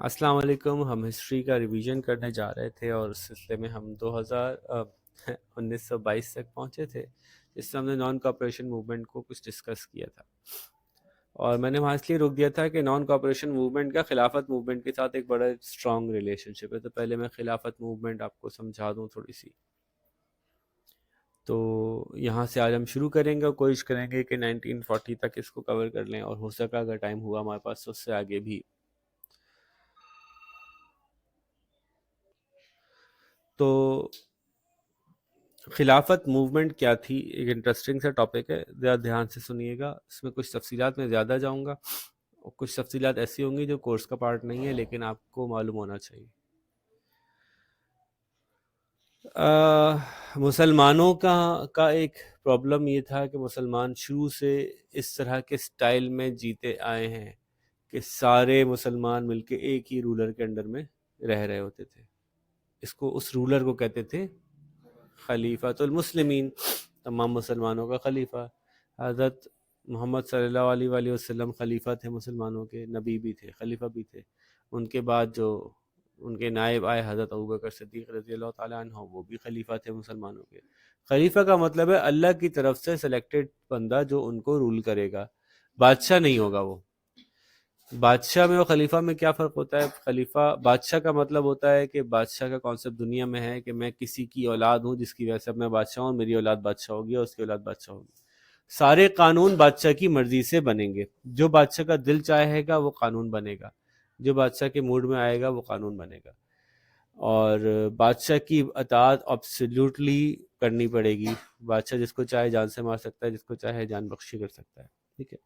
السلام علیکم. ہم ہسٹری کا ریویژن کرنے جا رہے تھے اور اس سلسلے میں ہم 1922 تک پہنچے تھے، جس میں ہم نے نان کوآپریشن موومنٹ کو کچھ ڈسکس کیا تھا، اور میں نے وہاں اس لیے روک دیا تھا کہ نان کوآپریشن موومنٹ کا خلافت موومنٹ کے ساتھ ایک بڑا اسٹرانگ ریلیشن شپ ہے. تو پہلے میں خلافت موومنٹ آپ کو سمجھا دوں تھوڑی سی. تو یہاں سے آج ہم شروع کریں گے اور کوشش کریں گے کہ 1940 تک اس کو کور کر لیں، اور ہو سکا اگر ٹائم ہوا ہمارے پاس تو اس سے آگے بھی. تو خلافت موومنٹ کیا تھی، ایک انٹرسٹنگ سا ٹاپک ہے، ذرا دھیان سے سنیے گا. اس میں کچھ تفصیلات میں زیادہ جاؤں گا اور کچھ تفصیلات ایسی ہوں گی جو کورس کا پارٹ نہیں ہے لیکن آپ کو معلوم ہونا چاہیے. مسلمانوں کا ایک پرابلم یہ تھا کہ مسلمان شروع سے اس طرح کے سٹائل میں جیتے آئے ہیں کہ سارے مسلمان مل کے ایک ہی رولر کے انڈر میں رہ رہے ہوتے تھے. اس رولر کو کہتے تھے خلیفۃ المسلمین، تمام مسلمانوں کا خلیفہ. حضرت محمد صلی اللہ علیہ وآلہ وسلم خلیفہ تھے مسلمانوں کے، نبی بھی تھے، خلیفہ بھی تھے. ان کے بعد جو ان کے نائب آئے حضرت ابوبکر صدیق رضی اللہ تعالیٰ عنہ، وہ بھی خلیفہ تھے مسلمانوں کے. خلیفہ کا مطلب ہے اللہ کی طرف سے سلیکٹڈ بندہ جو ان کو رول کرے گا، بادشاہ نہیں ہوگا. وہ بادشاہ میں اور خلیفہ میں کیا فرق ہوتا ہے؟ خلیفہ بادشاہ کا مطلب ہوتا ہے کہ بادشاہ کا کانسیپٹ دنیا میں ہے کہ میں کسی کی اولاد ہوں جس کی وجہ سے میں بادشاہ ہوں، میری اولاد بادشاہ ہوگی اور اس کی اولاد بادشاہ ہوگی. سارے قانون بادشاہ کی مرضی سے بنیں گے، جو بادشاہ کا دل چاہے گا وہ قانون بنے گا، جو بادشاہ کے موڈ میں آئے گا وہ قانون بنے گا. اور بادشاہ کی اطاعت ابسلیوٹلی کرنی پڑے گی. بادشاہ جس کو چاہے جان سے مار سکتا ہے، جس کو چاہے جان بخشی کر سکتا ہے. ٹھیک ہے.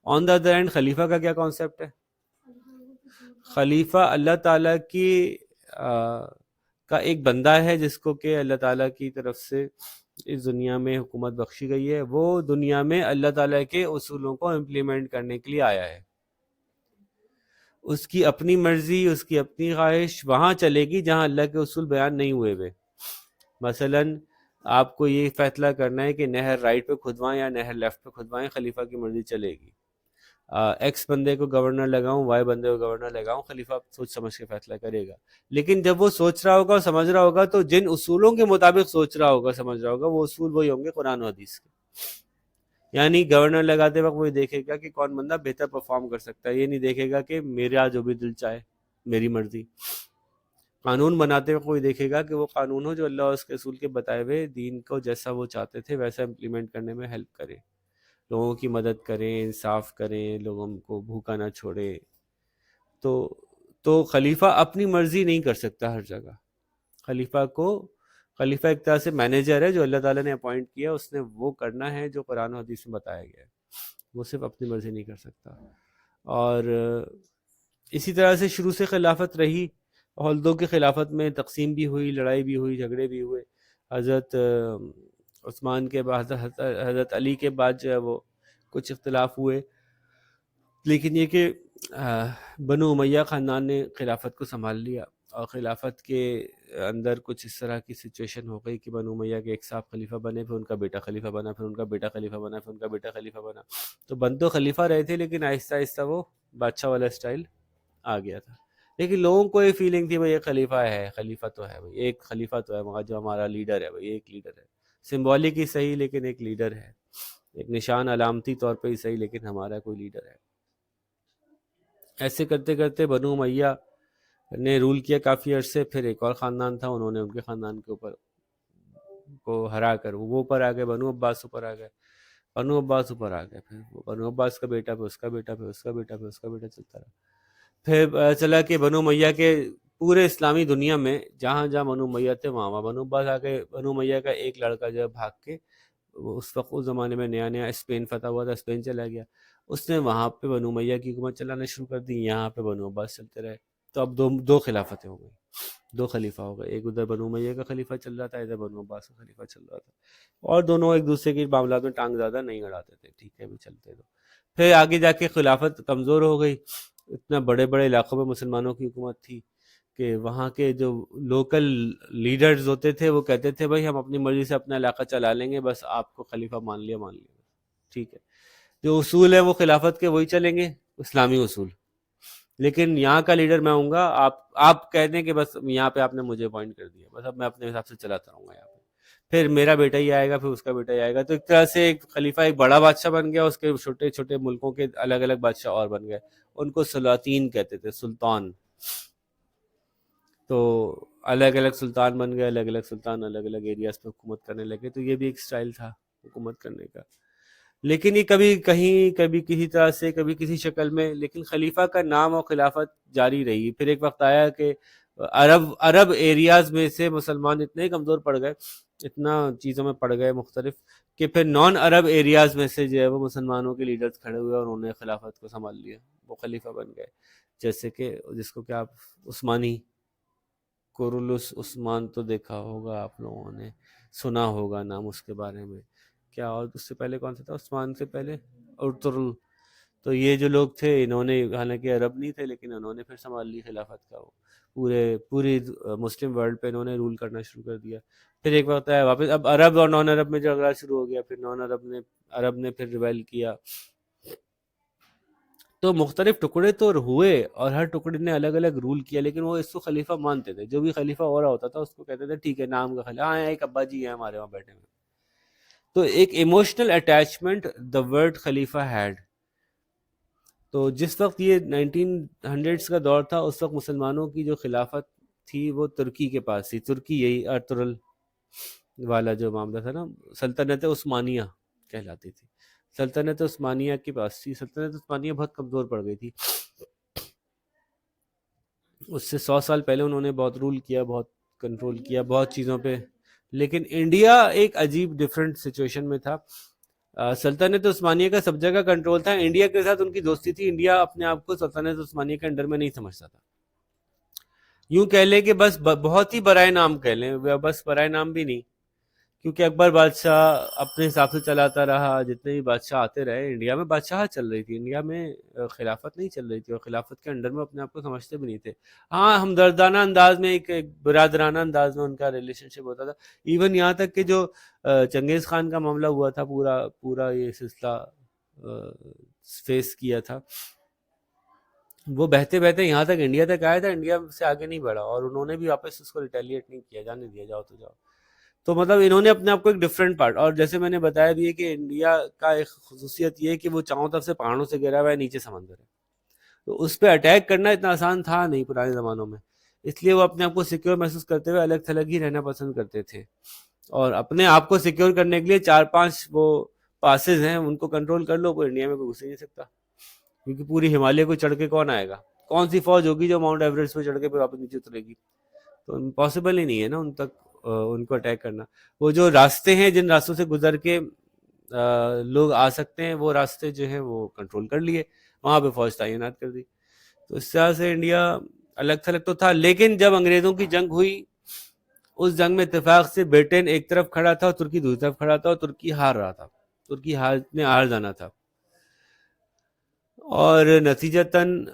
آن دا ادر اینڈ خلیفہ کا کیا کانسیپٹ ہے؟ خلیفہ اللہ تعالیٰ کی کا ایک بندہ ہے جس کو کہ اللہ تعالیٰ کی طرف سے اس دنیا میں حکومت بخشی گئی ہے. وہ دنیا میں اللہ تعالیٰ کے اصولوں کو امپلیمنٹ کرنے کے لیے آیا ہے. اس کی اپنی مرضی، اس کی اپنی خواہش وہاں چلے گی جہاں اللہ کے اصول بیان نہیں ہوئے ہوئے. مثلاً آپ کو یہ فیصلہ کرنا ہے کہ نہر رائٹ پہ کھدوائیں یا نہر لیفٹ پہ کھدوائیں، خلیفہ کی مرضی چلے گی. ایکس بندے کو گورنر لگاؤں، وائی بندے کو گورنر لگاؤں، خلیفہ سوچ سمجھ کے فیصلہ کرے گا. لیکن جب وہ سوچ رہا ہوگا اور سمجھ رہا ہوگا تو جن اصولوں کے مطابق سوچ رہا ہوگا، سمجھ رہا ہوگا، وہ اصول وہی ہوں گے قرآن و حدیث کے. یعنی گورنر لگاتے وقت وہ دیکھے گا کہ کون بندہ بہتر پرفارم کر سکتا ہے، یہ نہیں دیکھے گا کہ میرا جو بھی دل چاہے، میری مرضی. قانون بناتے وقت وہ دیکھے گا کہ وہ قانون ہو جو اللہ اور اس کے رسول کے بتائے ہوئے دین کو جیسا وہ چاہتے تھے ویسا امپلیمنٹ کرنے میں ہیلپ کرے، لوگوں کی مدد کریں، انصاف کریں، لوگوں کو بھوکا نہ چھوڑے. تو خلیفہ اپنی مرضی نہیں کر سکتا ہر جگہ. خلیفہ ایک طرح سے مینیجر ہے جو اللہ تعالیٰ نے اپوائنٹ کیا، اس نے وہ کرنا ہے جو قرآن و حدیث میں بتایا گیا ہے، وہ صرف اپنی مرضی نہیں کر سکتا. اور اسی طرح سے شروع سے خلافت رہی. ہولدوں کی خلافت میں تقسیم بھی ہوئی، لڑائی بھی ہوئی، جھگڑے بھی ہوئے. حضرت عثمان کے بعد، حضرت علی کے بعد جو ہے وہ کچھ اختلاف ہوئے. لیکن یہ کہ بنو امیہ خاندان نے خلافت کو سنبھال لیا، اور خلافت کے اندر کچھ اس طرح کی سچویشن ہو گئی کہ بنو امیہ کے ایک صاحب خلیفہ بنے، پھر ان کا بیٹا خلیفہ بنا، پھر ان کا بیٹا خلیفہ بنا، پھر ان کا بیٹا خلیفہ بنا. تو بن تو خلیفہ رہے تھے لیکن آہستہ آہستہ وہ بادشاہ والا اسٹائل آ گیا تھا. لیکن لوگوں کو یہ فیلنگ تھی بھائی ایک خلیفہ ہے، خلیفہ تو ہے بھائی، ایک خلیفہ تو ہے وہاں جو ہمارا لیڈر ہے بھائی، ایک لیڈر ہے، سمبولک ہی صحیح لیکن ایک لیڈر ہے، ایک نشان علامتی طور پہ ہی صحیح لیکن ہمارا کوئی لیڈر ہے. ایسے کرتے کرتے بنو امیہ نے رول کیا کافی عرصے. پھر ایک اور خاندان تھا، انہوں نے ان کے خاندان کے اوپر کو ہرا کر وہ اوپر آ گئے، بنو عباس اوپر آ گئے. بنو عباس اوپر آ گئے، پھر وہ بنو عباس کا بیٹا، پھر اس کا بیٹا، پھر اس کا بیٹا، پھر اس کا بیٹا، چلتا رہا. پھر چلا کہ بنو امیہ کے پورے اسلامی دنیا میں جہاں جہاں بنو امیہ تھے وہاں بنو عباس آ گئے. بنو امیہ کا ایک لڑکا جو ہے بھاگ کے، اس وقت اس زمانے میں نیا نیا اسپین فتح ہوا تھا، اسپین چلا گیا. اس نے وہاں پہ بنو امیہ کی حکومت چلانا شروع کر دی، یہاں پہ بنو عباس چلتے رہے. تو اب دو خلافتیں ہو گئی، دو خلیفہ ہو گئے. ایک ادھر بنو امیہ کا خلیفہ چل رہا تھا، ادھر بنو عباس کا خلیفہ چل رہا تھا، اور دونوں ایک دوسرے کے معاملات میں ٹانگ زیادہ نہیں اڑاتے تھے. ٹھیک ہے بھی، چلتے دو. پھر آگے جا کے خلافت کمزور ہو گئی. اتنا بڑے بڑے علاقوں میں مسلمانوں کی حکومت تھی کہ وہاں کے جو لوکل لیڈرز ہوتے تھے وہ کہتے تھے بھائی ہم اپنی مرضی سے اپنا علاقہ چلا لیں گے، بس آپ کو خلیفہ مان لیا. ٹھیک ہے، جو اصول ہے وہ خلافت کے وہی چلیں گے، اسلامی اصول. لیکن یہاں کا لیڈر میں ہوں گا. آپ کہتے ہیں کہ بس یہاں پہ آپ نے مجھے اپوائنٹ کر دیا, بس اب میں اپنے حساب سے چلاتا رہوں گا یہاں پہ, پھر میرا بیٹا ہی آئے گا, پھر اس کا بیٹا ہی آئے گا. تو ایک طرح سے ایک خلیفہ ایک بڑا بادشاہ بن گیا, اس کے چھوٹے چھوٹے ملکوں کے الگ الگ بادشاہ اور بن گئے, ان کو سلاطین کہتے تھے, سلطان. تو الگ الگ سلطان بن گئے, الگ الگ سلطان الگ الگ ایریاز پہ حکومت کرنے لگے. تو یہ بھی ایک سٹائل تھا حکومت کرنے کا. لیکن یہ کبھی کہیں, کبھی کسی طرح سے, کبھی کسی شکل میں, لیکن خلیفہ کا نام اور خلافت جاری رہی. پھر ایک وقت آیا کہ عرب ایریاز میں سے مسلمان اتنے کمزور پڑ گئے, اتنا چیزوں میں پڑ گئے مختلف, کہ پھر نان عرب ایریاز میں سے جو ہے وہ مسلمانوں کے لیڈرز کھڑے ہوئے اور انہوں نے خلافت کو سنبھال لیا, وہ خلیفہ بن گئے. جیسے کہ جس کو کہ آپ عثمانی, کورولوس عثمان تو دیکھا ہوگا آپ لوگوں نے, سنا ہوگا نام اس کے بارے میں. کیا اور اس سے پہلے کون سا تھا عثمان سے پہلے؟ ارطغرل. تو یہ جو لوگ تھے, انہوں نے حالانکہ عرب نہیں تھے لیکن انہوں نے پھر سنبھال لی خلافت کا, وہ پوری مسلم ورلڈ پہ انہوں نے رول کرنا شروع کر دیا. پھر ایک وقت آیا واپس, اب عرب اور نان عرب میں جھگڑا شروع ہو گیا, پھر نان عرب نے پھر ریبیل کیا. تو مختلف ٹکڑے تو ہوئے اور ہر ٹکڑے نے الگ الگ رول کیا, لیکن وہ اس کو خلیفہ مانتے تھے. جو بھی خلیفہ ہو رہا ہوتا تھا اس کو کہتے تھے ٹھیک ہے, نام کا خلیفہ, ہاں ایک ابا جی ہیں ہمارے وہاں بیٹھے ہوئے. تو ایک ایموشنل اٹیچمنٹ دا ورڈ خلیفہ ہیڈ. تو جس وقت یہ 1900s کا دور تھا, اس وقت مسلمانوں کی جو خلافت تھی وہ ترکی کے پاس تھی. ترکی, یہی ارطغرل والا جو معاملہ تھا نا, سلطنت عثمانیہ کہلاتی تھی, سلطنت عثمانیہ کے پاس تھی. سلطنت عثمانیہ بہت کمزور پڑ گئی تھی, اس سے 100 سال پہلے انہوں نے بہت رول کیا, بہت کنٹرول کیا بہت چیزوں پہ. لیکن انڈیا ایک عجیب ڈفرینٹ سچویشن میں تھا. سلطنت عثمانیہ کا سب جگہ کنٹرول تھا, انڈیا کے ساتھ ان کی دوستی تھی. انڈیا اپنے آپ کو سلطنت عثمانیہ کے انڈر میں نہیں سمجھتا تھا. یوں کہہ لیں کہ بس بہت ہی برائے نام کہہ لیں, بس برائے نام بھی نہیں, کیونکہ اکبر بادشاہ اپنے حساب سے چلاتا رہا. جتنے بھی بادشاہ آتے رہے, انڈیا میں بادشاہ چل رہی تھی, انڈیا میں خلافت نہیں چل رہی تھی, اور خلافت کے انڈر میں اپنے آپ کو سمجھتے بھی نہیں تھے. ہاں ہمدردانہ انداز میں, ایک برادرانہ انداز میں ان کا ریلیشن شپ ہوتا تھا. ایون یہاں تک کہ جو چنگیز خان کا معاملہ ہوا تھا, پورا یہ سلسلہ فیس کیا تھا, وہ بہتے بہتے یہاں تک انڈیا تک آیا تھا, انڈیا سے آگے نہیں بڑھا, اور انہوں نے بھی واپس اس کو ریٹیلیٹ نہیں کیا, جانے دیا, جاؤ تو جاؤ. تو مطلب انہوں نے اپنے آپ کو ایک ڈفرینٹ پارٹ, اور جیسے میں نے بتایا بھی ہے کہ انڈیا کا ایک خصوصیت یہ ہے کہ وہ چاروں طرف سے پہاڑوں سے گھرا ہوا ہے, نیچے سمندر ہے. تو اس پہ اٹیک کرنا اتنا آسان تھا نہیں پرانے زمانوں میں, اس لیے وہ اپنے آپ کو سیکیور محسوس کرتے ہوئے الگ تھلگ ہی رہنا پسند کرتے تھے. اور اپنے آپ کو سیکیور کرنے کے لیے 4-5 وہ پاسز ہیں, ان کو کنٹرول کر لو, وہ انڈیا میں کوئی گھس ہی نہیں سکتا, کیونکہ پوری ہمالیہ کو چڑھ کے کون آئے گا, کون سی فوج ہوگی جو ماؤنٹ ایوریسٹ پہ چڑھ کے پھر واپس نیچے اترے گی. تو پاسبل ہی نہیں ہے نا ان تک ان کو اٹیک کرنا. وہ جو راستے ہیں جن راستوں سے گزر کے لوگ آ سکتے ہیں, وہ راستے جو ہیں وہ کنٹرول کر لیے, وہاں پہ فوج تعینات کر دی. تو اس طرح سے انڈیا الگ تھلگ تو تھا. لیکن جب انگریزوں کی جنگ ہوئی, اس جنگ میں اتفاق سے برٹن ایک طرف کھڑا تھا اور ترکی دوسری طرف کھڑا تھا, اور ترکی ہار رہا تھا, ترکی ہار جانا تھا. اور نتیجتاً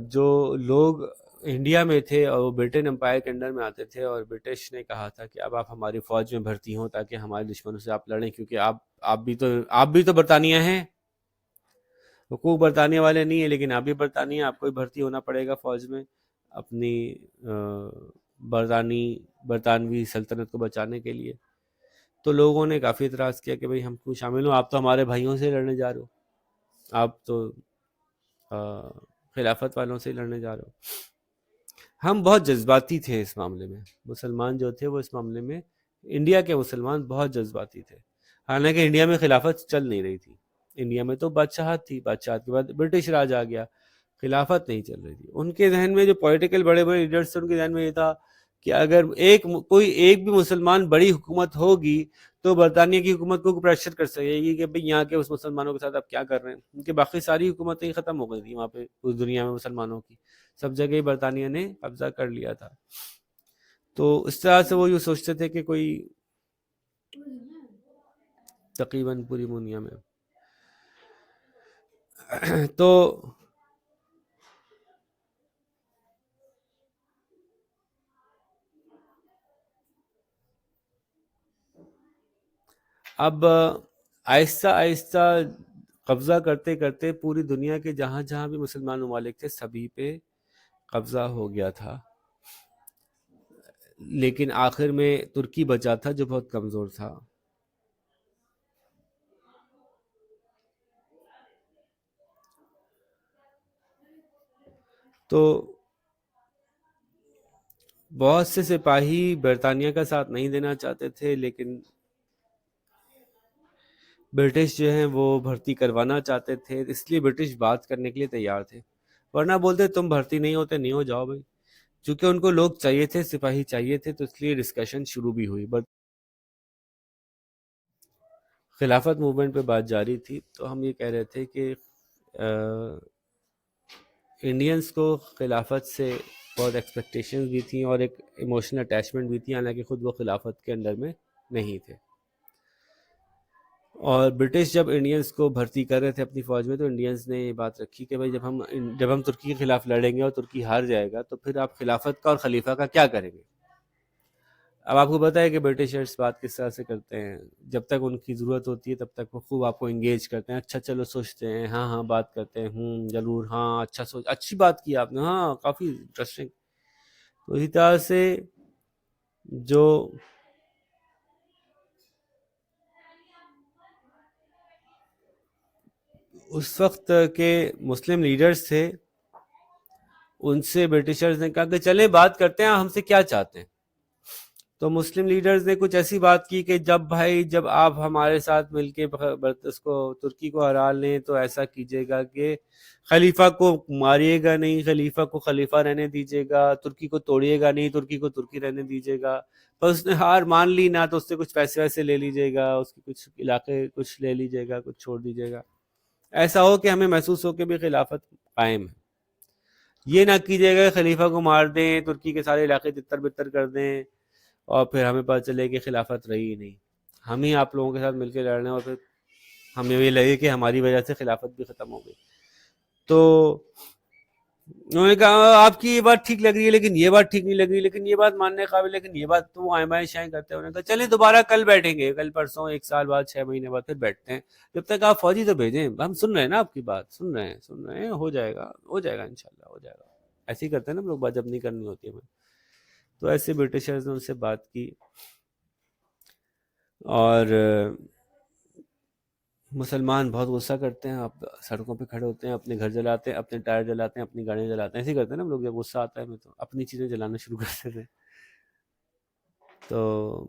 جو لوگ انڈیا میں تھے اور وہ برٹن امپائر کے انڈر میں آتے تھے, اور برٹش نے کہا تھا کہ اب آپ ہماری فوج میں بھرتی ہوں تاکہ ہمارے دشمنوں سے آپ لڑیں, کیونکہ آپ بھی تو برطانیہ ہیں, حقوق برطانیہ والے نہیں ہیں, لیکن آپ بھی برطانیہ, آپ کو بھی بھرتی ہونا پڑے گا فوج میں اپنی برطانوی سلطنت کو بچانے کے لیے. تو لوگوں نے کافی اعتراض کیا کہ بھئی ہم کیوں شامل ہوں, آپ تو ہمارے بھائیوں سے لڑنے جا رہے ہو, آپ تو خلافت والوں سے لڑنے جا رہے ہو. ہم بہت جذباتی تھے اس معاملے میں, مسلمان جو تھے وہ اس معاملے میں, انڈیا کے مسلمان بہت جذباتی تھے. حالانکہ انڈیا میں خلافت چل نہیں رہی تھی, انڈیا میں تو بادشاہت تھی, بادشاہت کے بعد برٹش راج آ گیا, خلافت نہیں چل رہی تھی. ان کے ذہن میں جو پولیٹیکل بڑے بڑے لیڈرز تھے, ان کے ذہن میں یہ تھا کہ اگر کوئی ایک بھی مسلمان بڑی حکومت ہوگی تو برطانیہ کی حکومت کو پریشر کر سکے گی کہ بھئی یہاں کے اس مسلمانوں کے ساتھ آپ کیا کر رہے ہیں. ان کی باقی ساری حکومتیں ہی ختم ہو گئی تھیں وہاں پہ, اس دنیا میں مسلمانوں کی سب جگہ ہی برطانیہ نے قبضہ کر لیا تھا. تو اس طرح سے وہ یہ سوچتے تھے کہ کوئی تقریباً پوری دنیا میں تو اب آہستہ آہستہ قبضہ کرتے کرتے پوری دنیا کے جہاں جہاں بھی مسلمان ممالک تھے سبھی پہ قبضہ ہو گیا تھا، لیکن آخر میں ترکی بچا تھا جو بہت کمزور تھا. تو بہت سے سپاہی برطانیہ کا ساتھ نہیں دینا چاہتے تھے، لیکن برٹش جو ہیں وہ بھرتی کروانا چاہتے تھے، اس لیے برٹش بات کرنے کے لیے تیار تھے، ورنہ بولتے تم بھرتی نہیں ہوتے نہیں ہو جاؤ بھائی. چونکہ ان کو لوگ چاہیے تھے، سپاہی چاہیے تھے، تو اس لیے ڈسکشن شروع بھی ہوئی. بٹ خلافت موومنٹ پہ بات جاری تھی، تو ہم یہ کہہ رہے تھے کہ انڈینز کو خلافت سے بہت ایکسپیکٹیشنز بھی تھیں اور ایک ایموشنل اٹیچمنٹ بھی تھی، حالانکہ خود وہ خلافت کے انڈر میں نہیں تھے. اور برٹش جب انڈینز کو بھرتی کر رہے تھے اپنی فوج میں، تو انڈینز نے یہ بات رکھی کہ بھائی جب ہم ترکی کے خلاف لڑیں گے اور ترکی ہار جائے گا تو پھر آپ خلافت کا اور خلیفہ کا کیا کریں گے. اب آپ کو پتہ ہے کہ برٹشرز بات کس طرح سے کرتے ہیں، جب تک ان کی ضرورت ہوتی ہے تب تک وہ خوب آپ کو انگیج کرتے ہیں. اچھا چلو سوچتے ہیں، ہاں ہاں بات کرتے ہیں، ضرور، ہاں اچھا اچھی بات کی آپ نے، ہاں کافی انٹرسٹنگ. تو اسی طرح سے جو اس وقت کے مسلم لیڈرز تھے، ان سے برٹشرز نے کہا کہ چلیں بات کرتے ہیں ہم سے کیا چاہتے ہیں. تو مسلم لیڈرز نے کچھ ایسی بات کی کہ جب آپ ہمارے ساتھ مل کے اس کو ترکی کو ہرا لیں تو ایسا کیجیے گا کہ خلیفہ کو ماریے گا نہیں، خلیفہ کو خلیفہ رہنے دیجیے گا، ترکی کو توڑیے گا نہیں، ترکی کو ترکی رہنے دیجیے گا. پر اس نے ہار مان لی نا، تو اس سے کچھ پیسے ویسے لے لیجیے گا، اس کے کچھ علاقے کچھ لے لیجیے گا، کچھ چھوڑ دیجیے گا، ایسا ہو کہ ہمیں محسوس ہو کہ بھی خلافت قائم ہے. یہ نہ کیجیے گا کہ خلیفہ کو مار دیں، ترکی کے سارے علاقے تتر بتر کر دیں اور پھر ہمیں پتہ چلے کہ خلافت رہی ہی نہیں، ہم ہی آپ لوگوں کے ساتھ مل کے لڑ رہے ہیں اور پھر ہمیں یہ لگے کہ ہماری وجہ سے خلافت بھی ختم ہو گئی. تو انہوں نے کہا آپ کی یہ بات ٹھیک لگ رہی ہے لیکن یہ بات ٹھیک نہیں لگ رہی، لیکن یہ بات ماننے قابل، لیکن یہ بات تو آئیں شائیں کرتے ہیں. انہوں نے کہا چلیں دوبارہ کل بیٹھیں گے، کل پرسوں، ایک سال بعد، 6 مہینے بعد پھر بیٹھتے ہیں. جب تک آپ فوجی تو بھیجیں، ہم سن رہے ہیں نا آپ کی بات، سن رہے ہیں، ہو جائے گا انشاءاللہ ہو جائے گا. ایسے ہی کرتے ہیں نا لوگ بات جب نہیں کرنی ہوتی ہے ہمیں. تو ایسے برٹشرز نے ان سے بات کی اور مسلمان بہت غصہ کرتے ہیں، آپ سڑکوں پہ کھڑے ہوتے ہیں، اپنے گھر جلاتے ہیں، اپنے ٹائر جلاتے ہیں، اپنی گاڑیاں جلاتے ہیں. ایسے ہی کرتے ہیں نا ہم لوگ، جب غصہ آتا ہے ہمیں تو اپنی چیزیں جلانا شروع کرتے تھے. تو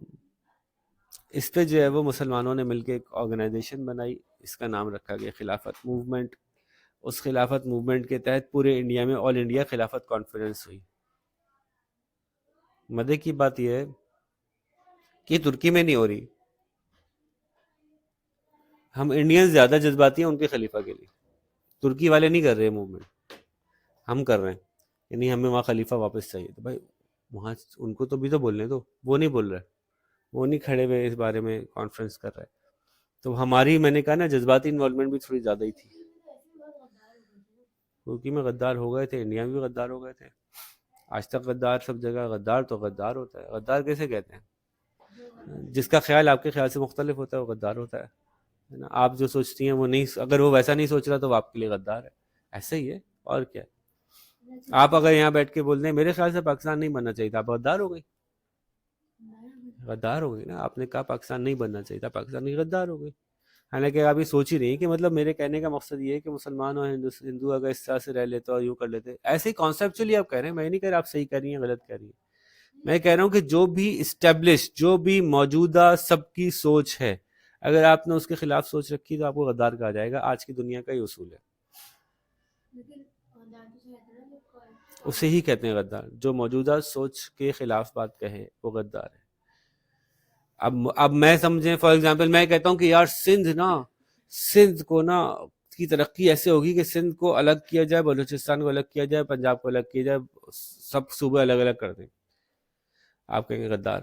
اس پہ جو ہے وہ مسلمانوں نے مل کے ایک آرگنائزیشن بنائی، اس کا نام رکھا گیا خلافت موومنٹ. اس خلافت موومنٹ کے تحت پورے انڈیا میں آل انڈیا خلافت کانفرنس ہوئی. مزے کی بات یہ ہے کہ ترکی میں نہیں ہو رہی، ہم انڈین زیادہ جذباتی ہیں ان کے خلیفہ کے لیے، ترکی والے نہیں کر رہے موومنٹ، ہم کر رہے ہیں. یعنی ہمیں وہاں خلیفہ واپس چاہیے. تو بھائی وہاں ان کو تو بھی تو بولنے دو، وہ نہیں بول رہے، وہ نہیں کھڑے ہوئے اس بارے میں کانفرنس کر رہے. تو ہماری، میں نے کہا نا، جذباتی انوالومنٹ بھی تھوڑی زیادہ ہی تھی. ترکی میں غدار ہو گئے تھے، انڈیا میں بھی غدار ہو گئے تھے. آج تک غدار سب جگہ، غدار تو غدار ہوتا ہے. غدار کیسے کہتے ہیں؟ جس کا خیال آپ کے خیال سے مختلف ہوتا ہے وہ غدار ہوتا ہے نا. آپ جو سوچتی ہیں وہ نہیں، اگر وہ ویسا نہیں سوچ رہا تو وہ آپ کے لیے غدار ہے. ایسے ہی ہے اور کیا. آپ اگر یہاں بیٹھ کے بول دیں میرے خیال سے پاکستان نہیں بننا چاہیے تھا، آپ غدار ہو گئی، غدار ہو گئی نا. آپ نے کہا پاکستان نہیں بننا چاہیے تھا، پاکستان کی غدار ہو گئی. حالانکہ آپ یہ سوچ ہی رہی ہیں کہ مطلب میرے کہنے کا مقصد یہ ہے کہ مسلمان اور ہندو اگر اس طرح سے رہ لیتے اور یوں کر لیتے، ایسے ہی کانسیپچولی آپ کہہ رہے ہیں. میں نہیں کہہ رہا آپ صحیح کہہ رہی ہیں غلط کہہ رہی ہیں، میں کہہ رہا ہوں کہ جو بھی اسٹیبلش، جو بھی موجودہ سب کی سوچ ہے، اگر آپ نے اس کے خلاف سوچ رکھی تو آپ کو غدار کہا جائے گا. آج کی دنیا کا یہ اصول ہے، اسے ہی کہتے ہیں غدار. جو موجودہ سوچ کے خلاف بات کہے وہ غدار ہے. اب میں سمجھیں، فار ایگزامپل میں کہتا ہوں کہ یار سندھ کو نا کی ترقی ایسے ہوگی کہ سندھ کو الگ کیا جائے، بلوچستان کو الگ کیا جائے، پنجاب کو الگ کیا جائے، سب صوبے الگ الگ کر دیں. آپ کہیں گے غدار.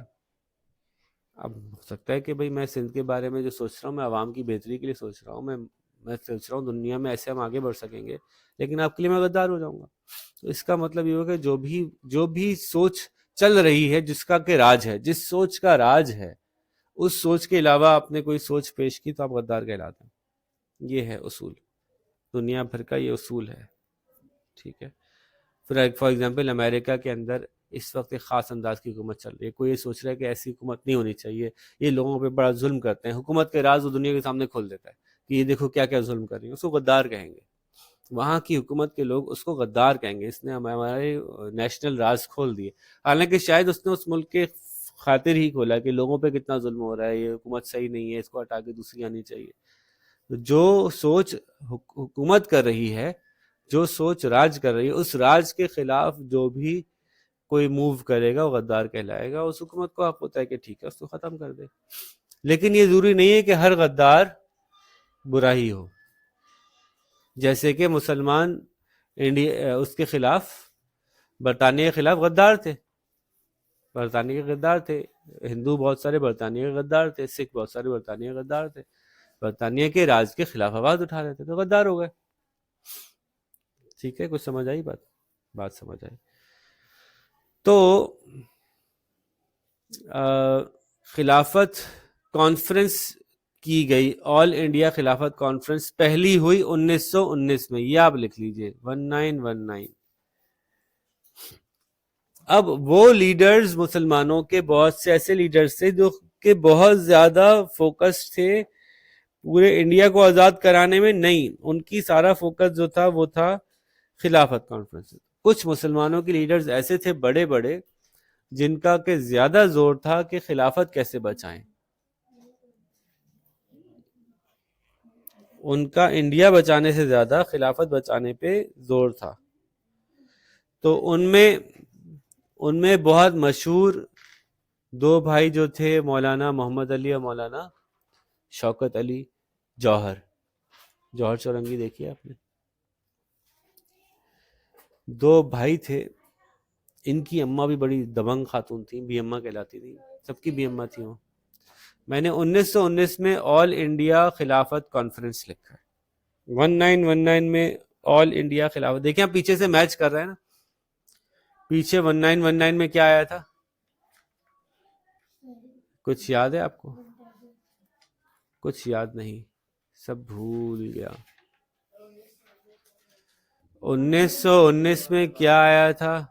اب ہو سکتا ہے کہ بھئی میں سندھ کے بارے میں جو سوچ رہا ہوں میں عوام کی بہتری کے لیے سوچ رہا ہوں، میں سوچ رہا ہوں دنیا میں ایسے ہم آگے بڑھ سکیں گے، لیکن آپ کے لیے میں غدار ہو جاؤں گا. تو اس کا مطلب یہ ہوگا کہ جو بھی سوچ چل رہی ہے، جس کا کہ راج ہے، جس سوچ کا راج ہے، اس سوچ کے علاوہ آپ نے کوئی سوچ پیش کی تو آپ غدار کہلاتے ہیں. یہ ہے اصول، دنیا بھر کا یہ اصول ہے، ٹھیک ہے. فار ایگزامپل امریکہ کے اندر اس وقت ایک خاص انداز کی حکومت چل رہی ہے. کوئی یہ سوچ رہا ہے کہ ایسی حکومت نہیں ہونی چاہیے، یہ لوگوں پہ بڑا ظلم کرتے ہیں. حکومت کے راز وہ دنیا کے سامنے کھول دیتا ہے کہ یہ دیکھو کیا کیا ظلم کر رہی ہے، اس کو غدار کہیں گے. وہاں کی حکومت کے لوگ اس کو غدار کہیں گے، اس نے ہمارے نیشنل راز کھول دیے. حالانکہ شاید اس نے اس ملک کے خاطر ہی کھولا کہ لوگوں پہ کتنا ظلم ہو رہا ہے، یہ حکومت صحیح نہیں ہے، اس کو ہٹا کے دوسری آنی چاہیے. جو سوچ حکومت کر رہی ہے، جو سوچ راج کر رہی ہے، اس راج کے خلاف جو بھی کوئی موو کرے گا وہ غدار کہلائے گا. اس حکومت کو حق ہوتا ہے کہ ٹھیک ہے اس کو ختم کر دے. لیکن یہ ضروری نہیں ہے کہ ہر غدار برا ہی ہو. جیسے کہ مسلمان انڈیا اس کے خلاف برطانیہ کے خلاف غدار تھے، برطانیہ کے غدار تھے. ہندو بہت سارے برطانیہ کے غدار تھے، سکھ بہت سارے برطانیہ کے غدار تھے. برطانیہ کے راج کے خلاف آواز اٹھا رہے تھے تو غدار ہو گئے. ٹھیک ہے، کچھ سمجھ آئی بات سمجھ آئی. تو خلافت کانفرنس کی گئی، آل انڈیا خلافت کانفرنس پہلی ہوئی 1919 میں. یہ آپ لکھ لیجئے 1919. اب وہ لیڈرز مسلمانوں کے بہت سے ایسے لیڈرز تھے جو کہ بہت زیادہ فوکس تھے پورے انڈیا کو آزاد کرانے میں. نہیں، ان کی سارا فوکس جو تھا وہ تھا خلافت کانفرنس. کچھ مسلمانوں کے لیڈرز ایسے تھے بڑے بڑے جن کا کہ زیادہ زور تھا کہ خلافت کیسے بچائیں. ان کا انڈیا بچانے سے زیادہ خلافت بچانے پہ زور تھا. تو ان میں بہت مشہور دو بھائی جو تھے، مولانا محمد علی اور مولانا شوکت علی جوہر چورنگی دیکھیے آپ نے. دو بھائی تھے. ان کی اماں بھی بڑی دبنگ خاتون تھیں، بی اماں کہلاتی تھیں، سب کی بی اماں تھیں وہ. میں نے 1919 میں آل انڈیا خلافت کانفرنس لکھا ہے. 1919 میں آل انڈیا خلافت، دیکھیں آپ پیچھے سے میچ کر رہے ہیں نا. پیچھے 1919 میں کیا آیا تھا؟ کچھ یاد ہے آپ کو؟ کچھ یاد نہیں، سب بھول گیا. 1919 میں کیا آیا تھا؟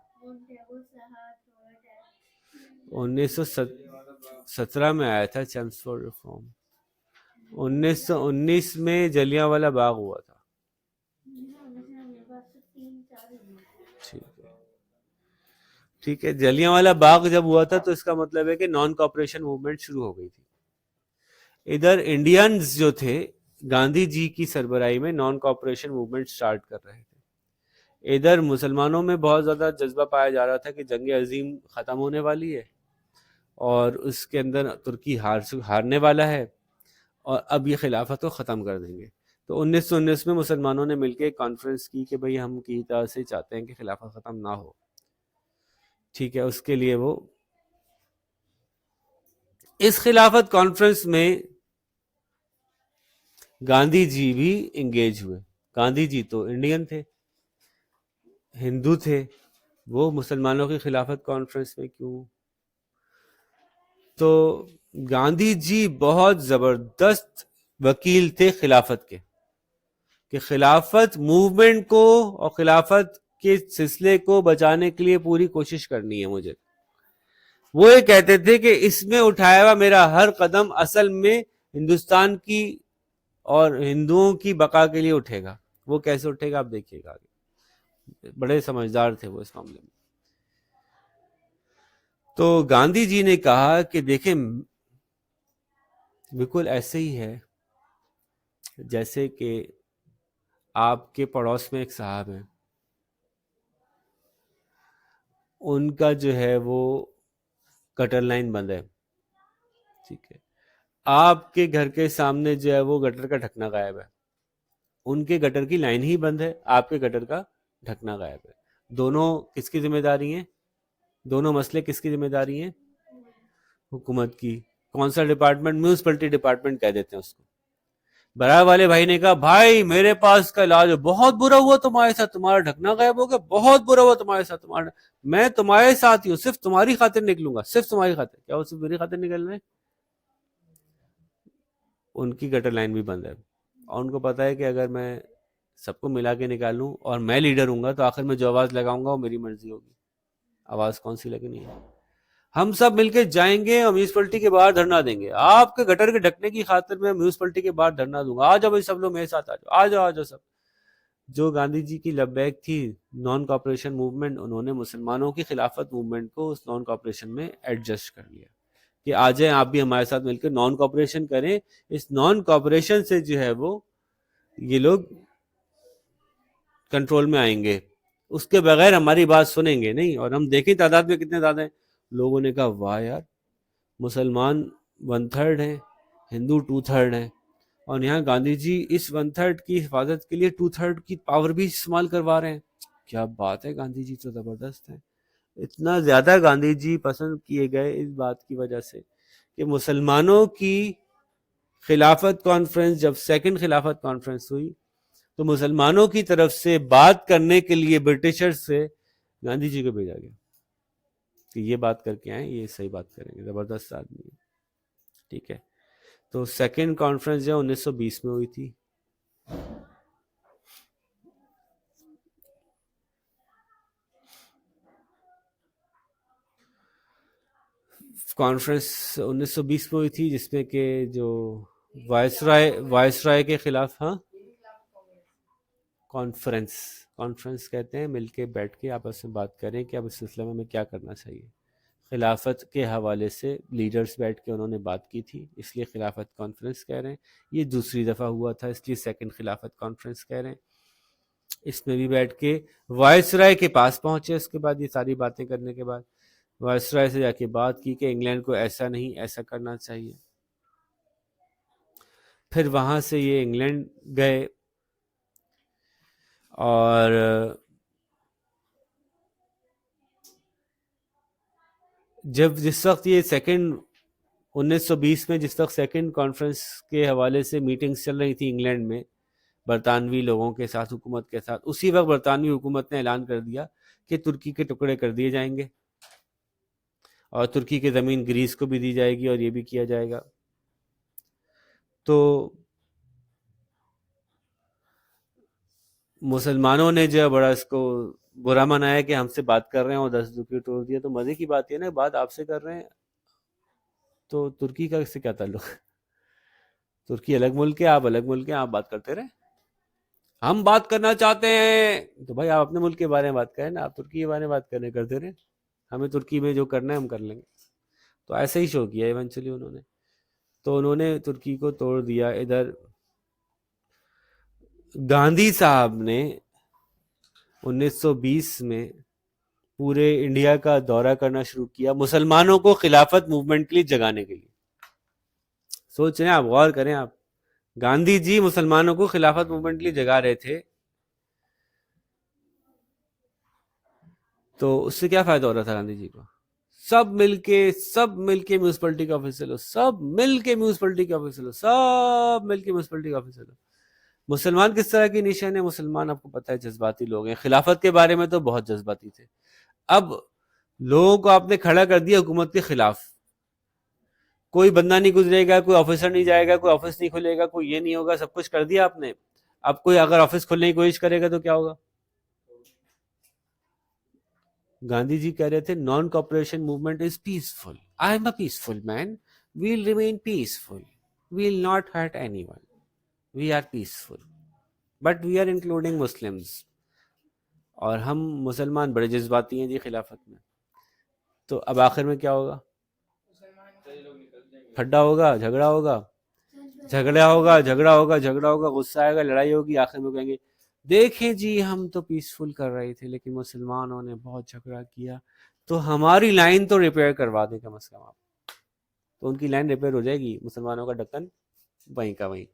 1917 میں آیا تھا چیمسفورڈ ریفارم. 1919 میں جلیاں والا باغ ہوا تھا. ٹھیک ہے، جلیاں والا باغ جب ہوا تھا تو اس کا مطلب ہے کہ نان کوآپریشن موومنٹ شروع ہو گئی تھی. ادھر انڈینز جو تھے گاندھی جی کی سربراہی میں نان کوآپریشن موومنٹ سٹارٹ کر رہے تھے. ادھر مسلمانوں میں بہت زیادہ جذبہ پایا جا رہا تھا کہ جنگ عظیم ختم ہونے والی ہے اور اس کے اندر ترکی ہارنے والا ہے اور اب یہ خلافت کو ختم کر دیں گے. تو 1919 میں مسلمانوں نے مل کے کانفرنس کی کہ بھئی ہم کی طرح سے چاہتے ہیں کہ خلافت ختم نہ ہو. ٹھیک ہے، اس کے لیے وہ اس خلافت کانفرنس میں گاندھی جی بھی انگیج ہوئے. گاندھی جی تو انڈین تھے، ہندو تھے، وہ مسلمانوں کی خلافت کانفرنس میں کیوں؟ تو گاندھی جی بہت زبردست وکیل تھے خلافت کے، کہ خلافت موومنٹ کو اور خلافت کے سلسلے کو بچانے کے لیے پوری کوشش کرنی ہے مجھے. وہ یہ کہتے تھے کہ اس میں اٹھایا ہوا میرا ہر قدم اصل میں ہندوستان کی اور ہندوؤں کی بقا کے لیے اٹھے گا. وہ کیسے اٹھے گا آپ دیکھیے گا آگے. بڑے سمجھدار تھے وہ اس معاملے میں. تو گاندھی جی نے کہا کہ دیکھیں بالکل ایسے ہی ہے جیسے کہ آپ کے پڑوس میں ایک صاحب ہیں، ان کا جو ہے وہ گٹر لائن بند ہے. ٹھیک ہے، آپ کے گھر کے سامنے جو ہے وہ گٹر کا ڈھکنا غائب ہے. ان کے گٹر کی لائن ہی بند ہے، آپ کے گٹر کا ڈھکنا غائب ہے. دونوں کس کی ذمہ داری ہیں؟ دونوں مسئلے کس کی ذمہ داری ہیں؟ حکومت کی. کون سا ڈپارٹمنٹ؟ میونسپلٹی ڈپارٹمنٹ کہہ دیتے ہیں اس کو. برائے والے بھائی نے کہا بھائی میرے پاس کا علاج ہے، بہت برا ہوا تمہارے ساتھ، تمہارا ڈھکنا غائب ہو گیا، بہت برا ہوا تمہارے ساتھ، میں تمہارے ساتھ ہی ہوں، صرف تمہاری خاطر نکلوں گا، صرف تمہاری خاطر. کیا وہ صرف میری خاطر نکل رہے ہیں؟ ان کی گٹر لائن بھی بند ہے. اور ان کو پتا ہے کہ اگر میں سب کو ملا کے نکالوں اور میں لیڈر ہوں گا تو آخر میں جو آواز لگاؤں گا وہ میری مرضی ہوگی. آواز کون سی لگنی ہے؟ ہم سب مل کے جائیں گے اور میونسپلٹی کے باہر دھرنا دیں گے. آپ کے گٹر کے ڈھکنے کی خاطر میں میونسپلٹی کے باہر دھرنا دوں گا. آ جاؤ بھائی سب لوگ میرے ساتھ آ جاؤ سب. جو گاندھی جی کی لبیک تھی نان کوآپریشن موومنٹ, انہوں نے مسلمانوں کی خلافت موومنٹ کو اس نان کوآپریشن میں ایڈجسٹ کر لیا کہ آ جائیں آپ بھی ہمارے ساتھ مل کے نان کوآپریشن کریں. اس نان کوآپریشن سے جو ہے وہ یہ لوگ کنٹرول میں آئیں گے, اس کے بغیر ہماری بات سنیں گے نہیں. اور ہم دیکھیں تعداد میں کتنے زیادہ ہیں. لوگوں نے کہا واہ یار, مسلمان 1/3 ہیں, ہندو 2/3 ہیں, اور یہاں گاندھی جی اس 1/3 کی حفاظت کے لیے 2/3 کی پاور بھی استعمال کروا رہے ہیں. کیا بات ہے, گاندھی جی تو زبردست ہیں. اتنا زیادہ گاندھی جی پسند کیے گئے اس بات کی وجہ سے کہ مسلمانوں کی خلافت کانفرنس, جب سیکنڈ خلافت کانفرنس ہوئی تو مسلمانوں کی طرف سے بات کرنے کے لیے برٹشر سے گاندھی جی کو بھیجا گیا کہ یہ بات کر کے آئیں, یہ صحیح بات کریں گے, زبردست آدمی ہے. ٹھیک ہے, تو سیکنڈ کانفرنس جو 1920 میں ہوئی تھی. کانفرنس 1920 میں ہوئی تھی جس میں کہ جو وائس رائے کے خلاف, ہاں کانفرنس کہتے ہیں, مل کے بیٹھ کے آپس میں بات کریں کہ اب اس سلسلے میں ہمیں کیا کرنا چاہیے. خلافت کے حوالے سے لیڈرز بیٹھ کے انہوں نے بات کی تھی, اس لیے خلافت کانفرنس کہہ رہے ہیں. یہ دوسری دفعہ ہوا تھا اس لیے سیکنڈ خلافت کانفرنس کہہ رہے ہیں. اس میں بھی بیٹھ کے وائس رائے کے پاس پہنچے. اس کے بعد یہ ساری باتیں کرنے کے بعد وائس رائے سے جا کے بات کی کہ انگلینڈ کو ایسا نہیں ایسا کرنا چاہیے. پھر وہاں سے یہ انگلینڈ گئے اور جس وقت یہ سیکنڈ 1920 میں جس وقت سیکنڈ کانفرنس کے حوالے سے میٹنگز چل رہی تھی انگلینڈ میں برطانوی لوگوں کے ساتھ, حکومت کے ساتھ, اسی وقت برطانوی حکومت نے اعلان کر دیا کہ ترکی کے ٹکڑے کر دیے جائیں گے اور ترکی کی زمین گریس کو بھی دی جائے گی اور یہ بھی کیا جائے گا. تو مسلمانوں نے جو بڑا اس کو برا منایا کہ ہم سے بات کر رہے ہیں اور 10 روپے توڑ دیا. تو مزے کی بات یہ نا, بات آپ سے کر رہے ہیں تو ترکی کا اس سے کیا تعلق؟ ترکی الگ ملک ہے, آپ الگ ملک ہیں, آپ بات کرتے رہے. ہم بات کرنا چاہتے ہیں تو بھائی آپ اپنے ملک کے بارے میں بات کریں نا, آپ ترکی کے بارے میں بات کرتے رہے. ہمیں ترکی میں جو کرنا ہے ہم کر لیں گے. تو ایسے ہی شو کیا ایونچولی انہوں نے. تو انہوں نے ترکی کو توڑ دیا. ادھر گاندھی صاحب نے 1920 میں پورے انڈیا کا دورہ کرنا شروع کیا مسلمانوں کو خلافت موومنٹ کے لیے جگانے کے لیے. سوچ رہے ہیں آپ, غور کریں آپ, گاندھی جی مسلمانوں کو خلافت موومنٹ کے لیے جگا رہے تھے, تو اس سے کیا فائدہ ہو رہا تھا گاندھی جی کو؟ سب مل کے میونسپلٹی کا آفس چلو, سب مل کے میونسپلٹی کا آفس چلو, سب مل کے میونسپلٹی کا آفس چلو. مسلمان کس طرح کی نشان ہے؟ مسلمان آپ کو پتہ ہے جذباتی لوگ ہیں. خلافت کے بارے میں تو بہت جذباتی تھے. اب لوگوں کو آپ نے کھڑا کر دیا حکومت کے خلاف. کوئی بندہ نہیں گزرے گا, کوئی آفیسر نہیں جائے گا, کوئی آفس نہیں کھلے گا, کوئی یہ نہیں ہوگا, سب کچھ کر دیا آپ نے. اب کوئی اگر آفس کھولنے کی کوشش کرے گا تو کیا ہوگا؟ گاندھی جی کہہ رہے تھے non cooperation movement is peaceful. I am a peaceful man, we'll remain peaceful, we'll not hurt anyone, we are peaceful, but we are including Muslims. اور ہم مسلمان بڑے جذباتی ہیں جی خلافت میں. تو اب آخر میں کیا ہوگا؟ پھڈا ہوگا, جھگڑا ہوگا, غصہ آئے گا, لڑائی ہوگی. آخر میں کہیں گے دیکھیں جی ہم تو پیسفل کر رہے تھے لیکن مسلمانوں نے بہت جھگڑا کیا, تو ہماری لائن تو ریپیئر کروا دیں کم از کم آپ. تو ان کی لائن ریپیئر ہو جائے گی, مسلمانوں کا ڈکن وہیں کا وہیں.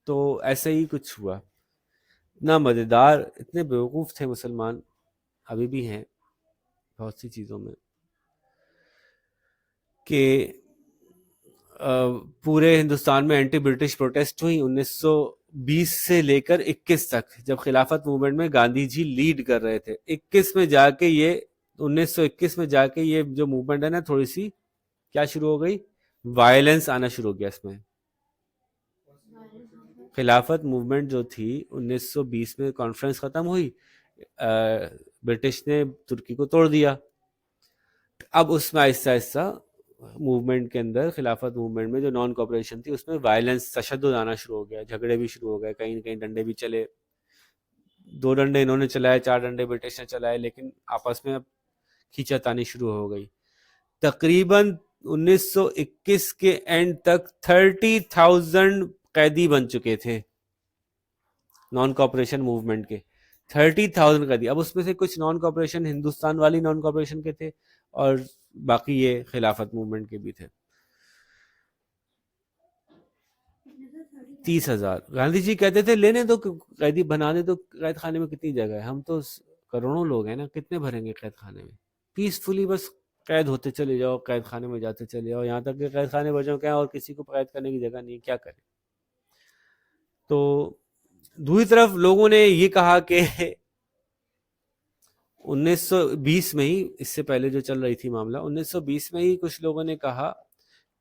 تو ایسے ہی کچھ ہوا. اتنا مزیدار, اتنے بیوقوف تھے مسلمان, ابھی بھی ہیں بہت سی چیزوں میں, کہ پورے ہندوستان میں اینٹی برٹش پروٹیسٹ ہوئی 1920 سے لے کر 21 تک, جب خلافت موومنٹ میں گاندھی جی لیڈ کر رہے تھے. 1921 میں جا کے یہ جو موومنٹ ہے نا, تھوڑی سی کیا شروع ہو گئی, وائلنس آنا شروع ہو گیا اس میں. خلافت موومنٹ جو تھی 1920 میں کانفرنس ختم ہوئی، برٹش نے ترکی کو توڑ دیا. اب اس میں آہستہ آہستہ موومنٹ کے اندر، خلافت موومنٹ میں جو نان کوپریشن تھی، اس میں وائلنس، تشدد آنا شروع ہو گیا، جھگڑے بھی شروع ہو گئے، کہیں نہ کہیں ڈنڈے بھی چلے. 2 ڈنڈے انہوں نے چلائے، 4 ڈنڈے برٹش نے چلائے، لیکن آپس میں اب کھینچا تانی شروع ہو گئی. تقریباً 1921 کے اینڈ تک 30,000 قیدی بن چکے تھے نان کوپریشن موومنٹ کے. 30,000 قیدی. اب اس میں سے کچھ نان کوپریشن ہندوستان والی نان کوپریشن کے تھے، اور باقی یہ خلافت موومنٹ کے بھی تھے. 30,000. گاندھی جی کہتے تھے لینے دو قیدی، بنانے دو. قید خانے میں کتنی جگہ ہے؟ ہم تو کروڑوں لوگ ہیں نا، کتنے بھریں گے قید خانے میں؟ پیسفلی بس قید ہوتے چلے جاؤ، قید خانے میں جاتے چلے جاؤ، یہاں تک کہ قید خانے بچوں کے ہیں اور کسی کو قید کرنے کی جگہ نہیں، کیا کریں؟ تو دوسری طرف لوگوں نے یہ کہا کہ 1920 میں ہی، اس سے پہلے جو چل رہی تھی معاملہ، 1920 میں ہی کچھ لوگوں نے کہا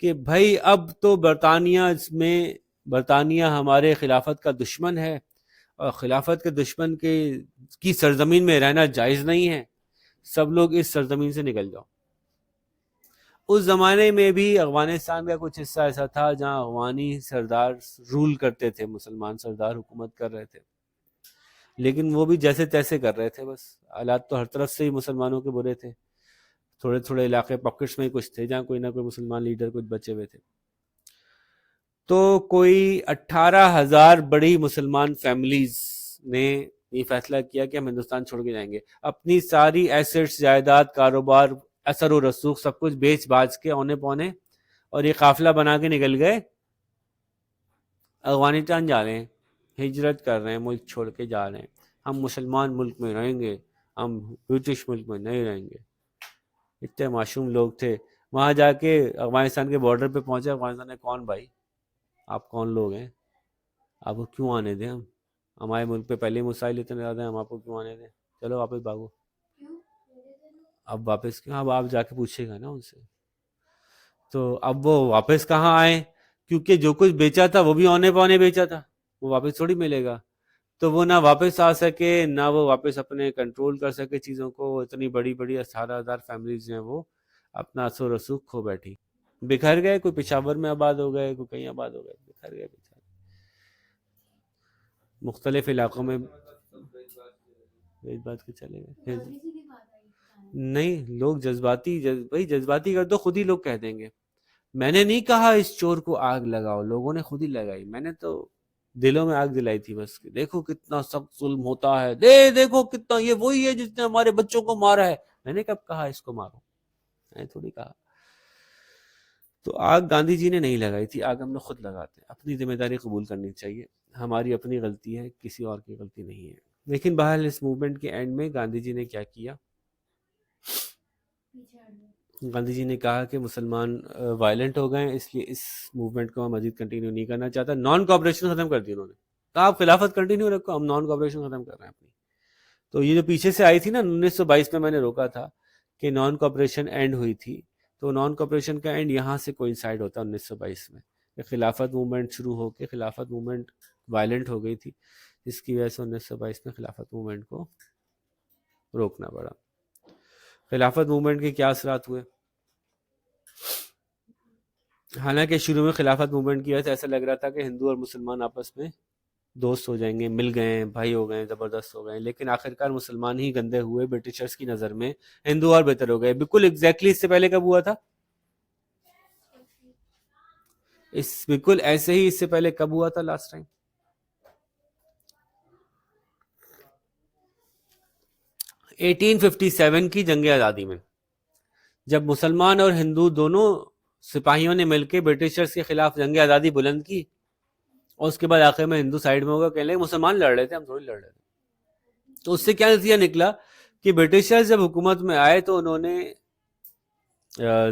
کہ بھائی اب تو برطانیہ ہمارے خلافت کا دشمن ہے، اور خلافت کے دشمن کی سرزمین میں رہنا جائز نہیں ہے، سب لوگ اس سرزمین سے نکل جاؤ. اس زمانے میں بھی افغانستان کا کچھ حصہ ایسا تھا جہاں افغانی سردار رول کرتے تھے، مسلمان سردار حکومت کر رہے تھے، لیکن وہ بھی جیسے تیسے کر رہے تھے. بس حالات تو ہر طرف سے ہی مسلمانوں کے برے تھے. تھوڑے تھوڑے علاقے پاکٹس میں کچھ تھے جہاں کوئی نہ کوئی مسلمان لیڈر کچھ بچے ہوئے تھے. تو کوئی 18,000 بڑی مسلمان فیملیز نے یہ فیصلہ کیا کہ ہم ہندوستان چھوڑ کے جائیں گے. اپنی ساری ایسٹس، جائیداد، کاروبار، اثر و رسوخ سب کچھ بیچ باج کے اونے پونے، اور یہ قافلہ بنا کے نکل گئے. افغانستان جا رہے ہیں، ہجرت کر رہے ہیں، ملک چھوڑ کے جا رہے ہیں. ہم مسلمان ملک میں رہیں گے، ہم برٹش ملک میں نہیں رہیں گے. اتنے معصوم لوگ تھے. وہاں جا کے افغانستان کے بارڈر پہ پہنچے. افغانستان نے کون بھائی، آپ کون لوگ ہیں؟ آپ کو کیوں آنے دیں؟ ہمارے ملک پہ پہلے مسائل اتنے زیادہ ہیں، ہم آپ کو کیوں آنے دیں؟ چلو واپس بھاگو. اب واپس کیوں؟ اب آپ جا کے پوچھے گا نا ان سے. تو اب وہ واپس کہاں آئے؟ کیونکہ جو کچھ بیچا تھا وہ بھی اونے پونے بیچا تھا، وہ واپس تھوڑی ملے گا. تو وہ نہ واپس آ سکے، نہ وہ واپس اپنے کنٹرول کر سکے چیزوں کو. اتنی بڑی بڑی 18,000 فیملیز ہیں، وہ اپنا اثر و رسوخ کھو بیٹھی، بکھر گئے. کوئی پشاور میں آباد ہو گئے، کوئی کہیں آباد ہو گئے، بکھر گئے بیچارے مختلف علاقوں میں. اس بات کے چلے گئے نہیں. لوگ جذباتی کر دو، خود ہی لوگ کہہ دیں گے. میں نے نہیں کہا اس چور کو آگ لگاؤ، لوگوں نے خود ہی لگائی. میں نے تو دلوں میں آگ دلائی تھی بس، دیکھو کتنا سخت ظلم ہوتا ہے، دیکھو کتنا، یہ وہی ہے جس نے ہمارے بچوں کو مارا ہے. میں نے کب کہا اس کو مارو؟ میں نے تھوڑی کہا. تو آگ گاندھی جی نے نہیں لگائی تھی، آگ ہم نے خود لگاتے ہیں. اپنی ذمہ داری قبول کرنی چاہیے. ہماری اپنی غلطی ہے، کسی اور کی غلطی نہیں ہے. لیکن بہرحال اس موومنٹ کے اینڈ میں گاندھی جی نے کیا کیا؟ گاندھی جی نے کہا کہ مسلمان وائلنٹ ہو گئے، اس لیے اس موومنٹ کو میں مزید کنٹینیو نہیں کرنا چاہتا. نان کوآپریشن ختم کر دی انہوں نے. کہا آپ خلافت کنٹینیو رکھو، ہم نان کوآپریشن ختم کر رہے ہیں اپنی. تو یہ جو پیچھے سے آئی تھی نا 1922 میں نے روکا تھا کہ نان کوآپریشن اینڈ ہوئی تھی، تو نان کوآپریشن کا اینڈ یہاں سے کوئنسائڈ ہوتا 1922 میں، کہ خلافت موومنٹ شروع ہو کے خلافت موومنٹ وائلنٹ ہو گئی تھی، جس کی وجہ سے 1922 میں خلافت موومنٹ کو روکنا پڑا. خلافت موومنٹ کے کیا اثرات ہوئے؟ حالانکہ شروع میں خلافت موومنٹ کی وجہ سے ایسا لگ رہا تھا کہ ہندو اور مسلمان آپس میں دوست ہو جائیں گے، مل گئے ہیں، بھائی ہو گئے ہیں، زبردست ہو گئے ہیں. لیکن آخرکار مسلمان ہی گندے ہوئے برٹشرز کی نظر میں، ہندو اور بہتر ہو گئے. بالکل ایگزیکٹلی اس سے پہلے کب ہوا تھا؟ بالکل ایسے ہی اس سے پہلے کب ہوا تھا لاسٹ ٹائم؟ 1857 کی جنگ آزادی میں، جب مسلمان اور ہندو دونوں سپاہیوں نے مل کے برٹشرز کے خلاف جنگ آزادی بلند کی، اور اس کے بعد آخر میں ہندو سائیڈ میں ہوگا، کہنے لگے مسلمان لڑ رہے تھے، ہم تھوڑی لڑ رہے تھے. تو اس سے کیا نتیجہ نکلا کہ برٹشرز جب حکومت میں آئے تو انہوں نے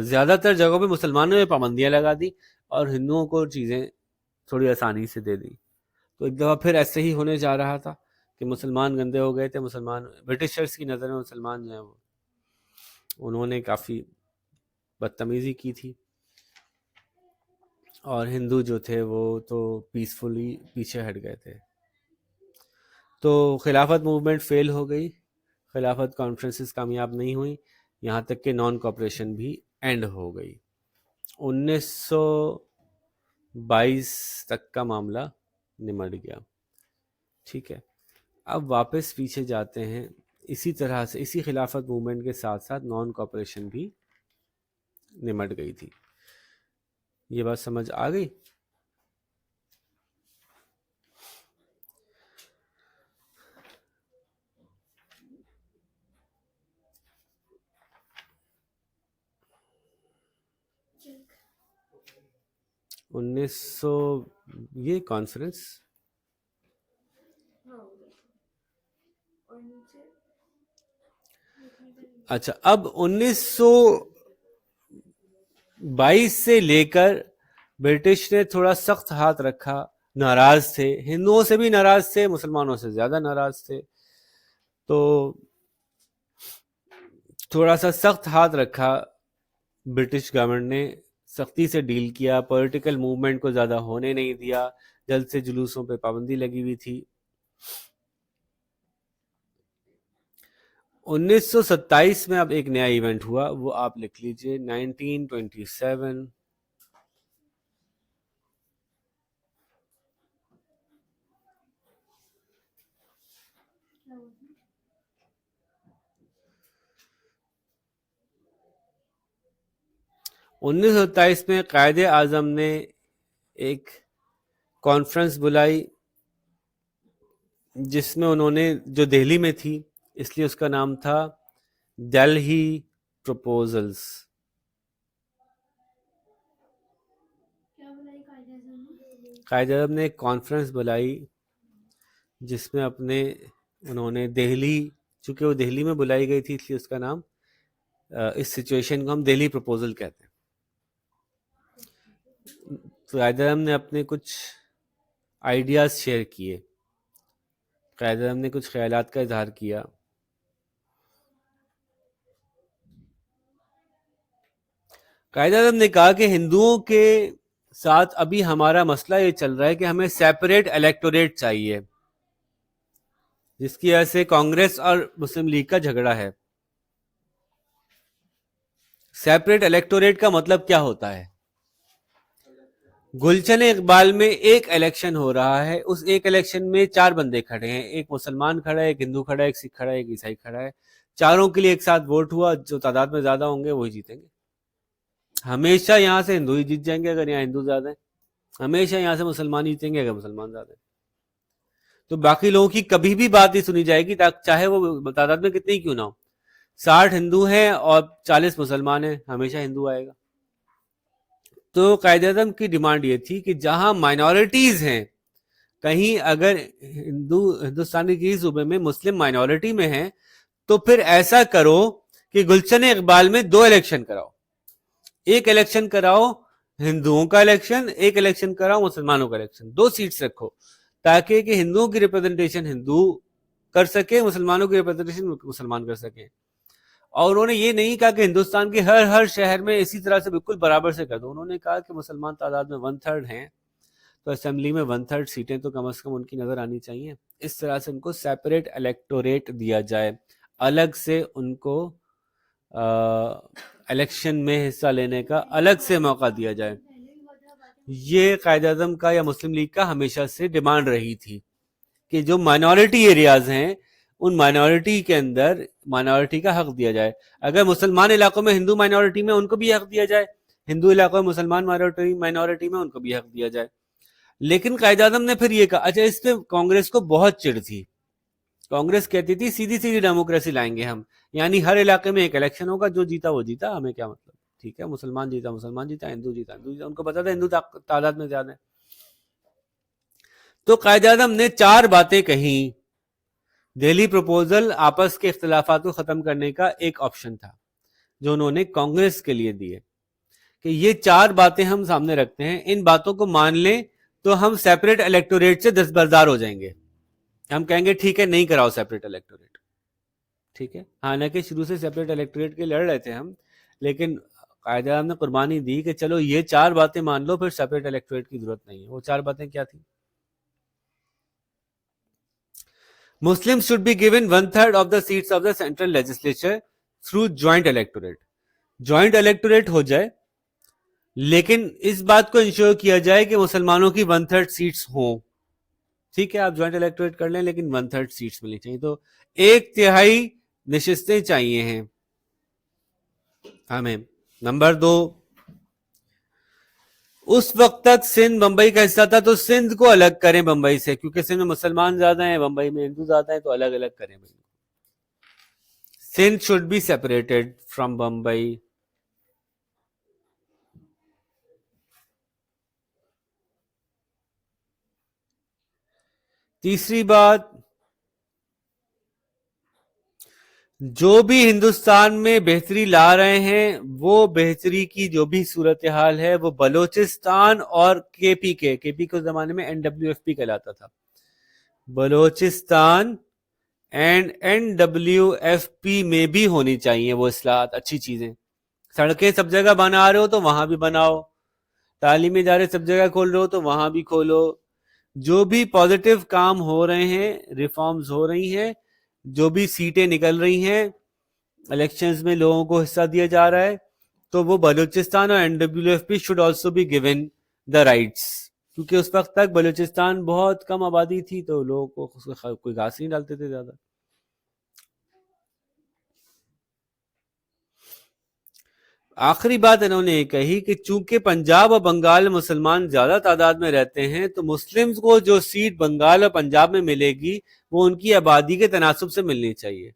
زیادہ تر جگہوں پہ مسلمانوں میں پابندیاں لگا دی اور ہندوؤں کو چیزیں تھوڑی آسانی سے دے دی. تو ایک دفعہ پھر ایسے ہی ہونے جا رہا تھا کہ مسلمان گندے ہو گئے تھے. مسلمان برٹشرز کی نظر میں مسلمان جو ہیں وہ انہوں نے کافی بدتمیزی کی تھی. اور ہندو جو تھے وہ تو پیسفلی پیچھے ہٹ گئے تھے. تو خلافت موومنٹ فیل ہو گئی, خلافت کانفرنسز کامیاب نہیں ہوئی, یہاں تک کہ نان کوپریشن بھی اینڈ ہو گئی. 1922 تک کا معاملہ نمٹ گیا. ٹھیک ہے, اب واپس پیچھے جاتے ہیں. اسی طرح سے اسی خلافت موومنٹ کے ساتھ ساتھ نان کوپریشن بھی نمٹ گئی تھی. یہ بات سمجھ آ گئی؟ انیس سو یہ کانفرنس اچھا, اب 1922 سے لے کر برٹش نے تھوڑا سخت ہاتھ رکھا. ناراض تھے, ہندوؤں سے بھی ناراض تھے, مسلمانوں سے زیادہ ناراض تھے, تو تھوڑا سا سخت ہاتھ رکھا. برٹش گورنمنٹ نے سختی سے ڈیل کیا, پولیٹیکل موومنٹ کو زیادہ ہونے نہیں دیا, جلد سے جلوسوں پہ پابندی لگی ہوئی تھی. 1927 میں اب ایک نیا ایونٹ ہوا, وہ آپ لکھ لیجئے 1927. انیس سو ستائیس میں قائد اعظم نے ایک کانفرنس بلائی, جس میں انہوں نے, جو دہلی میں تھی اس لیے اس کا نام تھا دلہی پروپوزلز. قائد اعظم نے ایک کانفرنس بلائی جس میں انہوں نے دہلی, چونکہ وہ دہلی میں بلائی گئی تھی اس لیے اس کا نام, اس سچویشن کو ہم دہلی پروپوزل کہتے ہیں. قائد اعظم نے اپنے کچھ آئیڈیاز شیئر کیے, قائد اعظم نے کچھ خیالات کا اظہار کیا. قائد اعظم نے کہا کہ ہندوؤں کے ساتھ ابھی ہمارا مسئلہ یہ چل رہا ہے کہ ہمیں سیپریٹ الیکٹوریٹ چاہیے, جس کی وجہ سے کانگریس اور مسلم لیگ کا جھگڑا ہے. سیپریٹ الیکٹوریٹ کا مطلب کیا ہوتا ہے؟ گلشن اقبال میں ایک الیکشن ہو رہا ہے, اس ایک الیکشن میں 4 بندے کھڑے ہیں, ایک مسلمان کھڑا ہے, ایک ہندو کھڑا ہے, ایک سکھ کھڑا ہے, ایک عیسائی کھڑا ہے. چاروں کے لیے ایک ساتھ ووٹ ہوا, جو تعداد میں زیادہ ہوں گے وہی جیتیں گے. ہمیشہ یہاں سے ہندو ہی جیت جائیں گے اگر یہاں ہندو زیادہ ہیں, ہمیشہ یہاں سے مسلمان جیتیں گے اگر مسلمان زیادہ ہیں. تو باقی لوگوں کی کبھی بھی بات نہیں سنی جائے گی, چاہے وہ تعداد میں کتنے ہی کیوں نہ ہو. 60 ہندو ہیں اور 40 مسلمان ہیں, ہمیشہ ہندو آئے گا. تو قائد اعظم کی ڈیمانڈ یہ تھی کہ جہاں مائنورٹیز ہیں, کہیں اگر ہندوستان کے صوبے میں مسلم مائنورٹی میں ہیں, تو پھر ایسا کرو کہ گلشن اقبال میں 2 الیکشن کراؤ. ایک الیکشن کراؤ ہندوؤں کا الیکشن, ایک الیکشن کراؤ مسلمانوں کا الیکشن. 2 سیٹس رکھو تاکہ کہ ہندوؤں کی ریپرزنٹیشن ہندو کر سکے, مسلمانوں کی ریپرزنٹیشن مسلمان کر سکیں. اور انہوں نے یہ نہیں کہا کہ ہندوستان کے ہر شہر میں اسی طرح سے بالکل برابر سے کر دو. انہوں نے کہا کہ مسلمان تعداد میں 1/3 ہیں, تو اسمبلی میں 1/3 سیٹیں تو کم از کم ان کی نظر آنی چاہیے. اس طرح سے ان کو سیپریٹ الیکٹوریٹ دیا جائے, الگ سے ان کو الیکشن میں حصہ لینے کا الگ سے موقع دیا جائے. یہ قائد اعظم کا یا مسلم لیگ کا ہمیشہ سے ڈیمانڈ رہی تھی کہ جو مائنورٹی ایریاز ہیں ان مائنورٹی کے اندر مائنورٹی کا حق دیا جائے. اگر مسلمان علاقوں میں ہندو مائنورٹی میں ان کو بھی حق دیا جائے, ہندو علاقوں میں مسلمان مائنورٹی میں ان کو بھی حق دیا جائے. لیکن قائد اعظم نے پھر یہ کہا, اچھا اس پہ کانگریس کو بہت چڑ تھی. کانگریس کہتی تھی سیدھی ڈیموکریسی لائیں گے ہم, یعنی ہر علاقے میں ایک الیکشن ہوگا, جو جیتا وہ جیتا, ہمیں کیا مطلب. ٹھیک ہے, مسلمان جیتا, ہندو جیتا, ان کو پتا تھا ہندو تعداد میں زیادہ ہے. تو قائد اعظم نے 4 باتیں کہیں. دہلی پروپوزل آپس کے اختلافات کو ختم کرنے کا ایک آپشن تھا جو انہوں نے کانگریس کے لیے دیے, کہ یہ 4 باتیں ہم سامنے رکھتے ہیں, ان باتوں کو مان لیں تو ہم سیپریٹ الیکٹوریٹ سے دستبردار ہو جائیں گے. ہم کہیں گے ٹھیک ہے نہیں کراؤ سیپریٹ الیکٹوریٹ. ٹھیک ہے, حالانکہ شروع سے سیپریٹ الیکٹوریٹ کے لڑ رہے تھے ہم, لیکن قائد اعظم نے قربانی دی کہ چلو یہ 4 باتیں مان لو پھر سیپریٹ الیکٹوریٹ کی ضرورت نہیں ہے. وہ 4 باتیں کیا تھیں؟ Muslims should be given 1/3 of the seats of the central legislature through joint electorate. joint electorate ہو جائے لیکن اس بات کو انشور کیا جائے کہ مسلمانوں کی 1/3 سیٹس ہوں. ٹھیک ہے آپ جوائنٹ الیکٹوریٹ کر لیں لیکن 1/3 سیٹس ملنی چاہیے. تو 1/3 نشستیں چاہیے ہیں ہمیں. نمبر 2، اس وقت تک سندھ بمبئی کا حصہ تھا تو سندھ کو الگ کریں بمبئی سے، کیونکہ سندھ میں مسلمان زیادہ ہیں، بمبئی میں ہندو زیادہ ہیں، تو الگ الگ کریں. Sindh should be separated from Bombay. تیسری بات، جو بھی ہندوستان میں بہتری لا رہے ہیں وہ بہتری کی جو بھی صورتحال ہے وہ بلوچستان اور کے پی کے زمانے میں NWFP کہلاتا تھا، بلوچستان اینڈ NWFP میں بھی ہونی چاہیے وہ اصلاحات. اچھی چیزیں، سڑکیں سب جگہ بنا رہے ہو تو وہاں بھی بناؤ، تعلیمی ادارے سب جگہ کھول رہے ہو تو وہاں بھی کھولو. جو بھی پازیٹیو کام ہو رہے ہیں، ریفارمز ہو رہی ہیں، جو بھی سیٹیں نکل رہی ہیں الیکشنز میں لوگوں کو حصہ دیا جا رہا ہے، تو وہ بلوچستان اور NWFP should also be given the rights. کیونکہ اس وقت تک بلوچستان بہت کم آبادی تھی تو لوگوں کو کوئی گھاس نہیں ڈالتے تھے زیادہ. آخری بات انہوں نے یہ کہی کہ چونکہ پنجاب اور بنگال مسلمان زیادہ تعداد میں رہتے ہیں تو مسلمز کو جو سیٹ بنگال اور پنجاب میں ملے گی وہ ان کی آبادی کے تناسب سے ملنی چاہیے.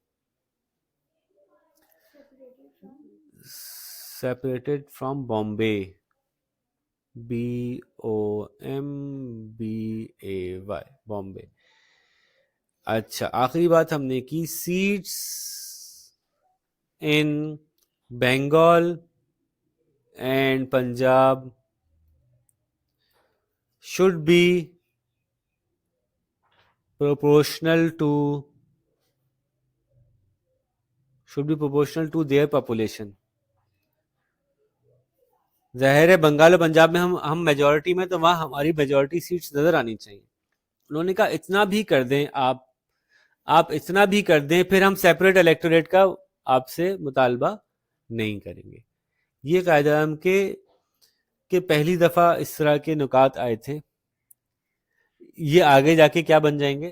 Separated from Bombay, BOMBAY، Bombay. اچھا آخری بات ہم نے کی seats in Bengal and Punjab should be proportional to their population. ظاہر ہے بنگال اور پنجاب میں ہم میجورٹی میں تو وہاں ہماری میجورٹی سیٹس نظر آنی چاہیے. انہوں نے کہا اتنا بھی کر دیں آپ اتنا بھی کر دیں پھر ہم سیپریٹ الیکٹوریٹ کا آپ سے مطالبہ نہیں کریں گے. یہ قائد اعظم کے پہلی دفعہ اس طرح کے نکات آئے تھے. یہ آگے جا کے کیا بن جائیں گے؟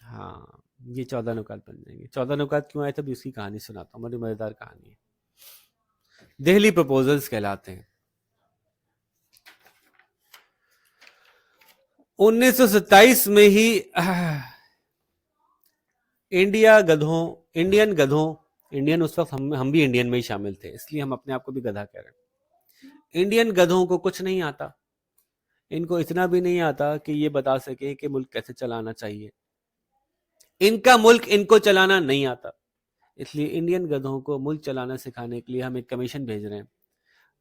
ہاں یہ 14 نکات بن جائیں گے. 14 نکات کیوں آئے تھے؟ اس کی کہانی سناتا ہوں، بڑی مزیدار کہانی ہے. دہلی پروپوزلز کہلاتے ہیں. 1927 میں ہی انڈین اس وقت ہم بھی انڈین میں ہی شامل تھے اس لیے ہم اپنے آپ کو بھی گدھا کہہ رہے ہیں. انڈین گدھوں کو کچھ نہیں آتا، ان کو اتنا بھی نہیں آتا کہ یہ بتا سکے کہ ملک کیسے چلانا چاہیے. ان کا ملک ان کو چلانا نہیں آتا، اس لیے انڈین گدھوں کو ملک چلانا سکھانے کے لیے ہم ایک کمیشن بھیج رہے ہیں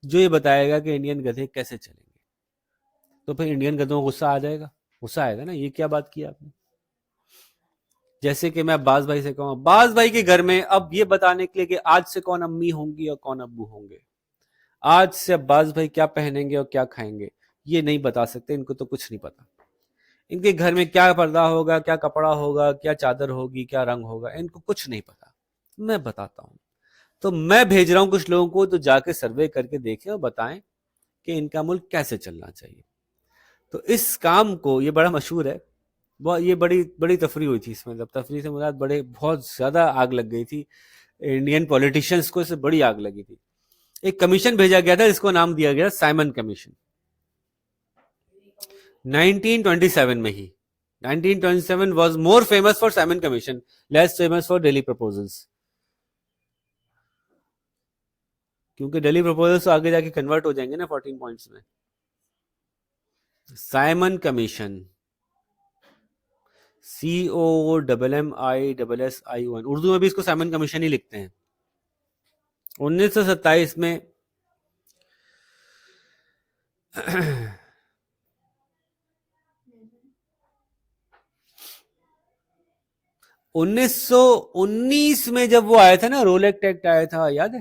جو یہ بتائے گا کہ انڈین گدھے کیسے چلیں گے. تو پھر انڈین گدھوں کو غصہ آئے گا نا، یہ کیا بات کی آپ نے. جیسے کہ میں عباس بھائی سے کہوں، عباس بھائی کے گھر میں اب یہ بتانے کے لیے کہ آج سے کون امی ہوں گی اور کون ابو ہوں گے، آج سے عباس بھائی کیا پہنیں گے اور کیا کھائیں گے، یہ نہیں بتا سکتے. ان کو تو کچھ نہیں پتا. ان کے گھر میں کیا پردہ ہوگا، کیا کپڑا ہوگا، کیا چادر ہوگی، کیا رنگ ہوگا، ان کو کچھ نہیں پتا. میں بتاتا ہوں. تو میں بھیج رہا ہوں کچھ لوگوں کو تو جا کے سروے کر کے دیکھیں اور بتائیں کہ ان کا ملک کیسے چلنا چاہیے. تو اس کام کو، یہ بڑا مشہور ہے، یہ بڑی تفریح ہوئی تھی اس میں. تفریح سے مراد بہت زیادہ آگ لگ گئی تھی انڈین پولیٹیشنز کو، اس سے بڑی آگ لگی تھی. ایک کمیشن بھیجا گیا تھا جس کو نام دیا گیا سائمن کمیشن. 1927 میں ہی 1927 was more famous for Simon Commission, less famous for Delhi proposals. کیونکہ ڈیلی پروپوزلز تو آگے جا کے کنورٹ ہو جائیں گے نا 14 پوائنٹس میں. سائمن کمیشن، COMMISSION، اردو میں بھی اس کو سائمن کمیشن ہی لکھتے ہیں. 1927 میں 1919 میں جب وہ آیا تھا نا، رول ایکٹ آیا تھا، یاد ہے؟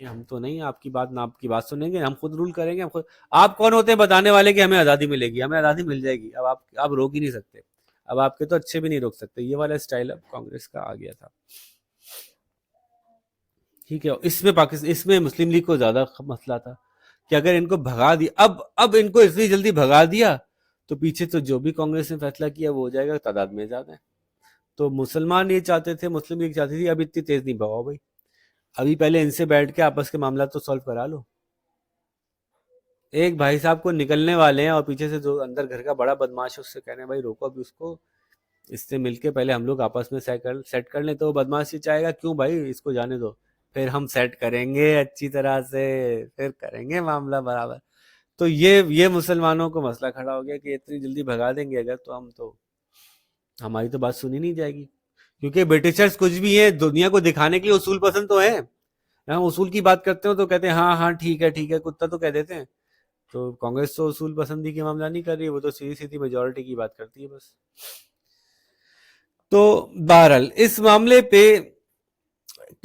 کہ ہم تو نہیں آپ کی بات نہ آپ کی بات سنیں گے, ہم خود رول کریں گے, ہم خود. آپ کون ہوتے ہیں بتانے والے کہ ہمیں آزادی ملے گی؟ ہمیں آزادی مل جائے گی. اب آپ روک ہی نہیں سکتے, اب آپ کے تو اچھے بھی نہیں روک سکتے. یہ والا اسٹائل اب کانگریس کا آ گیا تھا. ٹھیک ہے, اس میں مسلم لیگ کو زیادہ مسئلہ تھا کہ اگر ان کو بھگا دیا, اب ان کو اتنی جلدی بھگا دیا تو پیچھے تو جو بھی کانگریس نے فیصلہ کیا وہ ہو جائے گا, تعداد میں زیادہ ہے. تو مسلمان یہ چاہتے تھے, مسلم لیگ چاہتی تھی اب اتنی تیز نہیں بھگاؤ بھائی, ابھی پہلے ان سے بیٹھ کے آپس کے معاملات تو سالو کرا لو. ایک بھائی صاحب کو نکلنے والے ہیں اور پیچھے سے جو اندر گھر کا بڑا بدماش ہے اس سے کہنے ہیں بھائی روکو ابھی اس کو, اس سے مل کے پہلے ہم لوگ آپس میں سیٹ کر لیں. تو بدماش یہ چاہے گا کیوں بھائی اس کو جانے دو, پھر ہم سیٹ کریں گے اچھی طرح سے, پھر کریں گے معاملہ برابر. تو یہ مسلمانوں کو مسئلہ کھڑا ہو گیا کہ اتنی جلدی بھگا دیں گے اگر تو ہماری تو بات سنی نہیں جائے گی. کیونکہ برٹشرز کچھ بھی ہیں دنیا کو دکھانے کے لیے اصول پسند تو ہیں. ہم اصول کی بات کرتے ہو تو کہتے ہیں ہاں ہاں ٹھیک ہے کتا تو کہہ دیتے ہیں. تو کانگریس تو اصول پسندی کی معاملہ نہیں کر رہی, وہ تو سیدھی میجورٹی کی بات کرتی ہے بس. تو بہرحال اس معاملے پہ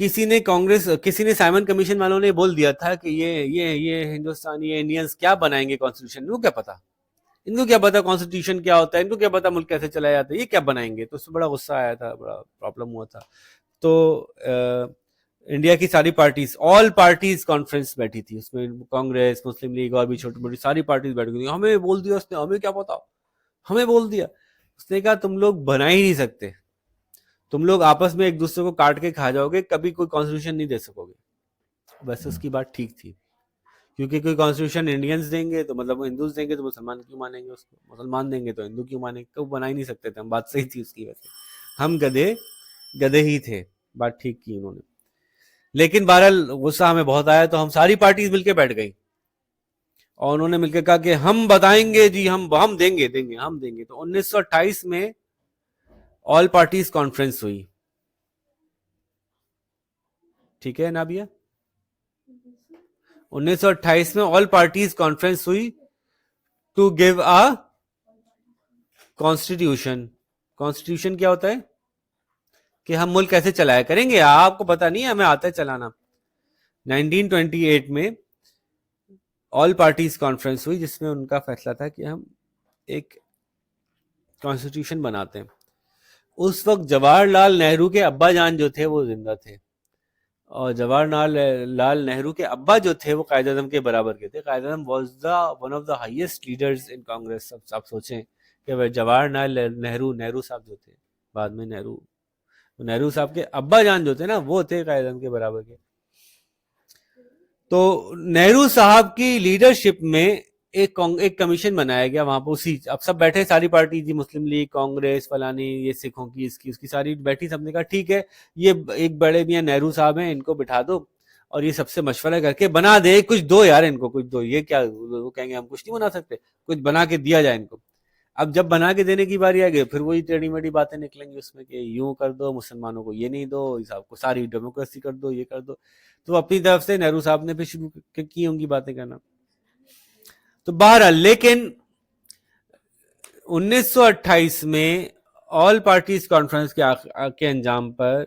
کسی نے سائمن کمیشن والوں نے بول دیا تھا کہ یہ ہندوستانی انڈینز کیا بنائیں گے کانسٹیٹیوشن. ان کو کیا پتا کانسٹیٹیوشن کیا ہوتا ہے, ان کو کیا پتا ملک کیسے چلایا جاتا ہے, یہ کیا بنائیں گے. تو اس سے بڑا غصہ آیا تھا, بڑا پرابلم ہوا تھا. تو انڈیا کی ساری پارٹیز, آل پارٹیز کانفرنس بیٹھی تھی, اس میں کانگریس, مسلم لیگ اور بھی چھوٹی موٹی ساری پارٹیز بیٹھ گئی. ہمیں بول دیا اس نے, ہمیں کیا پتا, ہمیں بول دیا. اس نے کہا تم لوگ بنا ہی نہیں سکتے, تم لوگ آپس میں ایک دوسرے کو کاٹ کے کھا جاؤ گے, کبھی کوئی کانسٹیٹیوشن نہیں دے سکو گے. ویسے اس کی بات ٹھیک تھی, کیونکہ کوئی کانسٹیٹیوشن انڈینز دیں گے تو مطلب ہندوز دیں گے تو مسلمان کیوں مانیں گے اس کو, مسلمان دیں گے تو ہندو کیوں مانیں گے. تو بنا ہی نہیں سکتے تھے ہم, بات صحیح تھی اس کی. ویسے ہم گدے ہی تھے, بات ٹھیک کی انہوں نے. لیکن بہرحال غصہ ہمیں بہت آیا تو ہم ساری پارٹیز مل کے بیٹھ گئی اور انہوں نے مل کے کہا کہ ہم بتائیں گے جی, ہم دیں گے. تو 1928 میں آل پارٹیز کانفرنس ہوئی. ٹھیک ہے نابیہ, 1928 میں آل پارٹیز کانفرنس ہوئی ٹو گیو کانسٹیٹیوشن. کانسٹیٹیوشن کیا ہوتا ہے کہ ہم ملک کیسے چلایا کریں گے, آپ کو پتا نہیں ہے, ہمیں آتا ہے چلانا. 1928 میں آل پارٹیز کانفرنس ہوئی جس میں ان کا فیصلہ تھا کہ ہم ایک کانسٹیٹیوشن بناتے ہیں. اس وقت جواہر لال نہرو کے ابا جان جو تھے وہ زندہ تھے, اور جواہر لال نہرو کے ابا جو تھے وہ قائد اعظم کے برابر کے تھے. Quaid-e-Azam was one of the highest leaders in Congress. آپ سوچیں کہ جواہر لال نہرو صاحب جو تھے, بعد میں نہرو صاحب کے ابا جان جو تھے نا وہ تھے قائد اعظم کے برابر کے. تو نہرو صاحب کی لیڈرشپ میں ایک کمیشن بنایا گیا وہاں پہ. اب سب بیٹھے ساری پارٹی تھی, مسلم لیگ, کانگریس, فلانی, یہ سکھوں کی, اس کی ساری بیٹھی. سب نے کہا ٹھیک ہے یہ ایک بڑے میاں نہرو صاحب ہیں, ان کو بٹھا دو اور یہ سب سے مشورہ کر کے بنا دے, کچھ دو یار ان کو, کچھ دو. یہ کیا وہ کہیں گے ہم کچھ نہیں بنا سکتے, کچھ بنا کے دیا جائے ان کو. اب جب بنا کے دینے کی باری آ گئی پھر وہی ٹیڑھی میڑھی باتیں نکلیں گی اس میں کہ یوں کر دو, مسلمانوں کو یہ نہیں دو, صاحب کو ساری ڈیموکریسی کر دو, یہ کر دو. تو اپنی طرف سے نہرو صاحب نے پھر شروع کی ہوں گی باتیں کرنا. تو بہرحال لیکن 1928 میں آل پارٹیز کانفرنس کے انجام پر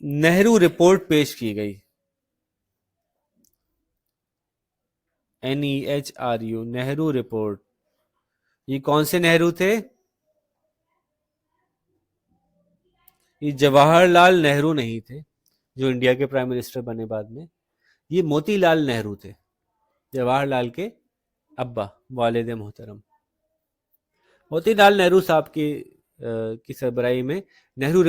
نہرو رپورٹ پیش کی گئی. NEHRU, Nehru report. یہ کون سے نہرو تھے؟ یہ جواہر لال نہرو نہیں تھے جو انڈیا کے پرائم منسٹر بنے بعد میں, یہ موتی لال نہرو تھے, جواہر لال کے ابا, والد محترم. موتی لال نہرو صاحب کی سربراہی میں نہرو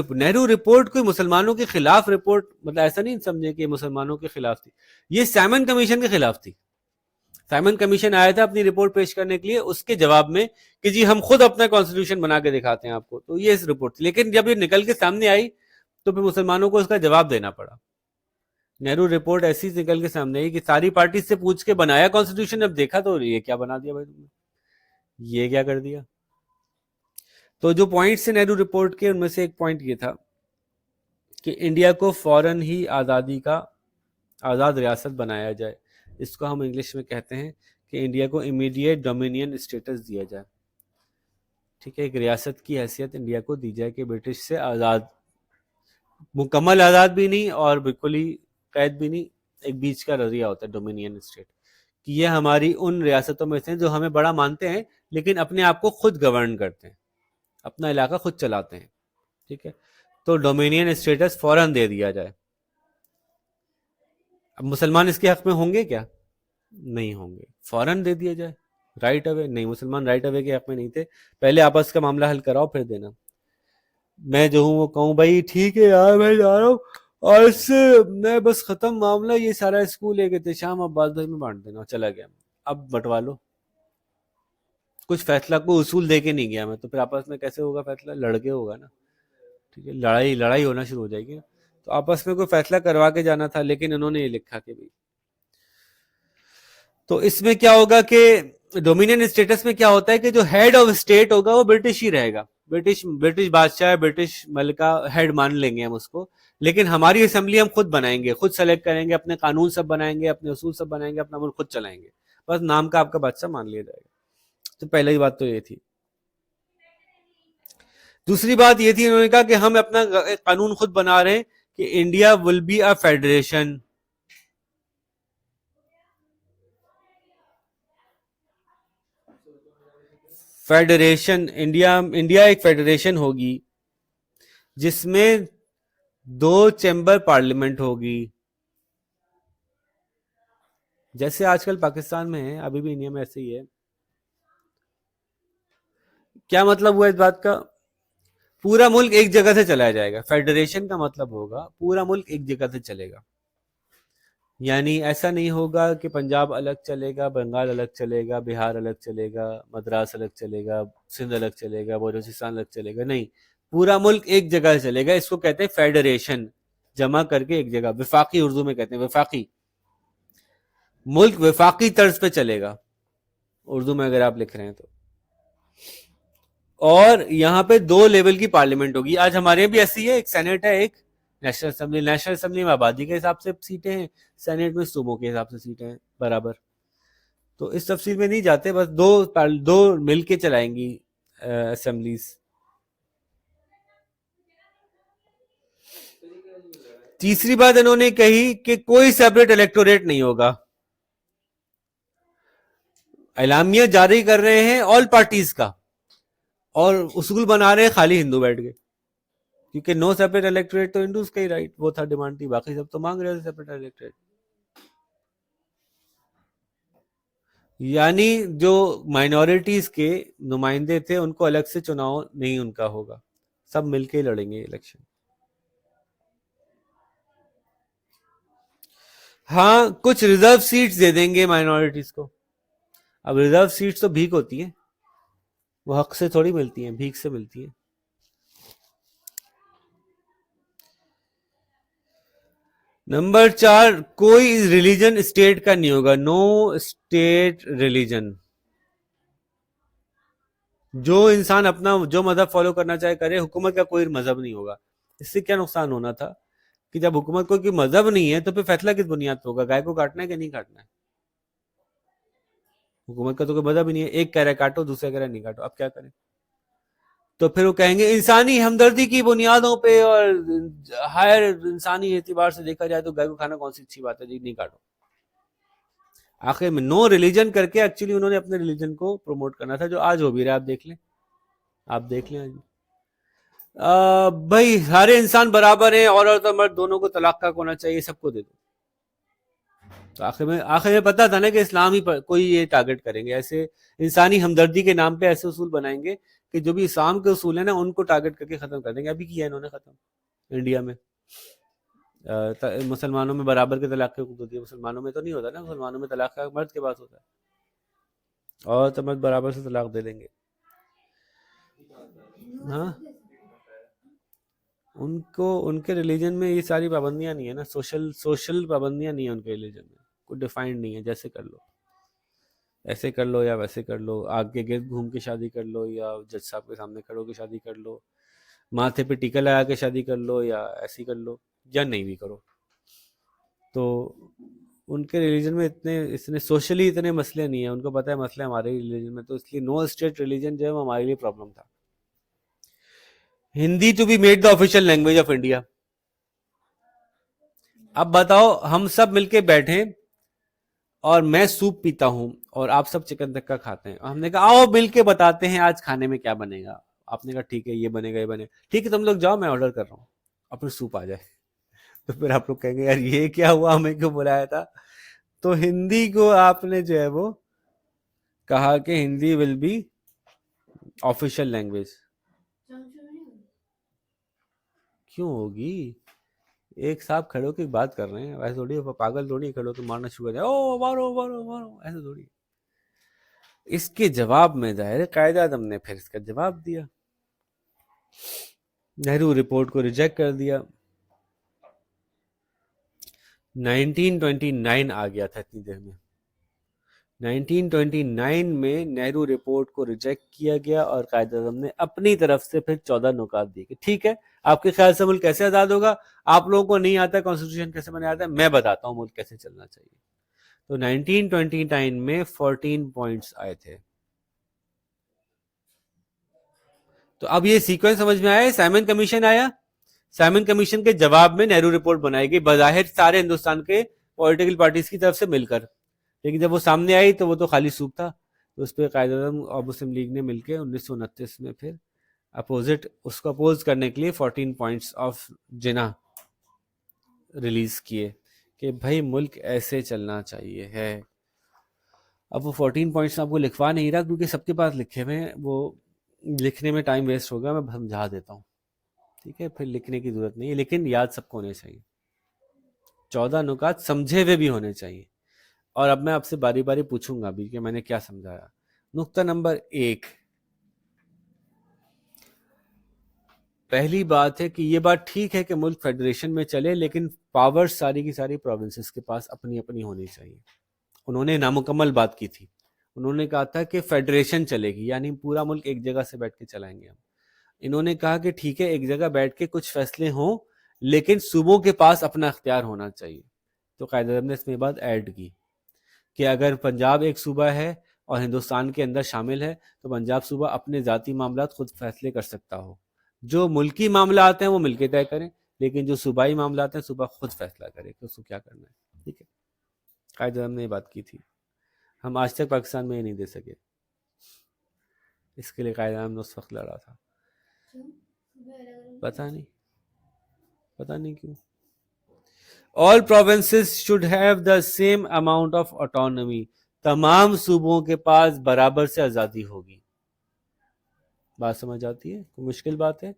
رپورٹ کوئی مسلمانوں کے خلاف رپورٹ, مطلب ایسا نہیں سمجھے کہ مسلمانوں کے خلاف تھی, یہ سائمن کمیشن کے خلاف تھی. سائمن کمیشن آیا تھا اپنی رپورٹ پیش کرنے کے لیے, اس کے جواب میں کہ جی ہم خود اپنا کانسٹیٹیوشن بنا کے دکھاتے ہیں آپ کو. تو یہ اس رپورٹ تھی, لیکن جب یہ نکل کے سامنے آئی تو پھر مسلمانوں کو اس کا جواب دینا پڑا. نہرو رپورٹ ایسی نکل کے سامنے آئی کہ ساری پارٹی سے پوچھ کے بنایا کانسٹیٹیوشن, اب دیکھا تو یہ کیا بنا دیا بھائی تم نے, یہ کیا کر دیا. تو جو پوائنٹس ہیں نہرو رپورٹ کے, ان میں سے ایک پوائنٹ یہ تھا کہ انڈیا کو فوراً ہی آزاد ریاست بنایا جائے. اس کو ہم انگلش میں کہتے ہیں کہ انڈیا کو امیڈیٹ ڈومینین اسٹیٹس دیا جائے. ٹھیک ہے, ایک ریاست کی حیثیت انڈیا کو دی جائے کہ برٹش سے آزاد. مکمل آزاد بھی نہیں اور بالکل ہی قید بھی نہیں، ایک بیچ کا نظریہ ہوتا ہے ڈومینین اسٹیٹ، کہ یہ ہماری ان ریاستوں میں سے ہیں جو ہمیں بڑا مانتے ہیں لیکن اپنے آپ کو خود گورن کرتے ہیں، اپنا علاقہ خود چلاتے ہیں، ٹھیک ہے، تو ڈومینین اسٹیٹس فوراً دے دیا جائے۔ اب مسلمان اس کے حق میں ہوں گے کیا؟ نہیں ہوں گے، فوراً دے دیا جائے رائٹ اوے۔ نہیں، مسلمان رائٹ اوے کے حق میں نہیں تھے، پہلے آپس کا معاملہ حل کراؤ پھر دینا۔ میں جو ہوں وہ کہوں بھائی ٹھیک ہے یار میں جا رہا ہوں اور اس سے میں بس ختم معاملہ، یہ سارا اسکول ایک احتشام اب بعد میں بانٹ دینا، چلا گیا، اب بٹوا لو، کچھ فیصلہ کو اصول دے کے نہیں گیا میں، تو پھر آپس میں کیسے ہوگا فیصلہ؟ لڑ کے ہوگا نا، ٹھیک ہے، لڑائی ہونا شروع ہو جائے گی نا، تو آپس میں کوئی فیصلہ کروا کے جانا تھا، لیکن انہوں نے یہ لکھا کہ بھی، تو اس میں کیا ہوگا کہ ڈومینین اسٹیٹس میں کیا ہوتا ہے کہ جو ہیڈ آف اسٹیٹ ہوگا وہ برٹش ہی رہے گا، برٹش بادشاہ، برٹش ملکہ ہیڈ مان لیں گے ہم اس کو، لیکن ہماری اسمبلی ہم خود بنائیں گے، خود سلیکٹ کریں گے، اپنے قانون سب بنائیں گے، اپنے اصول سب بنائیں گے، اپنا ملک خود چلائیں گے، بس نام کا آپ کا بادشاہ مان لیا جائے گا۔ تو پہلی بات تو یہ تھی۔ دوسری بات یہ تھی، انہوں نے کہا کہ ہم اپنا قانون خود بنا رہے ہیں کہ India will be a federation, India ایک فیڈریشن ہوگی جس میں 2 چیمبر پارلیمنٹ ہوگی، جیسے آج کل پاکستان میں ہے، ابھی بھی انڈیا میں ایسے ہی ہے۔ کیا مطلب ہوا اس بات کا؟ پورا ملک ایک جگہ سے چلایا جائے گا، فیڈریشن کا مطلب ہوگا پورا ملک ایک جگہ سے چلے گا، یعنی ایسا نہیں ہوگا کہ پنجاب الگ چلے گا، بنگال الگ چلے گا، بہار الگ چلے گا، مدراس الگ چلے گا، سندھ الگ چلے گا، بلوچستان الگ چلے گا، نہیں، پورا ملک ایک جگہ سے چلے گا، اس کو کہتے ہیں فیڈریشن، جمع کر کے ایک جگہ، وفاقی اردو میں کہتے ہیں، وفاقی ملک وفاقی طرز پہ چلے گا اردو میں اگر آپ لکھ رہے ہیں تو، اور یہاں پہ 2 لیول کی پارلیمنٹ ہوگی، آج ہمارے بھی ایسی ہے، ایک سینٹ ہے، ایک نیشنل اسمبلی، نیشنل اسمبلی میں آبادی کے حساب سے سیٹیں ہیں، سینٹ میں صوبوں کے حساب سے سیٹیں ہیں برابر، تو اس تفصیل میں نہیں جاتے، بس دو مل کے چلائیں گی اسمبلیز۔ تیسری بات انہوں نے کہی کہ کوئی سیپریٹ الیکٹوریٹ نہیں ہوگا، اعلامیہ جاری کر رہے ہیں آل پارٹیز کا اور اصول بنا رہے ہیں خالی ہندو بیٹھ کے، کیونکہ نو سیپریٹ الیکٹوریٹ تو ہندوز کا ہی رائٹ، وہ تھا ڈیمانڈ تھی، باقی سب تو مانگ رہے تھے سیپریٹ الیکٹوریٹ، یعنی جو مائنورٹیز کے نمائندے تھے ان کو الگ سے چناؤ نہیں ان کا ہوگا، سب مل کے لڑیں گے الیکشن۔ ہاں کچھ ریزرو سیٹس دے دیں گے مائنورٹیز کو، اب ریزرو سیٹس تو بھیک ہوتی ہیں، وہ حق سے تھوڑی ملتی ہیں، بھیک سے ملتی ہیں۔ نمبر 4، کوئی ریلیجن اسٹیٹ کا نہیں ہوگا، نو اسٹیٹ ریلیجن، جو انسان اپنا جو مذہب فالو کرنا چاہے کرے، حکومت کا کوئی مذہب نہیں ہوگا۔ اس سے کیا نقصان ہونا تھا کہ جب حکومت کو کوئی مذہب نہیں ہے تو پھر فیصلہ کس بنیاد پہ ہوگا؟ گائے کو کاٹنا ہے کہ نہیں کاٹنا ہے؟ حکومت کا تو کوئی مذہب ہی نہیں ہے، ایک کہہ رہا ہے کاٹو، دوسرا کہہ رہا ہے نہیں کاٹو، اب کیا کریں؟ تو پھر وہ کہیں گے انسانی ہمدردی کی بنیادوں پہ اور ہائر انسانی اعتبار سے دیکھا جائے تو گائے کو کھانا کون سی اچھی بات ہے جی، نہیں کاٹو۔ آخر میں نو ریلیجن کر کے ایکچولی انہوں نے اپنے ریلیجن کو پروموٹ کرنا تھا، جو آج ہو بھی رہا ہے، آپ دیکھ لیں بھائی سارے انسان برابر ہیں، عورت اور مرد دونوں کو طلاق کا ہونا چاہیے، سب کو دے دو، تو آخر میں پتا تھا نا کہ اسلام ہی کوئی یہ ٹارگٹ کریں گے، ایسے انسانی ہمدردی کے نام پہ ایسے اصول بنائیں گے کہ جو بھی اسلام کے اصول ہیں نا ان کو ٹارگٹ کر کے ختم کر دیں گے۔ ابھی کیا انہوں نے ختم انڈیا میں، مسلمانوں میں برابر کے طلاق کی حقوق ہوتی ہے، مسلمانوں میں تو نہیں ہوتا نا، مسلمانوں میں طلاق کا مرد کے پاس ہوتا ہے، اور تو مرد برابر سے طلاق دے دیں گے۔ ہاں ان کے ریلیجن میں یہ ساری پابندیاں نہیں ہے نا، سوشل پابندیاں نہیں ہیں ان کے ریلیجن میں، کوئی ڈیفائنڈ نہیں ہے، جیسے کر لو، ایسے کر لو یا ویسے کر لو، آگ کے گرد گھوم کے شادی کر لو یا جج صاحب کے سامنے کھڑو کے شادی کر لو، ماتھے پہ ٹیکا لگا کے شادی کر لو یا ایسی کر لو یا نہیں بھی کرو۔ تو ان کے ریلیجن میں اتنے سوشلی اتنے مسئلے نہیں ہیں، ان کو پتہ ہے مسئلہ ہمارے ریلیجن میں، تو اس لیے نو اسٹیٹ ریلیجن جو ہے وہ ہمارے لیے پرابلم تھا۔ Hindi to be made the official language of India, اب بتاؤ ہم سب مل کے بیٹھے اور میں سوپ پیتا ہوں اور آپ سب چکن ٹکا کھاتے ہیں، ہم نے کہا آؤ مل کے بتاتے ہیں آج کھانے میں کیا بنے گا، آپ نے کہا ٹھیک ہے یہ بنے گا یہ بنے گا، ٹھیک ہے تم لوگ جاؤ میں آرڈر کر رہا ہوں، اور پھر سوپ آ جائے تو پھر آپ لوگ کہیں گے یار یہ کیا ہوا، ہمیں کیوں بلایا تھا؟ تو ہندی کو آپ نے جو ہے وہ کہا کہ Hindi will be official language. کیوں ہوگی؟ ایک صاحب کھڑے ہو کے بات کر رہے ہیں، ایسے تھوڑی پاگل تھوڑی کھڑے ہو کے مارنا شروع کر دیا او مارو مارو مارو، ایسے تھوڑی. اس کے جواب میں ظاہر قائد اعظم نے پھر اس کا جواب دیا، نہرو رپورٹ کو ریجیکٹ کر دیا. 1929 آ گیا تھا اتنی دیر میں. 1929 میں نہرو رپورٹ کو ریجیکٹ کیا گیا اور قائد اعظم نے اپنی طرف سے پھر 14 نکات دیے کہ ٹھیک ہے آپ کے خیال سے ملک کیسے آزاد ہوگا، آپ لوگوں کو نہیں آتا کانسٹیٹیوشن کیسے بنایا جاتا ہے، میں بتاتا ہوں ملک کیسے چلنا چاہیے. تو 1929 میں 14 پوائنٹس آئے تھے. تو اب یہ سیکوینس سمجھ میں آیا، سائمن کمیشن آیا، سائمن کمیشن کے جواب میں نہرو رپورٹ بنائی گئی بظاہر سارے ہندوستان کے پولیٹیکل پارٹیز کی طرف سے مل کر، لیکن جب وہ سامنے آئی تو وہ تو خالی سوپ تھا. تو اس پہ قائد اعظم اور مسلم لیگ نے مل کے 1929 میں پھر اپوزٹ اس کو اپوز کرنے کے لیے 14 پوائنٹس آف جناح ریلیز کیے کہ بھائی ملک ایسے چلنا چاہیے ہے. اب وہ 14 پوائنٹس آپ کو لکھوا نہیں رہا کیونکہ سب کے پاس لکھے ہوئے ہیں، وہ لکھنے میں ٹائم ویسٹ ہوگا، میں سمجھا دیتا ہوں ٹھیک ہے، پھر لکھنے کی ضرورت نہیں ہے، لیکن یاد سب کو ہونے چاہیے، 14 نکات سمجھے ہوئے بھی ہونے چاہیے. اور اب میں آپ سے باری باری پوچھوں گا بھی کہ میں نے کیا سمجھایا. نقطہ نمبر 1، پہلی بات ہے کہ یہ بات ٹھیک ہے کہ ملک فیڈریشن میں چلے لیکن پاور ساری کی ساری پروونسز کے پاس اپنی اپنی ہونی چاہیے. انہوں نے نامکمل بات کی تھی، انہوں نے کہا تھا کہ فیڈریشن چلے گی یعنی پورا ملک ایک جگہ سے بیٹھ کے چلائیں گے ہم. انہوں نے کہا کہ ٹھیک ہے ایک جگہ بیٹھ کے کچھ فیصلے ہوں لیکن صوبوں کے پاس اپنا اختیار ہونا چاہیے. تو قائد اعظم نے اس میں بات ایڈ کی کہ اگر پنجاب ایک صوبہ ہے اور ہندوستان کے اندر شامل ہے تو پنجاب صوبہ اپنے ذاتی معاملات خود فیصلے کر سکتا ہو، جو ملکی معاملات ہیں وہ مل کے طے کریں، لیکن جو صوبائی معاملات ہیں صوبہ خود فیصلہ کرے کہ اس کو کیا کرنا ہے. ٹھیک ہے، قائد اعظم نے یہ بات کی تھی. ہم آج تک پاکستان میں یہ نہیں دے سکے، اس کے لیے قائد اعظم نے اس وقت لڑا تھا. پتہ نہیں کیوں. All provinces should have the same amount of autonomy. تمام صوبوں کے پاس برابر سے آزادی ہوگی. بات سمجھ آتی ہے؟ کوئی مشکل بات ہے؟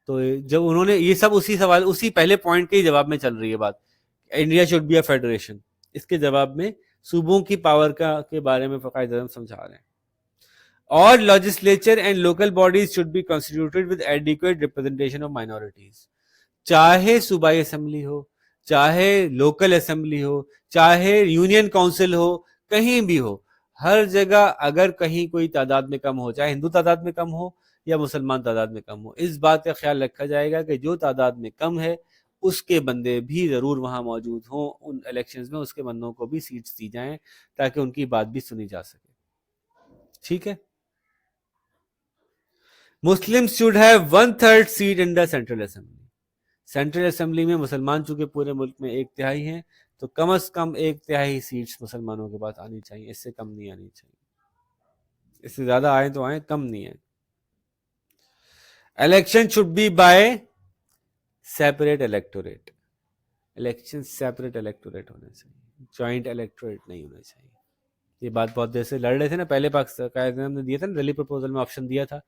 تو جب انہوں نے یہ سب اسی سوال اسی پہلے پوائنٹ کے ہی جواب میں چل رہی ہے بات، India should be a federation, اس کے جواب میں صوبوں کی پاور کے بارے میں قائد اعظم سمجھا رہے ہیں. اور legislature and local bodies should be constituted with adequate representation of minorities. چاہے صوبائی اسمبلی ہو، چاہے لوکل اسمبلی ہو، چاہے یونین کونسل ہو، کہیں بھی ہو، ہر جگہ اگر کہیں کوئی تعداد میں کم ہو، چاہے ہندو تعداد میں کم ہو یا مسلمان تعداد میں کم ہو، اس بات کا خیال رکھا جائے گا کہ جو تعداد میں کم ہے اس کے بندے بھی ضرور وہاں موجود ہوں ان الیکشنز میں، اس کے بندوں کو بھی سیٹس دی جائیں تاکہ ان کی بات بھی سنی جا سکے. ٹھیک ہے. Muslims should have 1/3 seat in the Central Assembly. Central assembly میں مسلمان چونکہ پورے ملک میں 1/3 ہیں تو کم از کم 1/3 سیٹس مسلمانوں کے پاس آنی چاہیے، اس سے کم نہیں آنی چاہیے. اس سے زیادہ آئیں تو آئیں، کم نہیں ہے. Election should be by separate electorate. Election separate electorate ہونے چاہیے، جوائنٹ الیکٹوریٹ نہیں ہونا چاہیے. یہ بات بہت دیر سے لڑ رہے تھے نا، پہلے قائد اعظم نے دیا تھا نا دہلی پرپوزل میں آپشن دیا تھا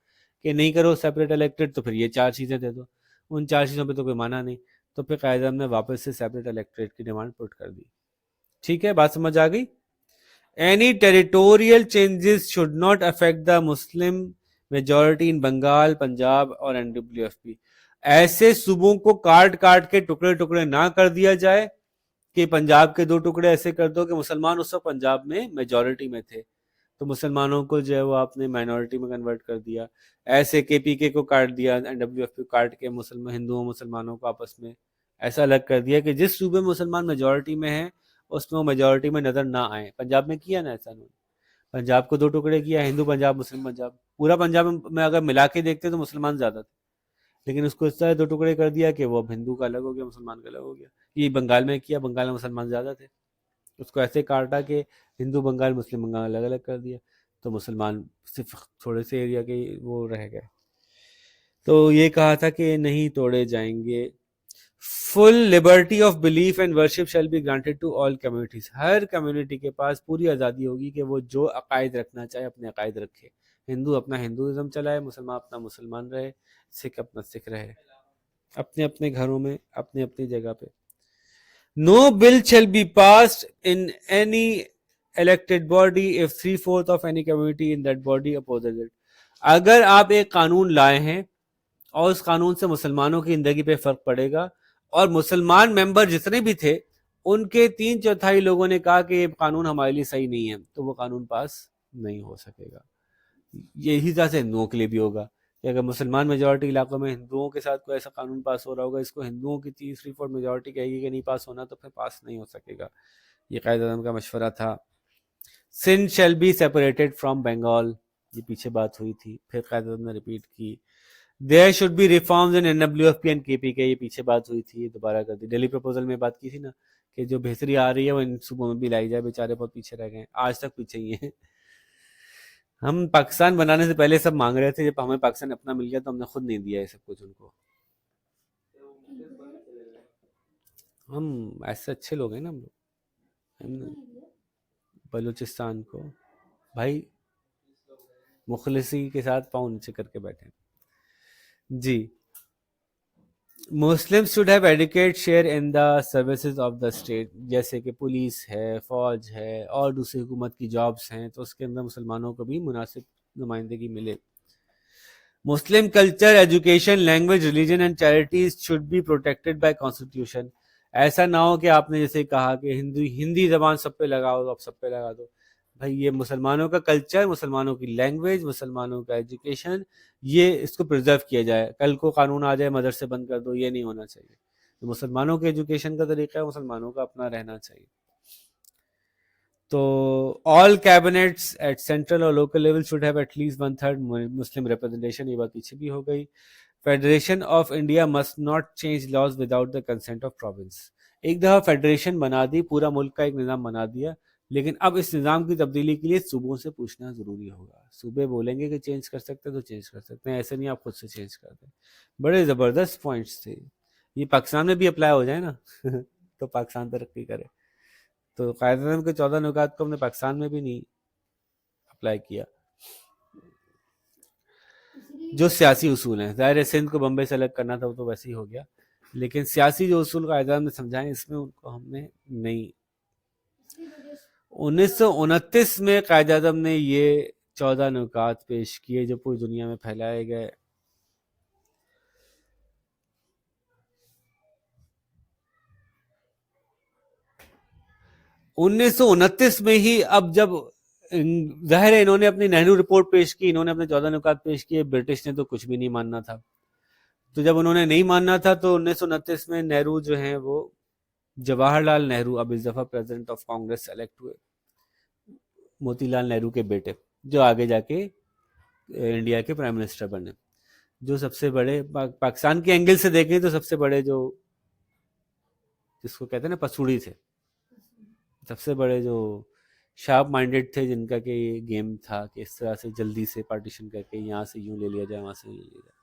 کہ نہیں کرو سیپریٹ الیکٹوریٹ تو پھر یہ 4 چیزیں دے دو، ان 4 چیزوں پہ تو کوئی مانا نہیں، تو پھر قائد اعظم نے واپس سے سیپریٹ الیکٹوریٹ کی ڈیمانڈ پٹ کر دی. ٹھیک ہے، بات سمجھ آ گئی. Any territorial changes should not affect the Muslim majority ان بنگال، پنجاب اور NWFP. ایسے صوبوں کو کاٹ کاٹ کے ٹکڑے ٹکڑے نہ کر دیا جائے کہ پنجاب کے 2 ٹکڑے ایسے کر دو کہ مسلمان اس وقت پنجاب میں میجورٹی میں تھے تو مسلمانوں کو جو ہے وہ آپ نے مائنورٹی میں کنورٹ کر دیا. ایسے KPK کو کاٹ دیا، NWFP کو کاٹ کے ہندوؤں مسلمانوں کو آپس میں ایسا الگ کر دیا کہ جس صوبے میں مسلمان میجورٹی میں ہیں اس میں وہ میجورٹی میں نظر نہ آئیں. پنجاب میں کیا نا ایسا، انہوں نے پنجاب کو 2 ٹکڑے کیا، ہندو پنجاب، مسلم پنجاب. پورا پنجاب میں اگر ملا کے دیکھتے تو مسلمان زیادہ تھے، لیکن اس کو اس طرح دو ٹکڑے کر دیا کہ وہ اب ہندو کا الگ ہو گیا، مسلمان کا الگ ہو گیا. یہ بنگال میں کیا، بنگال میں مسلمان زیادہ تھے، اس کو ایسے کاٹا کہ ہندو بنگال مسلم بنگال الگ الگ کر دیا، تو مسلمان صرف تھوڑے سے ایریا کے وہ رہ گئے. تو یہ کہا تھا کہ نہیں توڑے جائیں گے. Full liberty of belief and worship shall be granted to all communities. ہر کمیونٹی کے پاس پوری آزادی ہوگی کہ وہ جو عقائد رکھنا چاہے اپنے عقائد رکھے. ہندو اپنا ہندوازم چلائے، مسلمان اپنا مسلمان رہے، سکھ اپنا سکھ رہے، اپنے اپنے گھروں میں اپنی اپنی جگہ پہ. No bill shall be passed in any elected body if 3/4 of any community in that body opposes it. اگر آپ ایک قانون لائے ہیں اور اس قانون سے مسلمانوں کی زندگی پہ فرق پڑے گا، اور مسلمان ممبر جتنے بھی تھے ان کے 3/4 لوگوں نے کہا کہ یہ قانون ہمارے لیے صحیح نہیں ہے، تو وہ قانون پاس نہیں ہو سکے گا. یہی طرح سے ہندوؤں کے لیے بھی ہوگا کہ اگر مسلمان میجورٹی علاقوں میں ہندوؤں کے ساتھ کوئی ایسا قانون پاس ہو رہا ہوگا، اس کو ہندوؤں کی 3/4 میجورٹی کہے گی کہ نہیں پاس ہونا، تو پھر پاس نہیں ہو سکے گا. یہ قائد اعظم کا مشورہ تھا. Sindh shall be separated from Bengal, یہ پیچھے بات ہوئی تھی، پھر قائد اعظم نے ریپیٹ کی. There should be reforms in NWFP and KPK، یہ پیچھے بات ہوئی تھی، یہ دوبارہ کر دی. ڈیلی پروپوزل میں بات کی تھی نا کہ جو بہتری آ رہی ہے وہ ان صوبوں میں بھی لائی جائے، بیچارے بہت پیچھے رہ گئے، آج تک پیچھے ہی ہیں. ہم پاکستان بنانے سے پہلے سب مانگ رہے تھے، جب ہمیں پاکستان اپنا مل گیا تو ہم نے خود نہیں دیا یہ سب کچھ ان کو. ہم ایسے اچھے لوگ ہیں نا، ہم لوگ بلوچستان کو بھائی مخلصی کے ساتھ پاؤں نیچے کر کے بیٹھے. جی، Muslim should have adequate share in the services of the state, جیسے کہ پولیس ہے، فوج ہے، اور دوسری حکومت کی جابس ہیں، تو اس کے اندر مسلمانوں کو بھی مناسب نمائندگی ملے. Muslim culture, education, language, religion and charities should be protected by constitution. ایسا نہ ہو کہ آپ نے جیسے کہا کہ ہندی زبان سب پہ لگاؤ، آپ سب پہ لگا دو. بھائی یہ مسلمانوں کا کلچر، مسلمانوں کی لینگویج، مسلمانوں کا ایجوکیشن، یہ اس کو پرزرو کیا جائے. کل کو قانون آ جائے مدرسے بند کر دو، یہ نہیں ہونا چاہیے. مسلمانوں کے ایجوکیشن کا طریقہ ہے، مسلمانوں کا اپنا رہنا چاہیے. تو آل کیبنٹس ایٹ سینٹرل اور local level should have at least 1/3 Muslim representation, یہ بات پیچھے بھی ہو گئی. Federation of India must not change laws without the consent of province. ایک دفعہ فیڈریشن بنا دی، پورا ملک کا ایک نظام بنا دیا، لیکن اب اس نظام کی تبدیلی کے لیے صوبوں سے پوچھنا ضروری ہوگا. صوبے بولیں گے کہ چینج کر سکتے تو چینج کر سکتے ہیں، ایسے نہیں آپ خود سے چینج کر دیں. بڑے زبردست پوائنٹس تھے. یہ پاکستان میں بھی اپلائی ہو جائے نا تو پاکستان ترقی کرے. تو قائد اعظم کے 14 نکات کو ہم نے پاکستان میں بھی نہیں اپلائی کیا. جو سیاسی اصول ہیں، ظاہر ہے سندھ کو بمبئی سے الگ کرنا تھا، وہ تو ویسے ہی ہو گیا، لیکن سیاسی جو اصول قائد اعظم نے سمجھائے اس میں ان کو ہم نے نہیں. 1929 میں قائد اعظم نے یہ 14 نکات پیش کیے جو پوری دنیا میں پھیلائے گئے. انیس سو انتیس میں ہی، اب جب ظاہر ہے انہوں نے اپنی نہرو رپورٹ پیش کی، انہوں نے اپنے 14 نکات پیش کیے، برٹش نے تو کچھ بھی نہیں ماننا تھا. تو جب انہوں نے نہیں ماننا تھا تو 1929 میں نہرو جو ہیں وہ جواہر لال نہرو، اب اس دفعہ پریزیڈنٹ آف کانگریس سلیکٹ ہوئے، موتی لال نہرو کے بیٹے، جو آگے جا کے انڈیا کے پرائم منسٹر بنے. جو سب سے بڑے پاکستان کے اینگل سے دیکھیں تو سب سے بڑے جو جس کو کہتے ہیں نا پسوڑی تھے، سب سے بڑے جو شارپ مائنڈیڈ تھے، جن کا کہ یہ گیم تھا کہ اس طرح سے جلدی سے پارٹیشن کر کے یہاں سے یوں لے لیا جائے، وہاں سے یوں لے لیا جائے.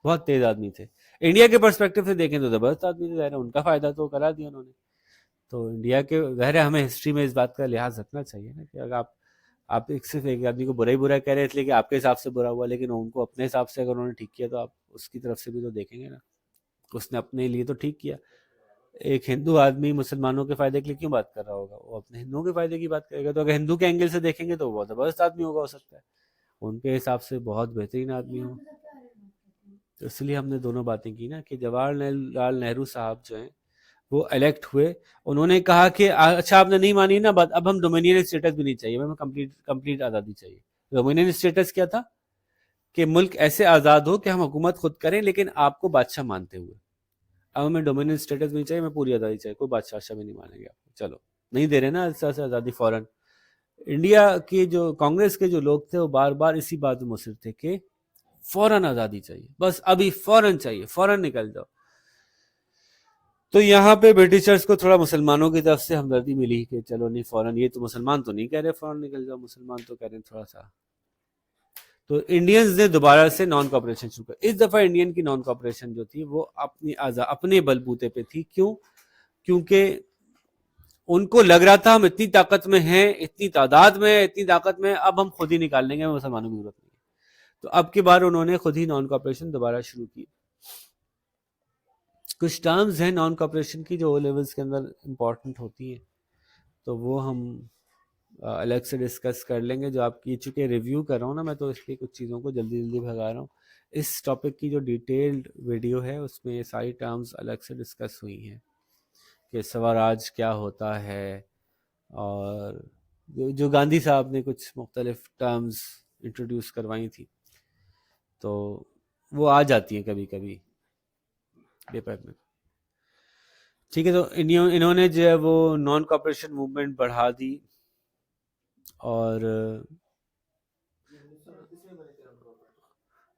بہت تیز آدمی تھے. انڈیا کے پرسپیکٹو سے دیکھیں تو زبردست آدمی تھے، ظاہر ہے ان کا فائدہ تو کرا دیا انہوں نے. تو انڈیا کے ظاہر ہے ہمیں ہسٹری میں اس بات کا لحاظ رکھنا چاہیے نا کہ اگر آپ صرف ایک آدمی کو برا ہی برا کہہ رہے ہیں اس لیے کہ آپ کے حساب سے برا ہوا، لیکن ان کو اپنے حساب سے اگر انہوں نے ٹھیک کیا تو آپ اس کی طرف سے بھی تو دیکھیں گے نا. اس نے اپنے لیے تو ٹھیک کیا. ایک ہندو آدمی مسلمانوں کے فائدے کے لیے کیوں بات کر رہا ہوگا؟ وہ اپنے ہندوؤں کے فائدے کی بات کرے گا. تو اگر ہندو کے اینگل سے دیکھیں گے تو وہ بہت زبردست آدمی ہوگا، ہو سکتا ہے ان کے حساب سے بہت بہترین آدمی ہو. تو اس لیے ہم نے دونوں باتیں کی نا کہ جواہر لال نہرو صاحب جو ہیں وہ الیکٹ ہوئے. انہوں نے کہا کہ اچھا آپ نے نہیں مانی نا بات، اب ہم ڈومینین اسٹیٹس بھی نہیں چاہیے، ہمیں کمپلیٹ آزادی چاہیے. ڈومینین اسٹیٹس کیا تھا کہ ملک ایسے آزاد ہو کہ ہم حکومت خود کریں لیکن آپ کو بادشاہ مانتے ہوئے. اب ہمیں ڈومینین اسٹیٹس بھی نہیں چاہیے، ہمیں پوری آزادی چاہیے، کوئی بادشاہ بھی نہیں مانیں گے آپ کو. چلو نہیں دے رہے نا اس طرح سے آزادی فوراً. انڈیا کے جو کانگریس کے جو لوگ تھے وہ بار بار اسی بات میں مصر تھے کہ فوراً آزادی چاہیے، بس ابھی فوراً چاہیے، فوراً نکل جاؤ. تو یہاں پہ برٹشرز کو تھوڑا مسلمانوں کی طرف سے ہمدردی ملی کہ چلو نہیں فوراً، یہ تو مسلمان تو نہیں کہہ رہے فوراً نکل جاؤ، مسلمان تو کہہ رہے ہیں تھوڑا سا. تو انڈینز نے دوبارہ سے نان کوآپریشن شروع کر. اس دفعہ انڈین کی نان کوآپریشن جو تھی وہ اپنے بلبوتے پہ تھی. کیوں؟ کیونکہ ان کو لگ رہا تھا ہم اتنی طاقت میں ہیں، اتنی تعداد میں، اتنی طاقت میں، اب ہم خود ہی نکال لیں گے، مسلمانوں کی ضرورت نہیں. تو اب کی بار انہوں نے خود ہی نان کوآپریشن دوبارہ شروع کی. کچھ ٹرمز ہیں نان کوآپریشن کی جو او لیولز کے اندر امپورٹنٹ ہوتی ہیں، تو وہ ہم الگ سے ڈسکس کر لیں گے. جو آپ کی چونکہ ریویو کر رہا ہوں نا میں، تو اس لیے کچھ چیزوں کو جلدی جلدی بھگا رہا ہوں. اس ٹاپک کی جو ڈیٹیلڈ ویڈیو ہے اس میں یہ ساری ٹرمز الگ سے ڈسکس ہوئی ہیں کہ سوراج کیا ہوتا ہے، اور جو گاندھی صاحب نے کچھ مختلف ٹرمز انٹروڈیوس کروائی تھی تو وہ آ جاتی ہیں کبھی کبھی پیپر میں. ٹھیک ہے، تو انہوں نے جو ہے وہ نان کوآپریشن موومنٹ بڑھا دی، اور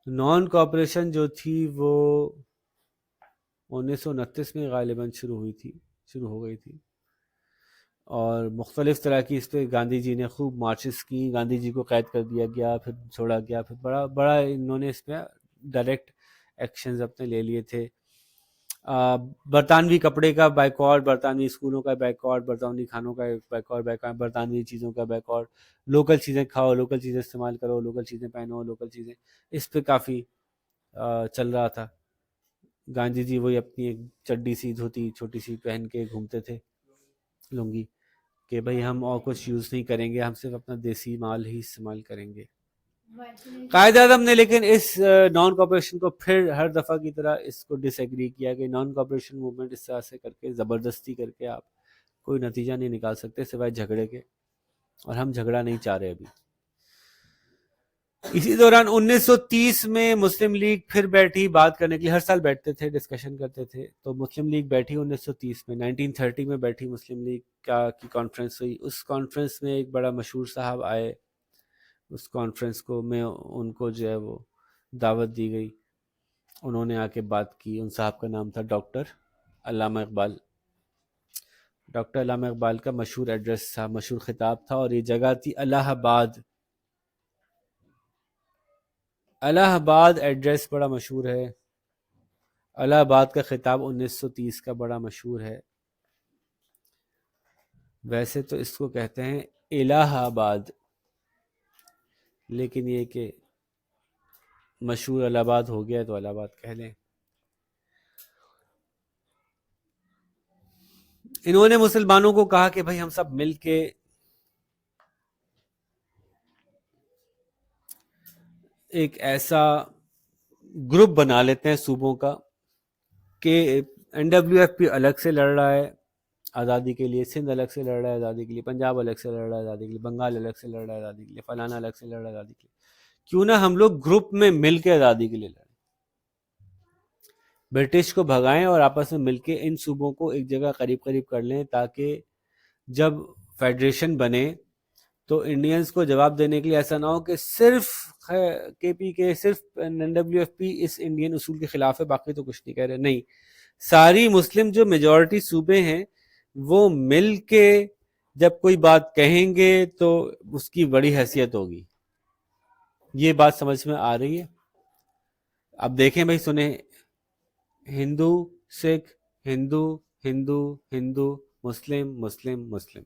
نان کوآپریشن جو تھی وہ 1929 میں غالباً شروع ہو گئی تھی، اور مختلف طرح کی اس پہ گاندھی جی نے خوب مارچز کی. گاندھی جی کو قید کر دیا گیا، پھر چھوڑا گیا، پھر بڑا انہوں نے اس پہ ڈائریکٹ ایکشنز اپنے لے لیے تھے. برطانوی کپڑے کا بائیکاٹ، برطانوی اسکولوں کا بائیکاٹ، برطانوی کھانوں کا بائیکاٹ، برطانوی چیزوں کا بائیکاٹ، لوکل چیزیں کھاؤ، لوکل چیزیں استعمال کرو، لوکل چیزیں پہنو، لوکل چیزیں، اس پہ کافی چل رہا تھا. گاندھی جی وہی اپنی ایک چڈی سی دھوتی چھوٹی سی پہن کے گھومتے تھے، لنگی، کہ بھئی ہم اور کچھ یوز نہیں کریں گے، ہم صرف اپنا دیسی مال ہی استعمال کریں گے. قائد اعظم نے لیکن اس نان کوآپریشن کو پھر ہر دفعہ کی طرح اس کو ڈس ایگری کیا کہ نان کوآپریشن موومنٹ اس طرح سے کر کے، زبردستی کر کے آپ کوئی نتیجہ نہیں نکال سکتے سوائے جھگڑے کے، اور ہم جھگڑا نہیں چاہ رہے ابھی. اسی دوران 1930 میں مسلم لیگ پھر بیٹھی بات کرنے کے لیے. ہر سال بیٹھتے تھے، ڈسکشن کرتے تھے. تو مسلم لیگ بیٹھی 1930 میں، 1930 میں بیٹھی مسلم لیگ کی کانفرنس ہوئی. اس کانفرنس میں ایک بڑا مشہور صاحب آئے. اس کانفرنس کو میں ان کو جو ہے وہ دعوت دی گئی، انہوں نے آ کے بات کی. ان صاحب کا نام تھا ڈاکٹر علامہ اقبال. ڈاکٹر علامہ اقبال کا مشہور ایڈریس تھا، مشہور خطاب تھا، اور یہ جگہ تھی الہ آباد. الہ آباد ایڈریس بڑا مشہور ہے. الہ آباد کا خطاب 1930 کا بڑا مشہور ہے. ویسے تو اس کو کہتے ہیں الہ آباد، لیکن یہ کہ مشہور الہ آباد ہو گیا تو الہ آباد کہہ لیں. انہوں نے مسلمانوں کو کہا کہ بھائی ہم سب مل کے ایک ایسا گروپ بنا لیتے ہیں صوبوں کا کہ این ڈبلیو ایف پی الگ سے لڑ رہا ہے آزادی کے لیے، سندھ الگ سے لڑ رہا ہے آزادی کے لیے، پنجاب الگ سے لڑ رہا ہے آزادی کے لیے، بنگال الگ سے لڑ رہا ہے آزادی کے لیے، فلانا الگ سے لڑ رہا ہے آزادی کے لیے. کیوں نہ ہم لوگ گروپ میں مل کے آزادی کے لیے لڑیں، برٹش کو بھگائیں اور آپس میں مل کے ان صوبوں کو ایک جگہ قریب قریب کر لیں، تاکہ جب فیڈریشن بنے تو انڈینز کو جواب دینے کے لیے ایسا نہ ہو کہ صرف کے پی کے، صرف این ڈبلیو ایف پی اس انڈین اصول کے خلاف ہے، باقی تو کچھ نہیں کہہ رہے. نہیں، ساری مسلم جو میجورٹی صوبے ہیں وہ مل کے جب کوئی بات کہیں گے تو اس کی بڑی حیثیت ہوگی. یہ بات سمجھ میں آ رہی ہے؟ اب دیکھیں بھائی، سنیں، ہندو سکھ، ہندو ہندو ہندو، مسلم مسلم مسلم.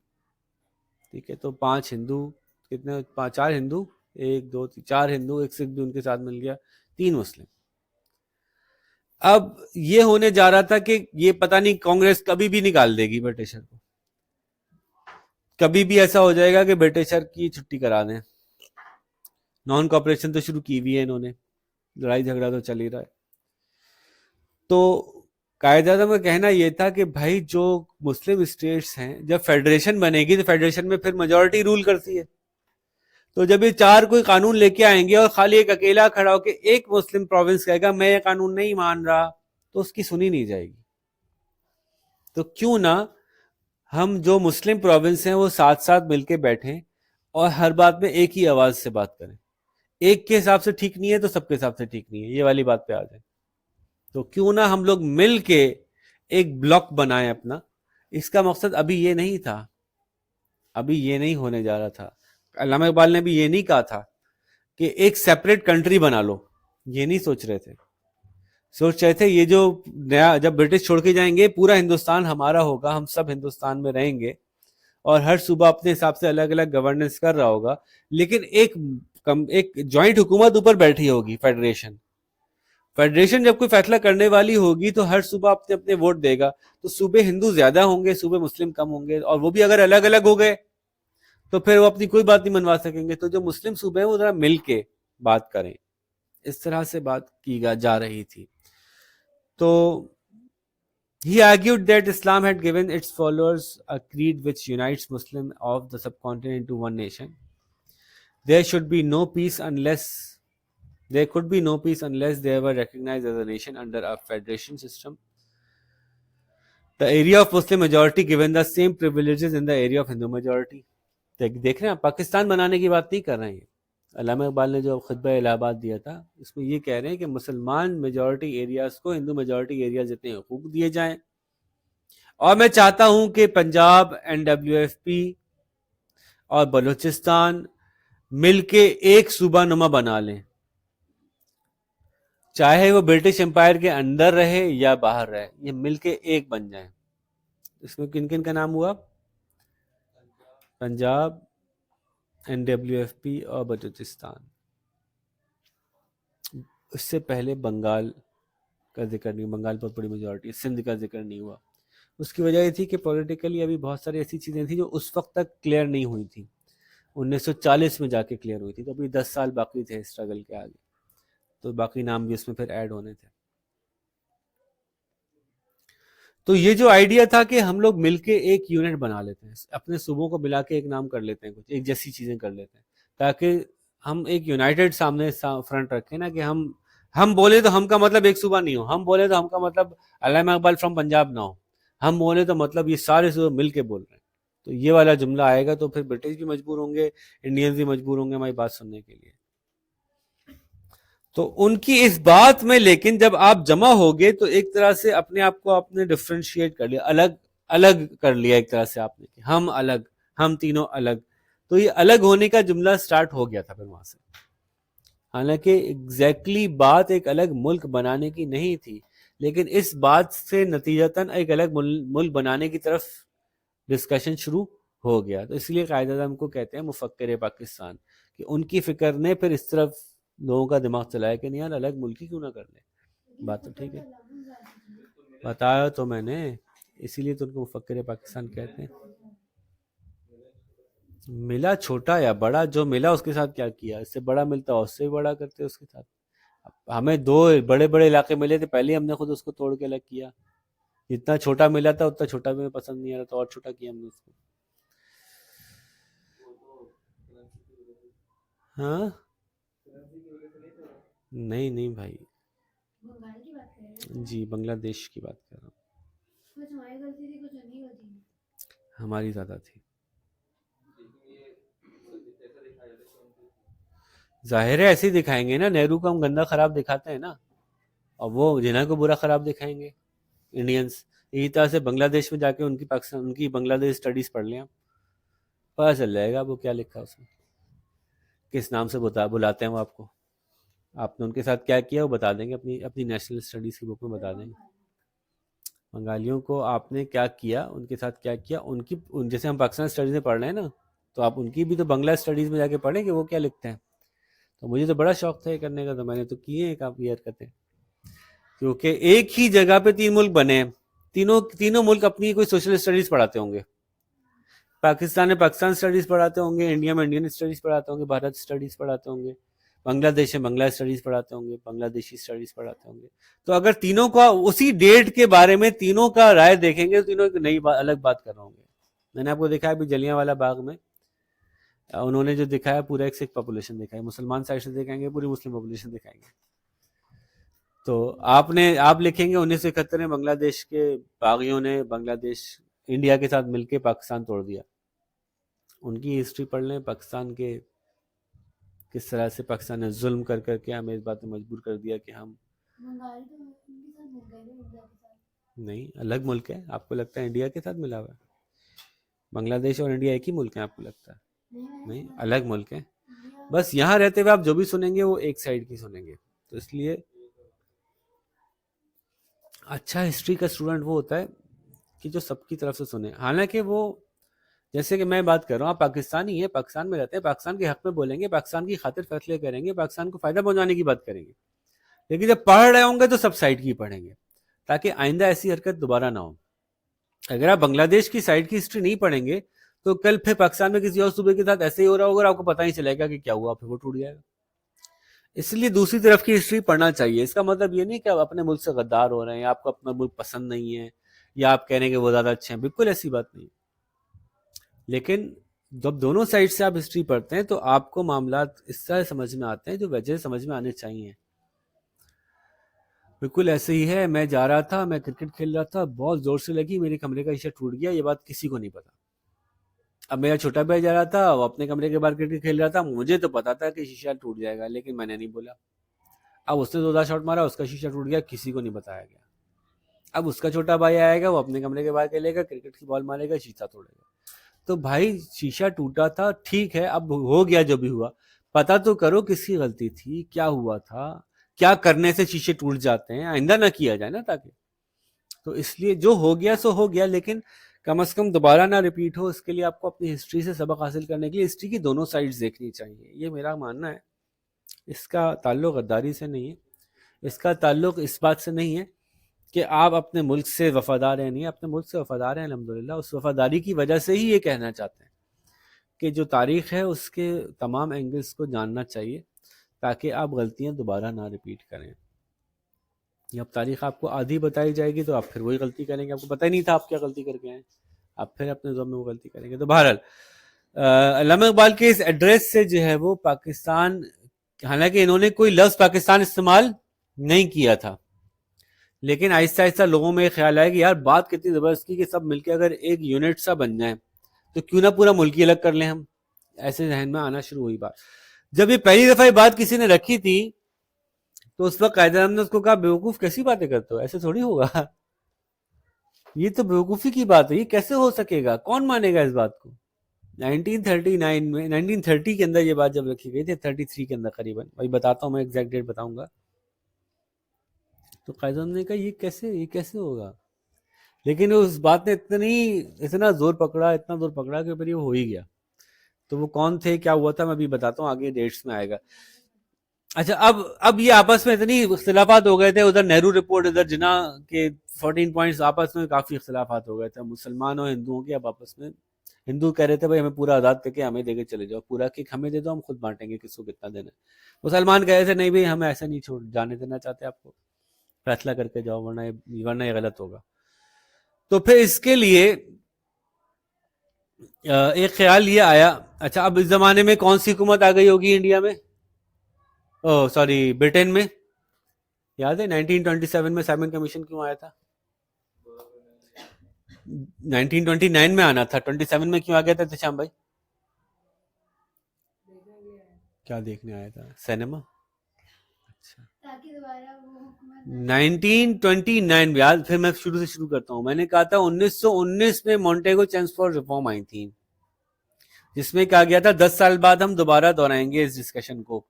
ٹھیک ہے، تو 5 ہندو، کتنے، 4 ہندو، 1 2 3 4 ہندو، ایک سکھ بھی ان کے ساتھ مل گیا، 3 مسلم. اب یہ ہونے جا رہا تھا کہ یہ پتہ نہیں کانگریس کبھی بھی نکال دے گی برٹشر کو، کبھی بھی ایسا ہو جائے گا کہ برٹشر کی چھٹی کرا دیں. نان کوآپریشن تو شروع کی ہوئی ہے انہوں نے، لڑائی جھگڑا تو چل ہی رہا ہے. تو قائد اعظم کا کہنا یہ تھا کہ بھائی جو مسلم اسٹیٹس ہیں، جب فیڈریشن بنے گی تو فیڈریشن میں پھر میجورٹی رول کرتی ہے. تو جب یہ 4 کوئی قانون لے کے آئیں گے اور خالی ایک اکیلا کھڑا ہو کے ایک مسلم پروونس کہے گا میں یہ قانون نہیں مان رہا، تو اس کی سنی نہیں جائے گی. تو کیوں نہ ہم جو مسلم پروونس ہیں وہ ساتھ ساتھ مل کے بیٹھیں اور ہر بات میں ایک ہی آواز سے بات کریں، ایک کے حساب سے ٹھیک نہیں ہے تو سب کے حساب سے ٹھیک نہیں ہے، یہ والی بات پہ آ جائیں. تو کیوں نہ ہم لوگ مل کے ایک بلاک بنائیں اپنا. اس کا مقصد ابھی یہ نہیں تھا، ابھی یہ نہیں ہونے جا رہا تھا. علامہ اقبال نے بھی یہ نہیں کہا تھا کہ ایک سیپریٹ کنٹری بنا لو، یہ نہیں سوچ رہے تھے. سوچ رہے تھے یہ جو نیا، جب برٹش چھوڑ کے جائیں گے پورا ہندوستان ہمارا ہوگا، ہم سب ہندوستان میں رہیں گے، اور ہر صوبہ اپنے حساب سے الگ الگ گورننس کر رہا ہوگا، لیکن ایک جوائنٹ حکومت اوپر بیٹھی ہوگی، فیڈریشن. فیڈریشن جب کوئی فیصلہ کرنے والی ہوگی تو ہر صوبہ اپنے اپنے ووٹ دے گا. تو صوبے ہندو زیادہ ہوں گے، صوبے مسلم کم ہوں گے، اور وہ بھی اگر الگ الگ ہو گئے تو پھر وہ اپنی کوئی بات نہیں منوا سکیں گے. تو جو مسلم صوبے ہیں وہ ذرا مل کے بات کریں. اس طرح سے بات کی جا رہی تھی. تو he argued that Islam had given its followers a creed which unites Muslims of the subcontinent into one nation. There should be no peace unless there could be no peace unless they were recognized as a nation under a federation system. The area of Muslim majority given the same privileges in the area of Hindu majority. دیکھ رہے ہیں پاکستان بنانے کی بات نہیں کر رہے ہیں. علامہ اقبال نے جو خطبہ الہ آباد دیا تھا اس میں یہ کہہ رہے ہیں کہ مسلمان میجورٹی ایریاز کو ہندو میجورٹی ایریاز جتنے حقوق دیے جائیں. اور میں چاہتا ہوں کہ پنجاب، NWFP اور بلوچستان مل کے ایک صوبہ نما بنا لیں، چاہے وہ برٹش امپائر کے اندر رہے یا باہر رہے، یہ مل کے ایک بن جائیں. اس میں کن کن کا نام ہوا؟ پنجاب، NWFP اور بلوچستان. اس سے پہلے بنگال کا ذکر نہیں، بنگال پر بڑی میجورٹی، سندھ کا ذکر نہیں ہوا. اس کی وجہ یہ تھی کہ پولیٹیکلی ابھی بہت ساری ایسی چیزیں تھیں جو اس وقت تک کلیئر نہیں ہوئی تھیں، 1940 میں جا کے کلیئر ہوئی تھی. تو ابھی 10 سال باقی تھے اسٹرگل کے آگے، تو باقی نام بھی اس میں پھر ایڈ ہونے تھے. تو یہ جو آئیڈیا تھا کہ ہم لوگ مل کے ایک یونٹ بنا لیتے ہیں، اپنے صوبوں کو ملا کے ایک نام کر لیتے ہیں، کچھ ایک جیسی چیزیں کر لیتے ہیں، تاکہ ہم ایک یونائٹڈ سامنے فرنٹ رکھیں نا، کہ ہم بولے تو ہم کا مطلب ایک صوبہ نہیں ہو، ہم بولے تو ہم کا مطلب علامہ اقبال فرام پنجاب نہ ہو، ہم بولے تو مطلب یہ سارے صوبے مل کے بول رہے ہیں. تو یہ والا جملہ آئے گا تو پھر برٹش بھی مجبور ہوں گے، انڈینز بھی مجبور ہوں گے ہماری بات سننے کے لیے. تو ان کی اس بات میں لیکن جب آپ جمع ہوگے تو ایک طرح سے اپنے آپ کو آپ نے ڈفرینشیٹ کر لیا، الگ الگ کر لیا ایک طرح سے آپ نے، کہ ہم الگ، ہم تینوں الگ. تو یہ الگ ہونے کا جملہ سٹارٹ ہو گیا تھا پھر وہاں سے. حالانکہ ایگزیکٹلی بات ایک الگ ملک بنانے کی نہیں تھی، لیکن اس بات سے نتیجتاً ایک الگ ملک بنانے کی طرف ڈسکشن شروع ہو گیا. تو اس لیے قائد اعظم کو کہتے ہیں مفکر پاکستان، کہ ان کی فکر نے پھر اس طرف لوگوں کا دماغ چلایا کہ نہیں یار الگ ملک ہی کیوں نہ کر لیں. بات تو ٹھیک ہے، بتایا تو میں نے، اسی لیے تو ان کو مفکر پاکستان کہتے ہیں. ملا چھوٹا یا بڑا، جو ملا اس کے ساتھ کیا کیا، اس سے بڑا ملتا اس سے بڑا کرتے اس کے ساتھ. ہمیں 2 بڑے بڑے علاقے ملے تھے، پہلے ہم نے خود اس کو توڑ کے الگ کیا. جتنا چھوٹا ملا تھا اتنا چھوٹا بھی پسند نہیں آ رہا، تو اور چھوٹا کیا ہم نے اس کو. ہاں نہیں بھائی، جی بنگلہ دیش کی بات کر رہا ہوں. ہماری زیادہ تھی. ظاہر ہے ایسے ہی دکھائیں گے نا، نہرو کو ہم گندا خراب دکھاتے ہیں نا، اور وہ جناح کو برا خراب دکھائیں گے انڈینس. اسی طرح سے بنگلہ دیش میں جا کے ان کی پاکستان، ان کی بنگلہ دیش اسٹڈیز پڑھ لیں، پتہ چل جائے گا وہ کیا لکھا اس میں، کس نام سے بلاتے ہیں وہ آپ کو. آپ نے ان کے ساتھ کیا کیا وہ بتا دیں گے، اپنی نیشنل اسٹڈیز کی بک میں بتا دیں گے. بنگالیوں کو آپ نے کیا کیا، ان کے ساتھ کیا کیا، ان کی جیسے ہم پاکستان اسٹڈیز میں پڑھ رہے ہیں نا، تو آپ ان کی بھی تو بنگلہ اسٹڈیز میں جا کے پڑھیں کہ وہ کیا لکھتے ہیں. تو مجھے تو بڑا شوق تھا یہ کرنے کا، تو میں نے تو کیے ہیں کافی حرکتیں، کیونکہ ایک ہی جگہ پہ 3 ملک بنے ہیں، تینوں ملک اپنی کوئی سوشل اسٹڈیز پڑھاتے ہوں گے. پاکستان میں پاکستان اسٹڈیز پڑھاتے ہوں گے، انڈیا میں انڈین اسٹڈیز پڑھاتے ہوں گے، بھارت اسٹڈیز پڑھاتے ہوں گے، بنگلہ دیش میں بنگلہ اسٹڈیز پڑھاتے ہوں گے، بنگلہ دیشی اسٹڈیز پڑھاتے ہوں گے. تو اگر تینوں کا اسی ڈیٹ کے بارے میں تینوں کا رائے دیکھیں گے تو تینوں ایک نئی الگ بات کر رہے ہوں گے. میں نے آپ کو دکھایا ابھی جلیاں والا باغ میں انہوں نے جو دکھایا پورا ایک سکھ پاپولیشن دکھائی، مسلمان سائڈ سے دکھائیں گے پوری مسلم پاپولیشن دکھائیں گے. تو آپ لکھیں گے 1971 میں بنگلہ دیش کے باغیوں نے بنگلہ دیش انڈیا کے ساتھ مل کے پاکستان توڑ دیا. ان کی ہسٹری پڑھ لیں، پاکستان کے کس طرح سے پاکستان نے ظلم کر کر کے ہمیں اس بات میں مجبور کر دیا کہ ہم نہیں الگ ملک ہے. آپ کو لگتا ہے انڈیا کے ساتھ ملا ہوا ہے؟ بنگلہ دیش اور انڈیا ایک ہی ملک ہے آپ کو لگتا ہے؟ نہیں الگ ملک ہے. بس یہاں رہتے ہوئے آپ جو بھی سنیں گے وہ ایک سائڈ کی سنیں گے. تو اس لیے اچھا ہسٹری کا اسٹوڈنٹ وہ ہوتا ہے کہ جو سب کی طرف سے سنے. حالانکہ وہ جیسے کہ میں بات کر رہا ہوں آپ پاکستانی ہیں, پاکستان میں رہتے ہیں, پاکستان کے حق میں بولیں گے, پاکستان کی خاطر فیصلے کریں گے, پاکستان کو فائدہ پہنچانے کی بات کریں گے. لیکن جب پڑھ رہے ہوں گے تو سب سائڈ کی پڑھیں گے تاکہ آئندہ ایسی حرکت دوبارہ نہ ہو. اگر آپ بنگلہ دیش کی سائڈ کی ہسٹری نہیں پڑھیں گے تو کل پھر پاکستان میں کسی اور صوبے کے ساتھ ایسے ہی ہو رہا ہوگا اور آپ کو پتہ ہی چلے گا کہ کیا ہوا, پھر وہ ٹوٹ جائے گا. اس لیے دوسری طرف کی ہسٹری پڑھنا چاہیے. اس کا مطلب یہ نہیں کہ آپ اپنے ملک سے غدار ہو رہے ہیں, آپ کو اپنا ملک پسند نہیں ہے, یا آپ کہہ رہے ہیں کہ وہ زیادہ اچھے ہیں. بالکل ایسی بات نہیں. لیکن جب دونوں سائڈ سے آپ ہسٹری پڑھتے ہیں تو آپ کو معاملات اس طرح سمجھ میں آتے ہیں جو وجہ سمجھ میں آنے چاہیے. بالکل ایسے ہی ہے. میں جا رہا تھا, میں کرکٹ کھیل رہا تھا, بہت زور سے لگی, میرے کمرے کا شیشہ ٹوٹ گیا. یہ بات کسی کو نہیں پتا. اب میرا چھوٹا بھائی جا رہا تھا, وہ اپنے کمرے کے باہر کرکٹ کھیل رہا تھا, مجھے تو پتا تھا کہ شیشہ ٹوٹ جائے گا لیکن میں نے نہیں بولا. اب اس نے 2 شاٹ مارا, اس کا شیشہ ٹوٹ گیا, کسی کو نہیں بتایا گیا. اب اس کا چھوٹا بھائی آئے گا, وہ اپنے کمرے کے باہر کھیلے گا, کرکٹ کی بال مارے گا, شیشہ توڑے گا. تو بھائی شیشہ ٹوٹا تھا ٹھیک ہے, اب ہو گیا جو بھی ہوا, پتا تو کرو کس کی غلطی تھی, کیا ہوا تھا, کیا کرنے سے شیشے ٹوٹ جاتے ہیں, آئندہ نہ کیا جائے نا تاکہ. تو اس لیے جو ہو گیا سو ہو گیا, لیکن کم از کم دوبارہ نہ ریپیٹ ہو. اس کے لیے آپ کو اپنی ہسٹری سے سبق حاصل کرنے کے لیے ہسٹری کی دونوں سائڈز دیکھنی چاہیے. یہ میرا ماننا ہے. اس کا تعلق غداری سے نہیں ہے, اس کا تعلق اس بات سے نہیں ہے کہ آپ اپنے ملک سے وفادار ہیں. نہیں, اپنے ملک سے وفادار ہیں الحمدللہ. اس وفاداری کی وجہ سے ہی یہ کہنا چاہتے ہیں کہ جو تاریخ ہے اس کے تمام اینگلز کو جاننا چاہیے تاکہ آپ غلطیاں دوبارہ نہ ریپیٹ کریں. اب تاریخ آپ کو آدھی بتائی جائے گی تو آپ پھر وہی غلطی کریں گے. آپ کو پتہ ہی نہیں تھا آپ کیا غلطی کر کے آئے, آپ پھر اپنے ذہن میں وہ غلطی کریں گے. تو بہرحال علامہ اقبال کے اس ایڈریس سے جو ہے وہ پاکستان, حالانکہ انہوں نے کوئی لفظ پاکستان استعمال نہیں کیا تھا, لیکن آہستہ آہستہ لوگوں میں خیال آیا کہ یار بات کتنی زبردست کی کہ سب مل کے اگر ایک یونٹ سا بن جائیں تو کیوں نہ پورا ملک ہی الگ کر لیں ہم. ایسے ذہن میں آنا شروع ہوئی بات. جب یہ پہلی دفعہ یہ بات کسی نے رکھی تھی تو اس وقت قائد اعظم نے اس کو کہا بیوقوف کیسی باتیں کرتے ہو, ایسے تھوڑی ہوگا, یہ تو بیوقوفی کی بات ہے, یہ کیسے ہو سکے گا, کون مانے گا اس بات کو. 1939 میں 1930 کے اندر یہ بات جب رکھی گئی تھی, 33 کے اندر قریباً, وہی بتاتا ہوں میں ایگزیکٹ ڈیٹ بتاؤں گا. تو قائد اعظم نے کہا یہ کیسے ہوگا. لیکن اس بات نے اتنا زور پکڑا کہ پھر یہ ہو ہی گیا. تو وہ کون تھے, کیا ہوا تھا, میں ابھی بتاتا ہوں, آگے ڈیٹس میں آئے گا. اچھا, اب یہ آپس میں اتنی اختلافات ہو گئے تھے, ادھر نہرو رپورٹ, ادھر جناح کے 14 پوائنٹس, آپس میں کافی اختلافات ہو گئے تھے مسلمان اور ہندوؤں کے. اب آپس میں ہندو کہہ رہے تھے بھائی ہمیں پورا آزاد کر کے ہمیں دے کے چلے جاؤ, پورا کیک ہمیں دے دو, ہم خود بانٹیں گے کس کو کتنا دینا ہے. مسلمان کہہ رہے تھے نہیں بھائی ہم ایسے نہیں جانے دینا چاہتے آپ کو, فیصلہ کر کے جاؤ ورنہ یہ غلط ہوگا. تو پھر اس کے لیے ایک خیال یہ آیا, اچھا اب اس زمانے میں کون سی حکومت آ گئی ہوگی انڈیا میں, برٹن میں, یاد ہے 1927 میں سائمن کمیشن کیوں آیا تھا. 1929 میں آنا تھا, 27 میں کیوں آ گیا تھا تشام بھائی, کیا دیکھنے آیا تھا, سینما. اچھا 1929 یاد, پھر میں شروع سے شروع کرتا ہوں. میں نے کہا تھا 1919 میں مونٹیگو چینس فار ریفارم آئی تھی, جس میں کہا گیا تھا 10 سال بعد ہم دوبارہ دہرائیں گے اس ڈسکشن کو.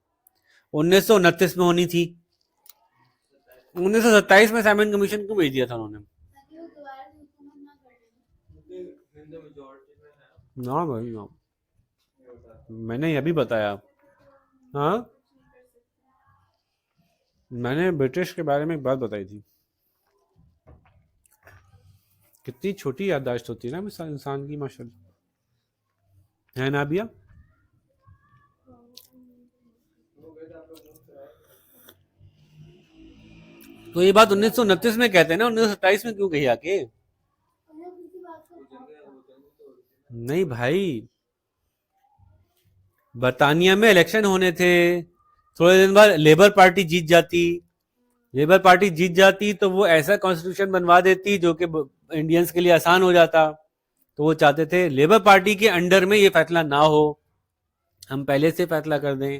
1929 میں ہونی تھی. 1927 میں سائمن کمیشن کو بھیج دیا تھا انہوں نے. نا بھائی نا, میں نے یہ بھی بتایا. ہاں میں نے برٹش کے بارے میں ایک بات بتائی تھی. کتنی چھوٹی یادداشت ہوتی ہے نا انسان کی, ماشاءاللہ ہے نا بیا. تو یہ بات 1929 میں کہتے ہیں نا, 1927 میں کیوں کہی آ کے. نہیں بھائی, برطانیہ میں الیکشن ہونے تھے, تھوڑے دن بعد لیبر پارٹی جیت جاتی تو وہ ایسا کانسٹیٹیوشن بنوا دیتی جو کہ انڈینز کے لیے آسان ہو جاتا. تو وہ چاہتے تھے لیبر پارٹی کے انڈر میں یہ فیصلہ نہ ہو, ہم پہلے سے فیصلہ کر دیں.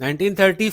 1930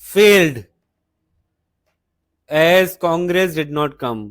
failed as Congress did not come.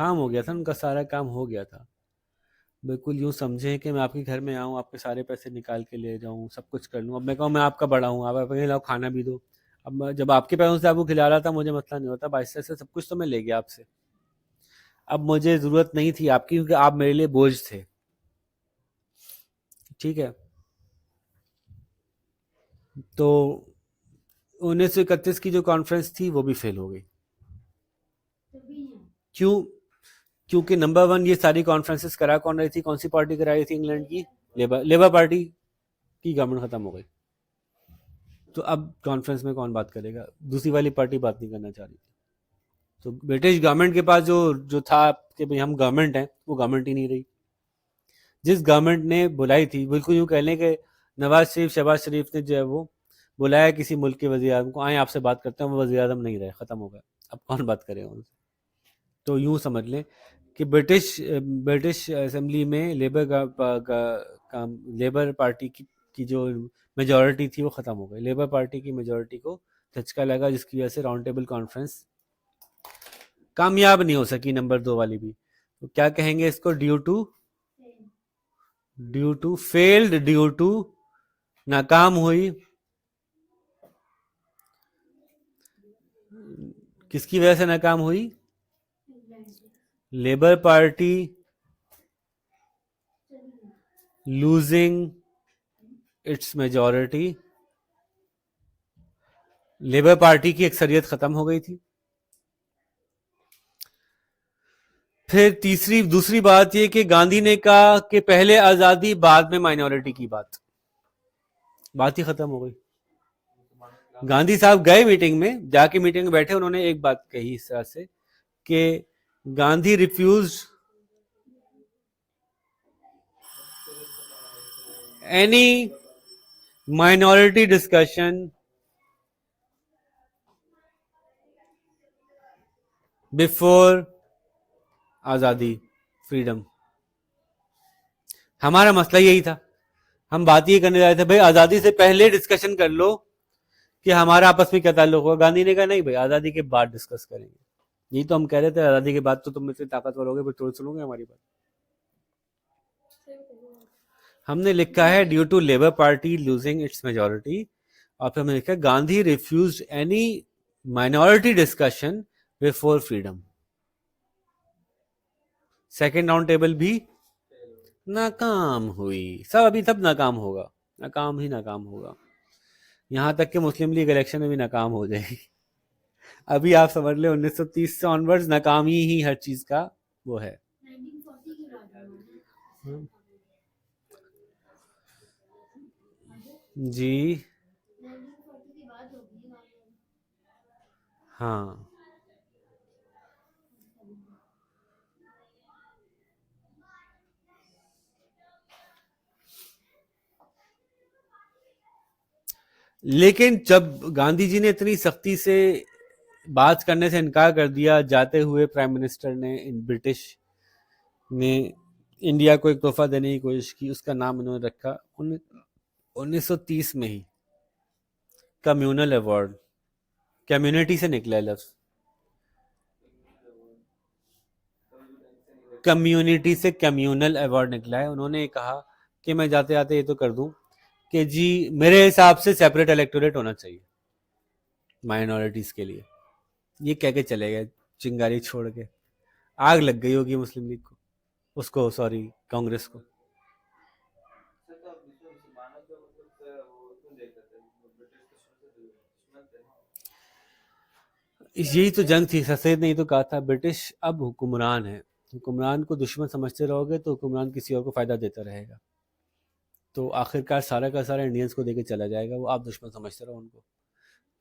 کام ہو گیا تھا، ان کا سارا کام ہو گیا تھا. بالکل یوں سمجھیں کہ میں آپ کے گھر میں آؤں، آپ کے سارے پیسے نکال کے لے جاؤں، سب کچھ کر لوں. اب میں کہوں میں آپ کا بڑا ہوں، آپ لاؤ کھانا بھی دو. اب جب آپ کے پیسوں سے آپ کو کھلا رہا تھا مجھے مسئلہ نہیں ہوتا، باعث سے سب کچھ تو میں لے گیا آپ سے. اب مجھے ضرورت نہیں تھی آپ کی کیونکہ آپ میرے لیے بوجھ تھے. ٹھیک ہے. تو 1931 کی جو کانفرنس تھی وہ بھی فیل ہو گئی. کیوں؟ کیونکہ نمبر ون یہ ساری کانفرنسز کرا کون رہی تھی؟ کون سی پارٹی کرا رہی تھی انگلینڈ کی؟ لیبر پارٹی کی گورنمنٹ ختم ہو گئی. تو اب کانفرنس میں کون بات کرے گا؟ دوسری والی پارٹی بات نہیں کرنا چاہ رہی تھی. تو برٹش گورنمنٹ کے پاس جو تھا کہ بھئی ہم گورنمنٹ ہیں، وہ گورنمنٹ ہی نہیں رہی. جس گورنمنٹ نے بلائی تھی، بالکل یوں کہہ لیں کہ نواز شریف شہباز شریف نے جو ہے وہ بلایا کسی ملک کے وزیر اعظم کو، آئیں آپ سے بات کرتے ہیں، وہ وزیر اعظم نہیں رہے، ختم ہو گئے. اب کون بات کرے گا ان سے؟ تو یوں سمجھ لیں کہ برٹش اسمبلی میں لیبر پارٹی کی جو میجورٹی تھی وہ ختم ہو گئی. لیبر پارٹی کی میجورٹی کو دھچکا لگا، جس کی وجہ سے راؤنڈ ٹیبل کانفرنس کامیاب نہیں ہو سکی، نمبر 2 والی بھی. تو کیا کہیں گے اس کو؟ Due to failed, due to ناکام ہوئی. کس کی وجہ سے ناکام ہوئی؟ Labour Party losing its majority. Labour Party کی اکثریت ختم ہو گئی تھی. پھر دوسری بات یہ کہ گاندھی نے کہا کہ پہلے آزادی بعد میں مائنورٹی کی بات ہی ختم ہو گئی. گاندھی صاحب گئے میٹنگ میں، جا کے میٹنگ میں بیٹھے، انہوں نے ایک بات کہی اس طرح سے کہ Gandhi refused any minority discussion before آزادی، فریڈم. ہمارا مسئلہ یہی تھا، ہم بات یہ کرنے جا رہے تھے بھائی آزادی سے پہلے ڈسکشن کر لو کہ ہمارا آپس میں کیا تعلق ہوگا. گاندھی نے کہا نہیں بھائی، آزادی کے بعد ڈسکس کریں گے. یہی تو ہم کہہ رہے تھے، آزادی کے بعد تو تم اتنے طاقتور ہوگے، پھر تھوڑی سنو گے ہماری بات. ہم نے لکھا ہے due to Labour Party losing its majority, اور پھر ہم نے لکھا Gandhi refused any minority discussion before freedom. Second round table بھی ناکام ہوئی. ابھی سب ناکام ہوگا، ناکام ہی ناکام ہوگا، یہاں تک کہ مسلم لیگ الیکشن میں بھی ناکام ہو جائے گی. ابھی آپ سمجھ لیں 1930 سے آنورڈز ناکامی ہی ہر چیز کا وہ ہے. جی ہاں. لیکن جب گاندھی جی نے اتنی سختی سے بات کرنے سے انکار کر دیا، جاتے ہوئے پرائم منسٹر نے برٹش نے انڈیا کو ایک تحفہ دینے کی کوشش کی، اس کا نام انہوں نے رکھا 1930 میں ہی کمیونل ایوارڈ. کمیونٹی سے نکلا ہے لفظ، کمیونٹی سے کمیونل ایوارڈ نکلا ہے. انہوں نے کہا کہ میں جاتے جاتے یہ تو کر دوں کہ جی میرے حساب سے سیپریٹ الیکٹوریٹ ہونا چاہیے مائنورٹیز کے لیے. یہ کہہ کے چلے گئے چنگاری چھوڑ کے. آگ لگ گئی ہوگی مسلم لیگ کو، اس کو سوری کانگریس کو. یہی تو جنگ تھی. سید نے یہ تو کہا تھا برٹش اب حکمران ہے، حکمران کو دشمن سمجھتے رہو گے تو حکمران کسی اور کو فائدہ دیتا رہے گا، تو آخرکار سارا کا سارا انڈینز کو دے کے چلا جائے گا. وہ آپ دشمن سمجھتے رہو ان کو.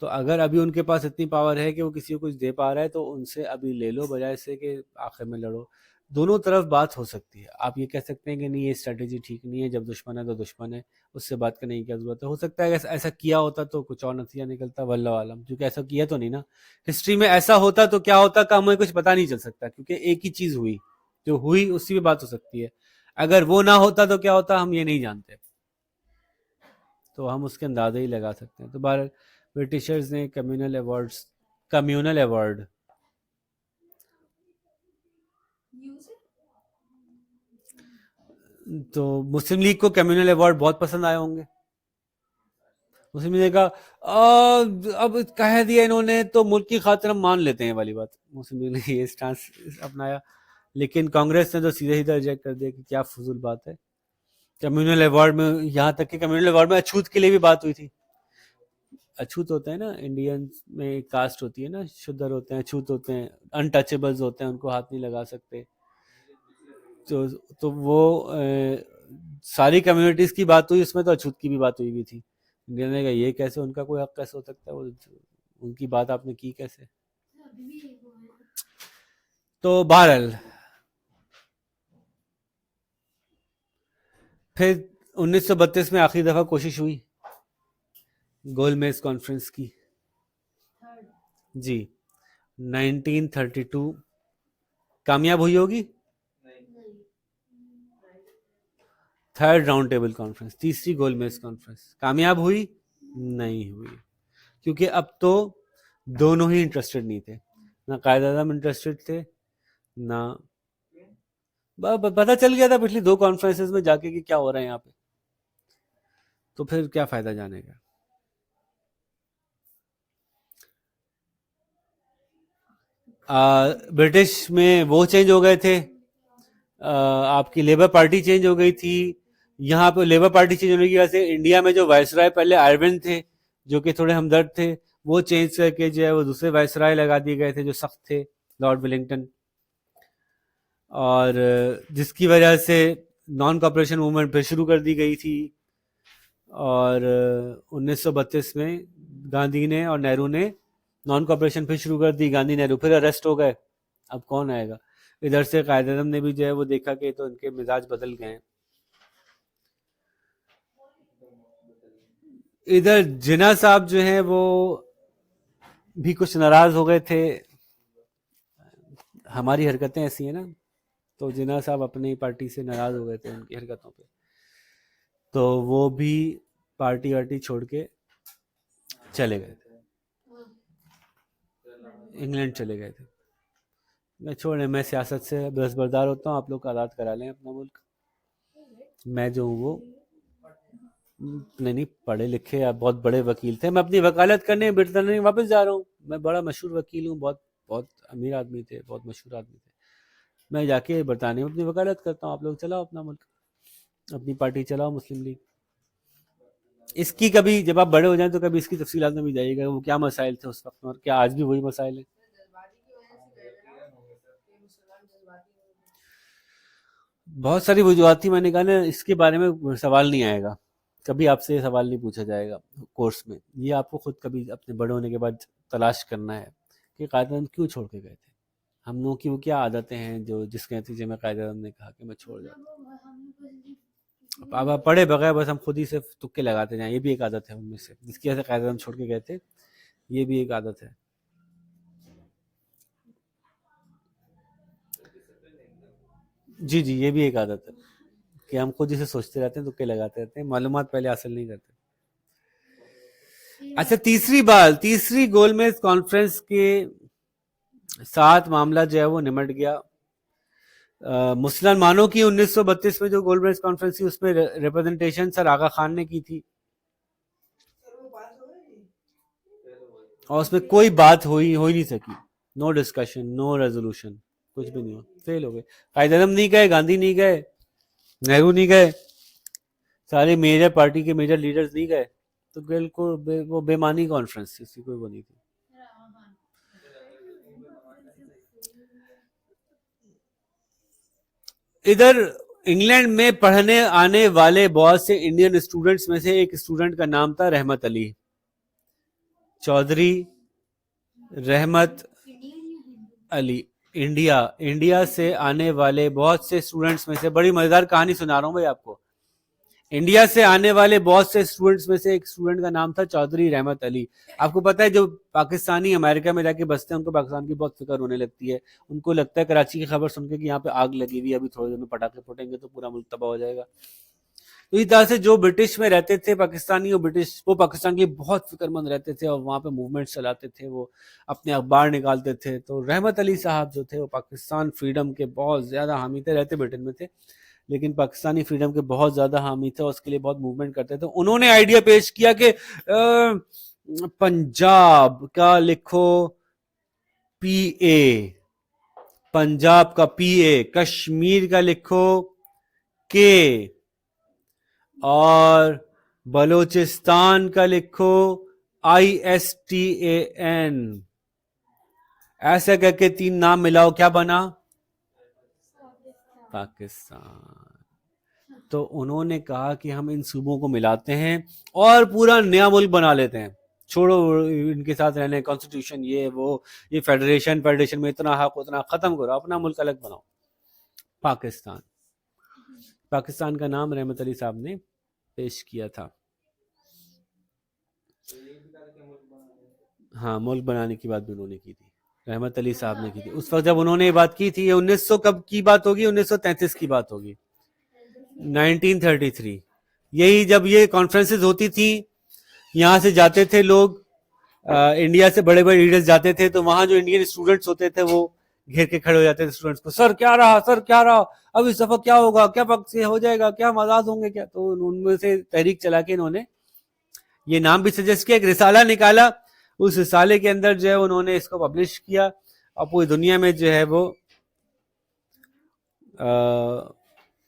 تو اگر ابھی ان کے پاس اتنی پاور ہے کہ وہ کسی کو کچھ دے پا رہا ہے تو ان سے ابھی لے لو، بجائے سے کہ آخر میں لڑو. دونوں طرف بات ہو سکتی ہے. آپ یہ کہہ سکتے ہیں کہ نہیں یہ اسٹریٹجی ٹھیک نہیں ہے، جب دشمن ہے تو دشمن ہے، اس سے بات کرنے کی کیا ضرورت ہے. ہو سکتا ہے کہ ایسا کیا ہوتا تو کچھ اور نتیجہ نکلتا، واللہ عالم. کیونکہ ایسا کیا تو نہیں نا. ہسٹری میں ایسا ہوتا تو کیا ہوتا کا ہمیں کچھ پتہ نہیں چل سکتا، کیونکہ ایک ہی چیز ہوئی، جو ہوئی اسی پہ بات ہو سکتی ہے. اگر وہ نہ ہوتا تو کیا ہوتا ہم یہ نہیں جانتے، تو ہم اس کے اندازہ ہی لگا سکتے ہیں. تو بہرحال برٹشرز نے کمیونل ایوارڈ تو مسلم لیگ کو کمیونل ایوارڈ بہت پسند آئے ہوں گے. مسلم لیگ نے کہا اب کہہ دیا انہوں نے تو ملک کی خاطر ہم مان لیتے ہیں والی بات. مسلم لیگ نے یہ اسٹانس اپنایا, لیکن کانگریس نے تو سیدھا سیدھا ریجیکٹ کر دیا کہ کیا فضول بات ہے. کمیونل ایوارڈ میں, یہاں تک کہ کمیونل ایوارڈ میں اچھوت کے لیے بھی بات ہوئی تھی. اچھوت ہوتے ہیں نا, انڈین میں ایک کاسٹ ہوتی ہے نا, شدر ہوتے ہیں, اچھوت ہوتے ہیں, انٹچیبلز ہوتے ہیں, ان کو ہاتھ نہیں لگا سکتے. تو وہ ساری کمیونٹیز کی بات ہوئی, اس میں تو اچھوت کی بھی بات ہوئی تھی. انڈیا نے کہا یہ کیسے, ان کا کوئی حق کیسے ہو سکتا ہے, ان کی بات آپ نے کی کیسے. تو بہرحال پھر 1932 میں آخری دفعہ کوشش ہوئی گول میز کانفرنس کی. جی 1932 کامیاب ہوئی ہوگی. تھرڈ راؤنڈ ٹیبل کانفرنس, تیسری گول میز کانفرنس کامیاب ہوئی نہیں ہوئی, کیونکہ اب تو دونوں ہی انٹرسٹڈ نہیں تھے. نہ قائد اعظم انٹرسٹڈ تھے, نہ پتہ چل گیا تھا پچھلی دو کانفرنسز میں جا کے کہ کیا ہو رہا ہے یہاں پہ, تو پھر کیا فائدہ جانے کا. برٹش میں وہ چینج ہو گئے تھے, آپ کی لیبر پارٹی چینج ہو گئی تھی. یہاں پہ لیبر پارٹی چینج ہونے کی وجہ سے انڈیا میں جو وائسرائے پہلے آئرون تھے جو کہ تھوڑے ہمدرد تھے, وہ چینج کر کے جو ہے وہ دوسرے وائسرائے لگا دیے گئے تھے جو سخت تھے, لارڈ ولنگٹن. اور جس کی وجہ سے نان کوآپریشن موومنٹ پھر شروع کر دی گئی تھی. اور 1932 میں گاندھی نے اور نہرو نے نان کوآپریشن پھر شروع کر دی. گاندھی نہرو پھر اریسٹ ہو گئے, اب کون آئے گا. ادھر سے قائد اعظم نے بھی جو ہے وہ دیکھا کہ تو ان کے مزاج بدل گئے ہیں. ادھر جناح صاحب جو ہیں وہ بھی کچھ ناراض ہو گئے تھے. ہماری حرکتیں ایسی ہیں نا, تو جناح صاحب اپنی پارٹی سے ناراض ہو گئے تھے ان کی حرکتوں پہ, تو وہ بھی پارٹی وارٹی چھوڑ کے چلے گئے تھے, انگلینڈ چلے گئے تھے. میں چھوڑیں, میں سیاست سے دستبردار ہوتا ہوں, آپ لوگ آزاد کرا لیں اپنا ملک. میں جو ہوں وہ نہیں پڑھے لکھے یا بہت بڑے وکیل تھے, میں اپنی وکالت کرنے برطانیہ واپس جا رہا ہوں. میں بڑا مشہور وکیل ہوں, بہت بہت امیر آدمی تھے, بہت مشہور آدمی تھے. میں جا کے برطانیہ میں اپنی وکالت کرتا ہوں, آپ لوگ چلاؤ اپنا ملک, اپنی پارٹی چلاؤ مسلم لیگ. اس کی کبھی جب آپ بڑے ہو جائیں تو کبھی اس کی تفصیلات میں بھی جائیے گا وہ کیا مسائل تھے اس وقت, اور کیا آج بھی وہی مسائل ہیں. بہت ساری وجوہات تھی, میں نے کہا نا اس کے بارے میں سوال نہیں آئے گا کبھی, آپ سے یہ سوال نہیں پوچھا جائے گا کورس میں. یہ آپ کو خود کبھی اپنے بڑے ہونے کے بعد تلاش کرنا ہے کہ قائد اعظم کیوں چھوڑ کے گئے تھے. ہم لوگوں کی وہ کیا عادتیں ہیں جو جس کے نتیجے میں قائد اعظم نے کہا کہ میں چھوڑ جاتا ہوں. اب آپ پڑھے بغیر بس ہم خود ہی سے تکے لگاتے جائیں, یہ بھی ایک عادت ہے ان میں سے, جس کی وجہ سے قائد اعظم چھوڑ کے گئے تھے. یہ بھی ایک عادت ہے. جی جی, یہ بھی ایک عادت ہے کہ ہم خود اسے سوچتے رہتے ہیں, تکے لگاتے رہتے ہیں, معلومات پہلے حاصل نہیں کرتے. اچھا, تیسری گول میز کانفرنس کے ساتھ معاملہ جو ہے وہ نمٹ گیا. مسلمانوں کی 1932 میں جو گول میز کانفرنس تھی اس میں ریپرزنٹیشن سر آغا خان نے کی تھی, اور اس میں کوئی بات ہوئی نہیں سکی. نو ڈسکشن, نو ریزولوشن, کچھ بھی نہیں ہوا, فیل ہو گئے. قائد اعظم نہیں گئے, گاندھی نہیں گئے, نہرو نہیں گئے, سارے میجر پارٹی کے میجر لیڈرز نہیں گئے, تو بالکل وہ بے معنی کانفرنس تھی, اس کی کوئی وہ نہیں تھی. ادھر انگلینڈ میں پڑھنے آنے والے بہت سے انڈین اسٹوڈنٹس میں سے ایک اسٹوڈنٹ کا نام تھا رحمت علی چودھری. رحمت علی انڈیا سے آنے والے بہت سے اسٹوڈنٹس میں سے, بڑی مزیدار کہانی سنا رہا ہوں بھائی آپ کو, انڈیا سے آنے والے بہت سے اسٹوڈنٹس میں سے ایک اسٹوڈنٹ کا نام تھا چودھری رحمت علی. آپ کو پتا ہے جو پاکستانی امریکہ میں جا کے بستے ہیں ان کو پاکستان کی بہت فکر ہونے لگتی ہے. ان کو لگتا ہے کراچی کی خبر سن کے کہ یہاں پہ آگ لگی ہوئی, ابھی تھوڑی دیر میں پٹاخے پھوٹیں گے تو پورا ملک تباہ ہو جائے گا. اسی طرح سے جو برٹش میں رہتے تھے پاکستانی، وہ پاکستان کے بہت فکر مند رہتے تھے اور وہاں پہ موومنٹ چلاتے تھے، وہ اپنے اخبار نکالتے تھے. تو رحمت علی صاحب جو تھے وہ پاکستان فریڈم کے بہت زیادہ حامی تھے، رہتے برٹن میں تھے لیکن پاکستانی فریڈم کے بہت زیادہ حامی تھے اور اس کے لیے بہت موومنٹ کرتے تھے. انہوں نے آئیڈیا پیش کیا کہ پنجاب کا لکھو پی اے، پنجاب کا پی اے، کشمیر کا لکھو کے، اور بلوچستان کا لکھو ISTAN. ایسا کر کے 3 نام ملاؤ، کیا بنا؟ پاکستان. تو انہوں نے کہا کہ ہم ان صوبوں کو ملاتے ہیں اور پورا نیا ملک بنا لیتے ہیں، چھوڑو ان کے ساتھ رہنے، کانسٹیٹیوشن یہ وہ، یہ فیڈریشن میں اتنا حق اتنا ختم کرو، اپنا ملک الگ بناؤ. پاکستان کا نام رحمت علی صاحب نے پیش کیا تھا. ہاں، ملک بنانے کی بات بھی انہوں نے کی تھی، رحمت علی صاحب نے کی تھی اس وقت جب انہوں نے یہ بات کی تھی. یہ 1900 کب کی بات ہوگی؟ 1933 کی بات ہوگی، 1933. یہی جب یہ کانفرنسز ہوتی تھی، یہاں سے جاتے تھے لوگ، انڈیا سے بڑے بڑے لیڈرز جاتے تھے، تو وہاں جو انڈین اسٹوڈنٹس ہوتے تھے وہ گھیر کے کھڑے ہو جاتے تھے اسٹوڈنٹس کو، سر کیا رہا، سر کیا رہا، اب اس دفعہ کیا ہوگا، کیا پک سے ہو جائے گا، کیا ہم آزاد ہوں گے کیا؟ تو ان میں سے تحریک چلا کے انہوں نے یہ نام بھی سجیسٹ کیا، ایک رسالہ نکالا. اس رسالے کے اندر جو ہے انہوں نے اس کو پبلش کیا اور پوری دنیا میں جو ہے وہ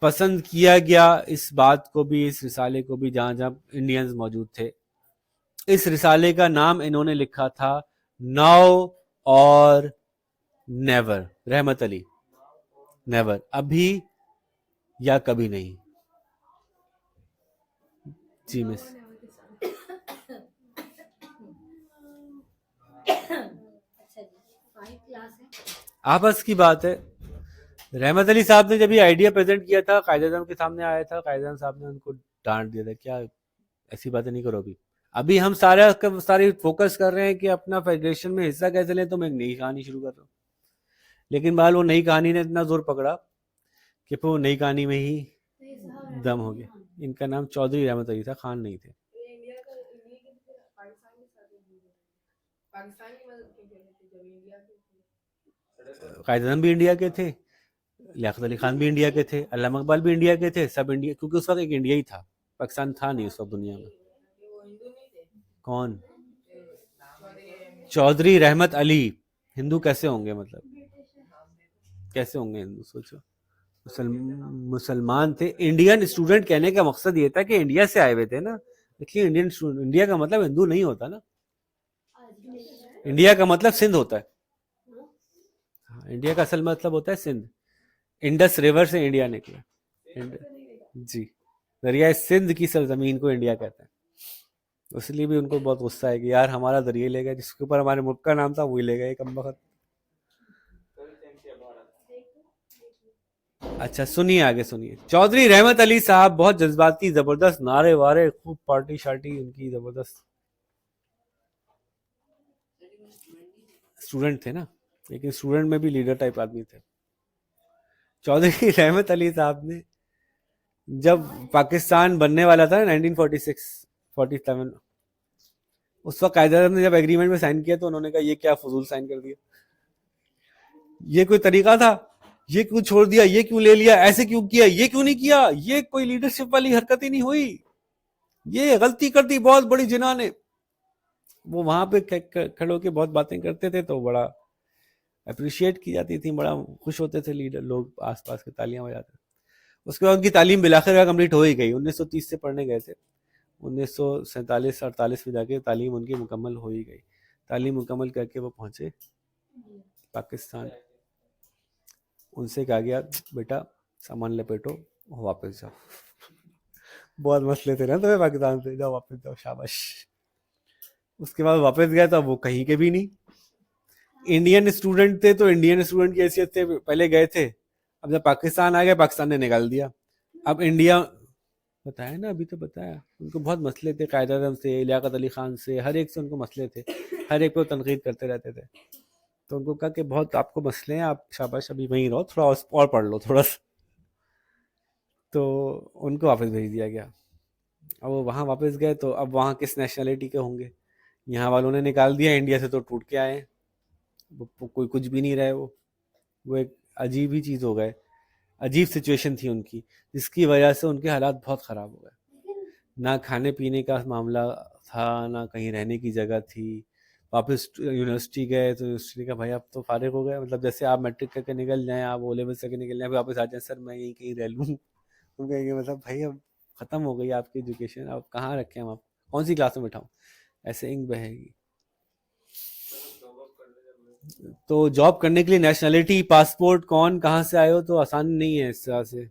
پسند کیا گیا اس بات کو بھی، اس رسالے کو بھی، جہاں جہاں انڈینز موجود تھے. اس رسالے کا نام انہوں نے لکھا تھا ناؤ اور نیور. رحمت علی، نیور، ابھی یا کبھی نہیں. جی مس. آپس کی بات ہے. رحمت علی صاحب نے جب یہ آئیڈیا پریزنٹ کیا تھا، قائد اعظم کے سامنے آیا تھا، قائد اعظم صاحب نے ان کو ڈانٹ دیا تھا، کیا ایسی باتیں نہیں کرو. ابھی ہم سارے فوکس کر رہے ہیں کہ اپنا فیڈریشن میں حصہ کیسے لیں، تو میں ایک نئی کہانی شروع کر رہا ہوں. لیکن بہرحال وہ نئی کہانی نے اتنا زور پکڑا کہ پھر وہ نئی کہانی میں ہی دم ہو گیا. ان کا نام چودھری رحمت علی تھا، خان نہیں تھے. قائد اعظم بھی انڈیا کے تھے، لیاقت علی خان بھی انڈیا کے تھے، علامہ اقبال بھی انڈیا کے تھے، سب انڈیا، کیونکہ اس وقت ایک انڈیا ہی تھا، پاکستان تھا نہیں اس وقت دنیا میں. کون؟ چودھری رحمت علی ہندو کیسے ہوں گے؟ مطلب کیسے ہوں گے ہندو؟ سوچو، مسلمان تھے. انڈین اسٹوڈنٹ کہنے کا مقصد یہ تھا کہ انڈیا سے آئے ہوئے تھے نا، لیکن انڈین اسٹوڈنٹ، انڈیا کا مطلب ہندو نہیں ہوتا نا، انڈیا کا مطلب سندھ ہوتا ہے. انڈیا کا اصل مطلب ہوتا ہے سندھ. انڈس ریور سے انڈیا نکلا. جی، دریائے سندھ کی سرزمین کو انڈیا کہتے ہیں. اس لیے بھی ان کو بہت غصہ ہے کہ یار ہمارا دریا لے گیا، جس کے اوپر ہمارے ملک کا نام تھا وہی لے گیا، ایک کمبخت. اچھا سنیے، آگے سنیے. چودھری رحمت علی صاحب بہت جذباتی، زبردست نعرے وارے، خوب پارٹی شارٹی ان کی زبردست. اسٹوڈنٹ تھے نا، لیکن اسٹوڈنٹ میں بھی لیڈر ٹائپ آدمی تھے. چودھری رحمت علی صاحب نے جب پاکستان بننے والا تھا 1947، اس وقت قائد اعظم نے جب ایگریمنٹ میں سائن کیا تو انہوں نے کہا یہ کیا فضول سائن کر دیا، یہ کوئی طریقہ تھا؟ یہ کیوں چھوڑ دیا، یہ کیوں لے لیا، ایسے کیوں کیا، یہ کیوں نہیں کیا، یہ کوئی لیڈرشپ والی حرکت ہی نہیں ہوئی، یہ غلطی کر دی بہت بڑی جناح نے. وہ وہاں پہ کھڑے ہو کے بہت باتیں کرتے تھے تو بڑا اپریشیٹ کی جاتی تھی، بڑا خوش ہوتے تھے لیڈر لوگ، آس پاس کے تالیاں بجاتے. اس کے بعد ان کی تعلیم بالآخر کمپلیٹ ہو ہی گئی. 1930 سے پڑھنے گئے تھے، 1947-48 میں جا کے تعلیم ان کی مکمل ہو ہی گئی. تعلیم مکمل کر کے وہ پہنچے پاکستان. ان سے کہا گیا بیٹا سامان لپیٹو واپس جاؤ. بہت مسئلے تھے نا تمہیں پاکستان سے، جاؤ واپس جاؤ، شاباش. اس کے بعد واپس گیا تو وہ کہیں کے بھی نہیں. انڈین اسٹوڈنٹ تھے تو انڈین اسٹوڈنٹ کی حیثیت سے پہلے گئے تھے، اب جب پاکستان آ گئے پاکستان نے نکال دیا. اب انڈیا، بتایا نا ابھی تو بتایا، ان کو بہت مسئلے تھے قائد اعظم سے، لیاقت علی خان سے، ہر ایک سے ان کو مسئلے تھے، ہر ایک پہ تنقید کرتے رہتے تھے. تو ان کو کہا کہ بہت آپ کو مسئلے ہیں، آپ شاباش ابھی وہیں رہو، تھوڑا اور پڑھ لو تھوڑا سا. تو ان کو واپس بھیج دیا گیا. اب وہ وہاں واپس گئے تو اب وہاں کس نیشنلٹی کے ہوں گے؟ یہاں والوں نے نکال دیا، انڈیا سے تو ٹوٹ کے آئے ہیں، کوئی کچھ بھی نہیں رہے. وہ ایک عجیب ہی چیز ہو گئے، عجیب سچویشن تھی ان کی، جس کی وجہ سے ان کے حالات بہت خراب ہو گئے. نہ کھانے پینے کا معاملہ تھا، نہ کہیں رہنے کی جگہ تھی. واپس یونیورسٹی گئے تو یونیورسٹی کا بھائی آپ تو فارغ ہو گئے، مطلب جیسے آپ میٹرک کر کے نکل جائیں، آپ او لیول سے کے نکل جائیں، پھر واپس آ جائیں سر میں یہیں کہیں رہ لوں. ہم کہیں گے مطلب بھائی اب ختم ہو گئی آپ کی ایجوکیشن، اب کہاں رکھیں ہم آپ کون سی کلاس میں بٹھاؤں؟ ایسے انک بہے گی. تو جاب کرنے کے لیے نیشنلٹی، پاسپورٹ، کون کہاں سے آئے ہو تو آسان نہیں ہے اس طرح سے.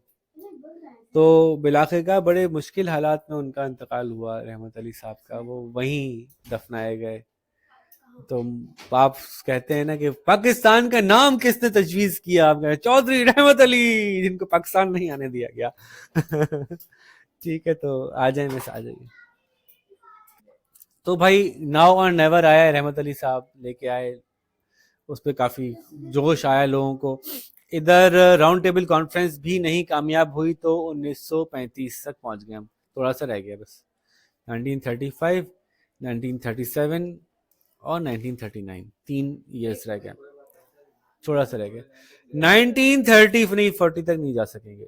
تو بالآخر کا بڑے مشکل حالات میں ان کا انتقال ہوا رحمت علی صاحب کا، وہ وہیں دفنائے گئے. تو آپ کہتے ہیں نا کہ پاکستان کا نام کس نے تجویز کیا؟ آپ کہتے ہیں چودھری رحمت علی، جن کو پاکستان نہیں آنے دیا گیا. ٹھیک ہے، تو آ جائیں، میں سے آ جائیے. تو بھائی ناؤ اور نیور آیا ہے، رحمت علی صاحب لے کے آئے، اس پہ کافی جوش آیا لوگوں کو. ادھر راؤنڈ ٹیبل کانفرنس بھی نہیں کامیاب ہوئی تو 1935 تک پہنچ گئے ہم، تھوڑا سا رہ گیا بس. 1935، 1937 اور 1939، 3 ایئرس رہ گئے، تھوڑا سا رہ گیا. 1930 نہیں، 40 تک نہیں جا سکیں گے.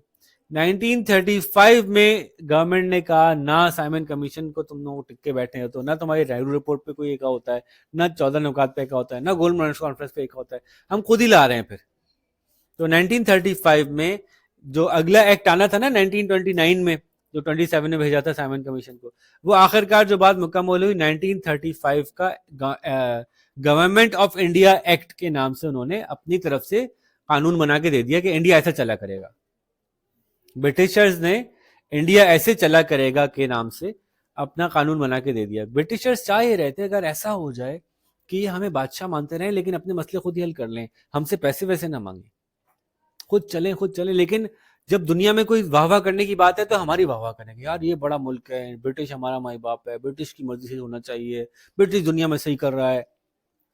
1935 میں گورنمنٹ نے کہا نہ سائمن کمیشن کو تم لوگ ٹک کے بیٹھے ہو تو نہ تمہاری نہرو رپورٹ پہ کوئی ایک ہوتا ہے، نہ 14 نکات پہ ایک ہوتا ہے، نہ گولڈ میڈل کانفرنس پہ ایک ہوتا ہے، ہم خود ہی لا رہے ہیں پھر. تو 1935 میں جو اگلا ایکٹ آنا تھا نا 1929 میں، جو 27 نے بھیجا تھا سائمن کمیشن کو، وہ آخر کار جو بات مکمل ہوئی 1935 کا گورنمنٹ آف انڈیا ایکٹ کے نام سے انہوں نے اپنی طرف سے قانون بنا کے دے دیا کہ انڈیا ایسا چلا کرے گا. برٹشرز نے انڈیا ایسے چلا کرے گا کے نام سے اپنا قانون بنا کے دے دیا. برٹشرز چاہ یہ رہتے اگر ایسا ہو جائے کہ یہ ہمیں بادشاہ مانتے رہیں لیکن اپنے مسئلے خود ہی حل کر لیں، ہم سے پیسے ویسے نہ مانگیں، خود چلیں. لیکن جب دنیا میں کوئی واہ واہ کرنے کی بات ہے تو ہماری واہ واہ کریں گے، یار یہ بڑا ملک ہے، برٹش ہمارا مائی باپ ہے، برٹش کی مرضی سے ہونا چاہیے، برٹش دنیا میں صحیح کر رہا ہے.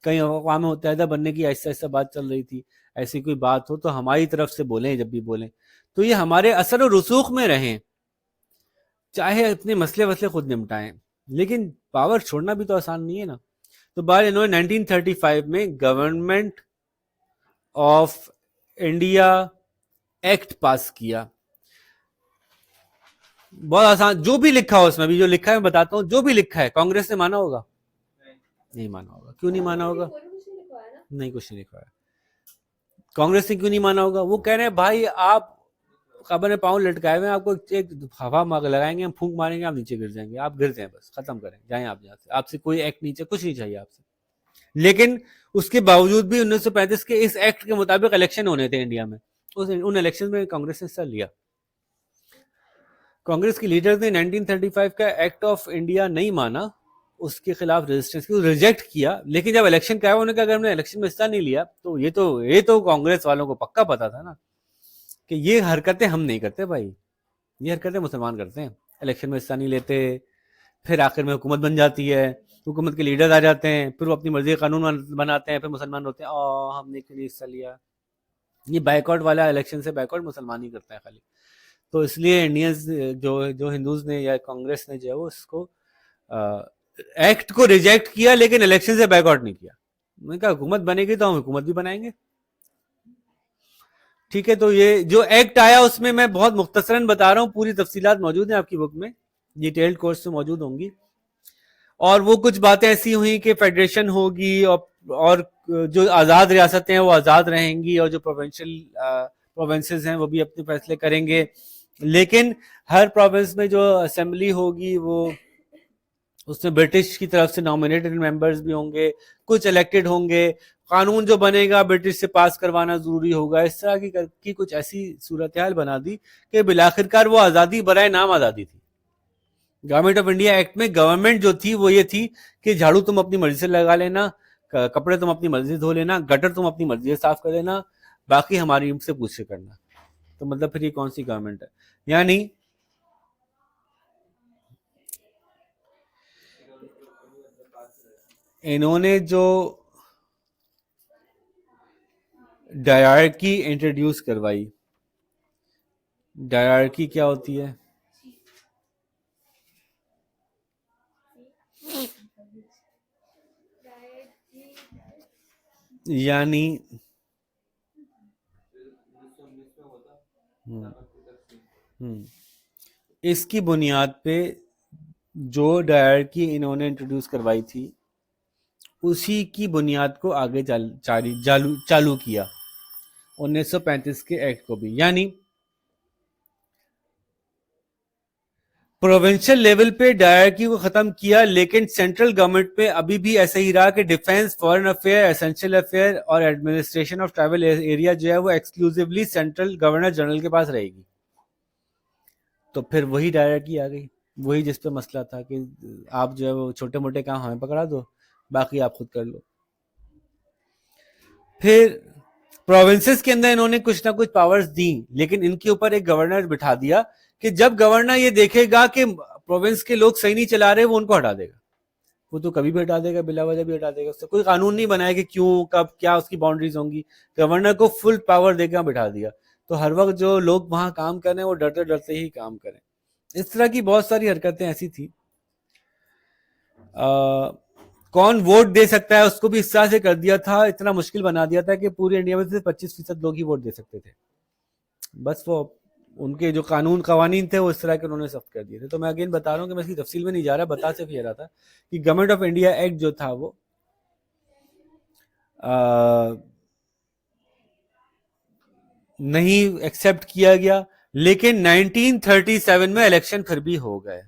کہیں اقوام متحدہ بننے کی ایسا ایسا بات چل رہی تھی، ایسی کوئی بات ہو تو ہماری طرف سے بولیں، جب بھی بولیں تو یہ ہمارے اثر و رسوخ میں رہیں، چاہے اپنے مسئلے وسلے خود نمٹائیں، لیکن پاور چھوڑنا بھی تو آسان نہیں ہے نا. تو بہر انہوں نے 1935 میں گورنمنٹ آف انڈیا ایکٹ پاس کیا. بہت آسان، جو بھی لکھا ہو اس میں، بھی جو لکھا ہے میں بتاتا ہوں، جو بھی لکھا ہے کانگریس نے مانا ہوگا؟ نہیں مانا ہوگا. کیوں نہیں مانا ہوگا؟ نہیں، کچھ نہیں لکھا ہے. کانگریس نے کیوں نہیں مانا ہوگا؟ وہ کہہ رہے ہیں بھائی آپ خبر پاؤں لٹکائے ہوئے ہیں، آپ کو ایک ہوا لگائیں گے، ہم پھونک ماریں گے، آپ نیچے گر جائیں گے، آپ گر جائیں، بس ختم کریں، جائیں آپ جہاں سے، آپ سے کوئی ایکٹ نیچے کچھ نہیں چاہیے آپ سے. لیکن اس کے باوجود بھی 1935 کے اس ایکٹ کے مطابق الیکشن ہونے تھے انڈیا میں، ان الیکشن میں کانگریس نے حصہ لیا. کانگریس کے لیڈرز نے 1935 کا ایکٹ آف انڈیا نہیں مانا، اس کے خلاف ریزسٹنس کی، ریجیکٹ کیا. لیکن جب الیکشن کا انہوں نے کہا اگر ہم نے الیکشن میں حصہ نہیں لیا تو یہ تو کانگریس والوں کو پکا پتا تھا نا کہ یہ حرکتیں ہم نہیں کرتے بھائی، یہ حرکتیں مسلمان کرتے ہیں. الیکشن میں حصہ نہیں لیتے، پھر آخر میں حکومت بن جاتی ہے، حکومت کے لیڈر آ جاتے ہیں، پھر وہ اپنی مرضی کا قانون بناتے ہیں، پھر مسلمان ہوتے ہیں ہم نے کیوں نہیں حصہ لیا. یہ بائیکاٹ والا الیکشن سے بائیکاٹ مسلمان ہی کرتے ہیں خالی. تو اس لیے انڈینز جو ہندوز نے یا کانگریس نے جو ہے وہ اس کو ایکٹ کو ریجیکٹ کیا، لیکن الیکشن سے بیک آؤٹ نہیں کیا. میں نے کہا حکومت بنے گی تو ہم حکومت بھی بنائیں گے. ٹھیک ہے، تو یہ جو ایکٹ آیا اس میں بہت مختصراً بتا رہا ہوں، پوری تفصیلات موجود ہیں آپ کی بک میں، ڈیٹیلڈ کورس میں موجود ہوں گی. اور وہ کچھ باتیں ایسی ہوئیں کہ فیڈریشن ہوگی اور جو آزاد ریاستیں ہیں وہ آزاد رہیں گی، اور جو پروونسز ہیں وہ بھی اپنے فیصلے کریں گے. لیکن ہر پروونس میں جو اسمبلی ہوگی وہ اس میں برٹش کی طرف سے نامینیٹڈ ممبرز بھی ہوں گے، کچھ الیکٹڈ ہوں گے، قانون جو بنے گا برٹش سے پاس کروانا ضروری ہوگا. اس طرح کی کچھ ایسی صورتحال بنا دی کہ بالآخر کار وہ آزادی برائے نام آزادی تھی. گورنمنٹ آف انڈیا ایکٹ میں گورنمنٹ جو تھی وہ یہ تھی کہ جھاڑو تم اپنی مرضی سے لگا لینا، کپڑے تم اپنی مرضی سے دھو لینا، گٹر تم اپنی مرضی سے صاف کر لینا، باقی ہماری سے پوچھ سے کرنا. تو مطلب پھر یہ کون سی گورنمنٹ ہے؟ یعنی انہوں نے جو ڈائرکی انٹروڈیوس کروائی، ڈائرکی کیا ہوتی ہے؟ یعنی اس کی بنیاد پہ جو ڈائرکی انہوں نے انٹروڈیوس کروائی تھی اسی کی بنیاد کو آگے چالو کیا 1935 کے ایکٹ کو بھی. یعنی پروونشل لیول پہ ڈائرکی کو ختم کیا، لیکن سینٹرل گورنمنٹ پہ ابھی بھی ایسا ہی رہا کہ ڈیفنس، فورن افیئر، ایسنشل افیئر اور ایڈمنسٹریشن آف ٹرائبل ایریا جو ہے وہ ایکسکلوسیولی سینٹرل گورنر جنرل کے پاس رہے گی. تو پھر وہی ڈائرکی آ گئی، وہی جس پہ مسئلہ تھا کہ آپ جو ہے وہ چھوٹے موٹے کام ہمیں پکڑا دو، باقی آپ خود کر لو. پھر پروونسز کے اندر انہوں نے کچھ نہ کچھ پاورز دیں، لیکن ان کے اوپر ایک گورنر بٹھا دیا کہ جب گورنر یہ دیکھے گا کہ پروونس کے لوگ صحیح نہیں چلا رہے وہ ان کو ہٹا دے گا. وہ تو کبھی بھی ہٹا دے گا، بلا وجہ بھی ہٹا دے گا. اس سے کوئی قانون نہیں بنایا کہ کیوں، کب، کیا اس کی باؤنڈریز ہوں گی. گورنر کو فل پاور دے کے بٹھا دیا. تو ہر وقت جو لوگ وہاں کام کریں وہ ڈرتے ڈرتے ہی کام کریں. اس طرح کی بہت ساری حرکتیں ایسی تھی. کون ووٹ دے سکتا ہے اس کو بھی اس طرح سے کر دیا تھا، اتنا مشکل بنا دیا تھا کہ پورے انڈیا میں سے 25% لوگ ہی ووٹ دے سکتے تھے. بس وہ ان کے جو قوانین تھے وہ اس طرح کے انہوں نے سخت کر دیے تھے. تو میں اگین بتا رہا ہوں کہ میں اس کی تفصیل میں نہیں جا رہا، بتا صرف یہ رہا تھا کہ گورنمنٹ آف انڈیا ایکٹ جو تھا وہ نہیں ایکسپٹ کیا گیا. لیکن 1937 میں الیکشن پھر بھی ہو گئے،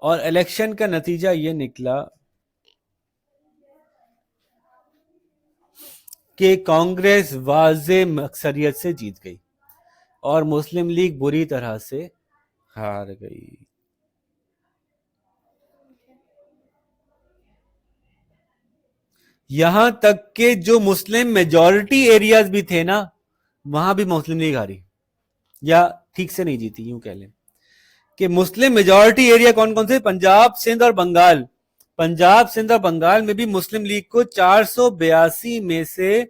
اور الیکشن کا نتیجہ یہ نکلا کہ کانگریس واضح اکثریت سے جیت گئی اور مسلم لیگ بری طرح سے ہار گئی. یہاں تک کہ جو مسلم میجورٹی ایریاز بھی تھے نا وہاں بھی مسلم لیگ ہاری، یا ٹھیک سے نہیں جیتی یوں کہہ لیں کہ مسلم میجورٹی ایریا کون کون سے؟ پنجاب، سندھ اور بنگال. پنجاب، سندھ اور بنگال میں بھی مسلم لیگ کو 482 میں سے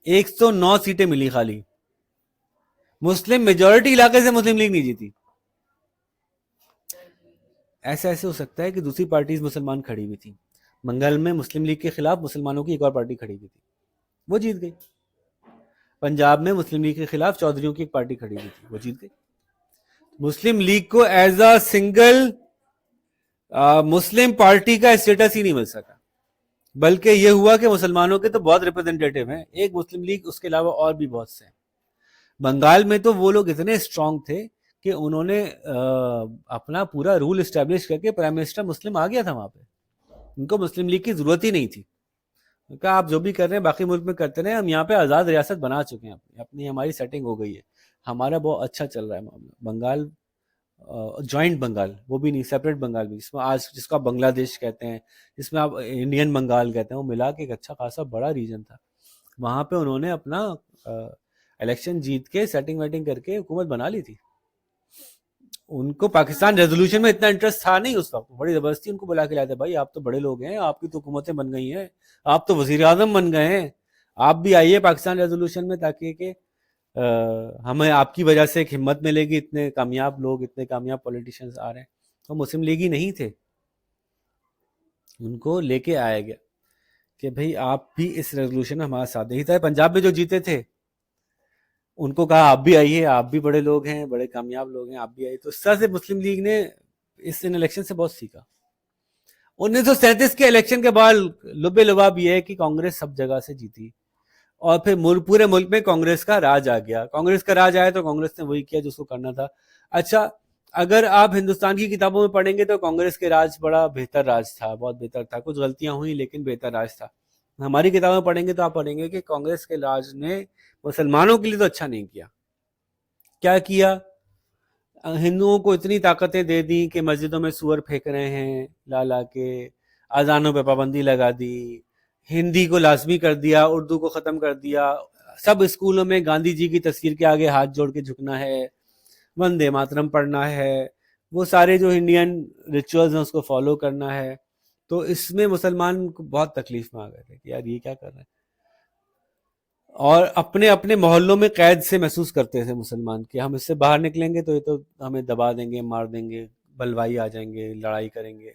109 سیٹیں ملی خالی. مسلم میجورٹی علاقے سے مسلم لیگ نہیں جیتی. ایسا ایسے ہو سکتا ہے کہ دوسری پارٹیز مسلمان کھڑی ہوئی تھی. بنگال میں مسلم لیگ کے خلاف مسلمانوں کی ایک اور پارٹی کھڑی ہوئی تھی، وہ جیت گئی. پنجاب میں مسلم لیگ کے خلاف چودھریوں کی ایک پارٹی کھڑی ہوئی تھی، وہ جیت گئی. مسلم لیگ کو as a single Muslim party کا اسٹیٹس ہی نہیں مل سکا، بلکہ یہ ہوا کہ مسلمانوں کے تو بہت ریپرزنٹیٹیو ہیں، ایک مسلم لیگ، اس کے علاوہ اور بھی بہت سے ہیں. بنگال میں تو وہ لوگ اتنے اسٹرانگ تھے کہ انہوں نے اپنا پورا رول اسٹیبلش کر کے پرائم منسٹر مسلم آ گیا تھا وہاں پہ. ان کو مسلم لیگ کی ضرورت ہی نہیں تھی. کہا آپ جو بھی کر رہے ہیں باقی ملک میں کرتے رہے، ہم یہاں پہ آزاد ریاست بنا چکے ہیں، اپنی ہماری سیٹنگ ہو گئی ہے، ہمارا بہت اچھا چل رہا ہے معاملہ. بنگال جوائنٹ بنگال، وہ بھی نہیں سیپریٹ بنگال بھی، جس میں آج جس کو آپ بنگلہ دیش کہتے ہیں، جس میں آپ انڈین بنگال کہتے ہیں، وہ ملا کے ایک اچھا خاصا بڑا ریجن تھا. وہاں پہ انہوں نے اپنا الیکشن جیت کے سیٹنگ ویٹنگ کر کے حکومت بنا لی تھی. ان کو پاکستان ریزولوشن میں اتنا انٹرسٹ تھا نہیں اس وقت، بڑی زبردستی ان کو بلا کے لاتے ہیں، بھائی آپ تو بڑے لوگ ہیں، آپ کی تو حکومتیں بن گئی ہیں، آپ تو وزیر اعظم بن گئے ہیں، آپ بھی آئیے پاکستان ریزولوشن میں تاکہ کہ ہمیں آپ کی وجہ سے ایک ہمت ملے گی، اتنے کامیاب لوگ، اتنے کامیاب پولیٹیشینز آ رہے ہیں. تو مسلم لیگی نہیں تھے، ان کو لے کے آیا گیا کہ بھئی آپ بھی اس ریزولوشن میں ہمارا ساتھ دیں. ہی پنجاب میں جو جیتے تھے ان کو کہا آپ بھی آئیے، آپ بھی بڑے لوگ ہیں، بڑے کامیاب لوگ ہیں، آپ بھی آئیے. تو اس طرح سے مسلم لیگ نے ان الیکشن سے بہت سیکھا. 1937 کے الیکشن کے بعد لبے لباب یہ ہے کہ کانگریس سب جگہ سے جیتی، اور پھر پورے ملک میں کانگریس کا راج آ گیا. کانگریس کا راج آیا تو کانگریس نے وہی کیا جو اس کو کرنا تھا. اچھا، اگر آپ ہندوستان کی کتابوں میں پڑھیں گے تو کانگریس کے راج بڑا بہتر راج تھا، بہت بہتر تھا. کچھ غلطیاں ہوئیں لیکن بہتر راج تھا. ہماری کتابوں میں پڑھیں گے تو آپ پڑھیں گے کہ کانگریس کے راج نے مسلمانوں کے لیے تو اچھا نہیں کیا. کیا کیا؟ ہندوؤں کو اتنی طاقتیں دے دی کہ مسجدوں میں سور پھینک رہے ہیں لا لا کے، اذانوں پہ پابندی لگا دی، ہندی کو لازمی کر دیا، اردو کو ختم کر دیا. سب اسکولوں میں گاندھی جی کی تصویر کے آگے ہاتھ جوڑ کے جھکنا ہے، وندے ماترم پڑھنا ہے، وہ سارے جو انڈین ریچولز ہیں اس کو فالو کرنا ہے. تو اس میں مسلمان کو بہت تکلیف میں آ گئے تھے کہ یار یہ کیا کر رہے ہیں. اور اپنے اپنے محلوں میں قید سے محسوس کرتے تھے مسلمان کہ ہم اس سے باہر نکلیں گے تو یہ تو ہمیں دبا دیں گے، مار دیں گے، بلوائی آ جائیں گے، لڑائی کریں گے.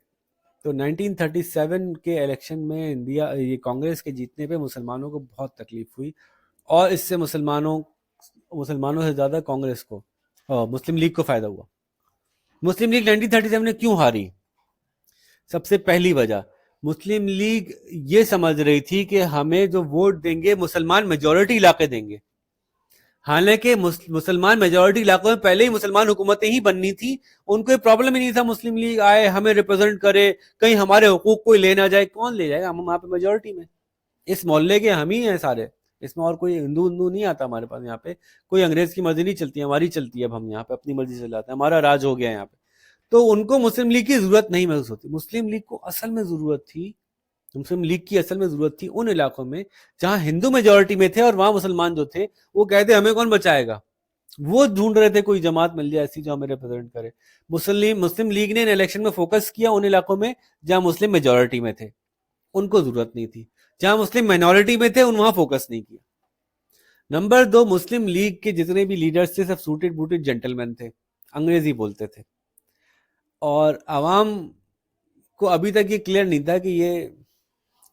تو 1937 کے الیکشن میں انڈیا یہ کانگریس کے جیتنے پہ مسلمانوں کو بہت تکلیف ہوئی، اور اس سے مسلمانوں سے زیادہ کانگریس کو، مسلم لیگ کو فائدہ ہوا. مسلم لیگ 1937 میں کیوں ہاری؟ سب سے پہلی وجہ، مسلم لیگ یہ سمجھ رہی تھی کہ ہمیں جو ووٹ دیں گے مسلمان میجورٹی علاقے دیں گے، حالانکہ مسلمان میجورٹی علاقوں میں پہلے ہی مسلمان حکومتیں ہی بننی تھی. ان کو پرابلم ہی نہیں تھا مسلم لیگ آئے ہمیں ریپرزینٹ کرے، کہیں ہمارے حقوق کوئی لے نہ جائے. کون لے جائے گا؟ ہم وہاں پہ میجورٹی میں، اس محلے کے ہم ہی ہیں سارے، اس میں اور کوئی ہندو نہیں آتا ہمارے پاس. یہاں پہ کوئی انگریز کی مرضی نہیں چلتی، ہماری چلتی ہے. اب ہم یہاں پہ اپنی مرضی سے چلاتے ہیں، ہمارا راج ہو گیا یہاں پہ. تو ان کو مسلم لیگ کی ضرورت نہیں محسوس ہوتی. مسلم لیگ کو اصل میں ضرورت تھی، مسلم لیگ کی اصل میں ضرورت تھی ان علاقوں میں جہاں ہندو میجورٹی میں تھے اور وہاں مسلمان جو تھے وہ کہتے ہمیں کون بچائے گا. وہ ڈھونڈ رہے تھے کوئی جماعت مل جائے ایسی جو ہمیں ریپرزینٹ کرے. مسلم لیگ نے ان الیکشن میں فوکس کیا ان علاقوں میں جہاں مسلم میجورٹی میں تھے، ان کو ضرورت نہیں تھی. جہاں مسلم مائنورٹی میں تھے ان وہاں فوکس نہیں کیا. نمبر 2، مسلم لیگ کے جتنے بھی لیڈرز تھے سب سوٹڈ بوٹڈ جینٹل مین تھے، انگریزی بولتے تھے، اور عوام کو ابھی تک یہ کلیئر نہیں تھا کہ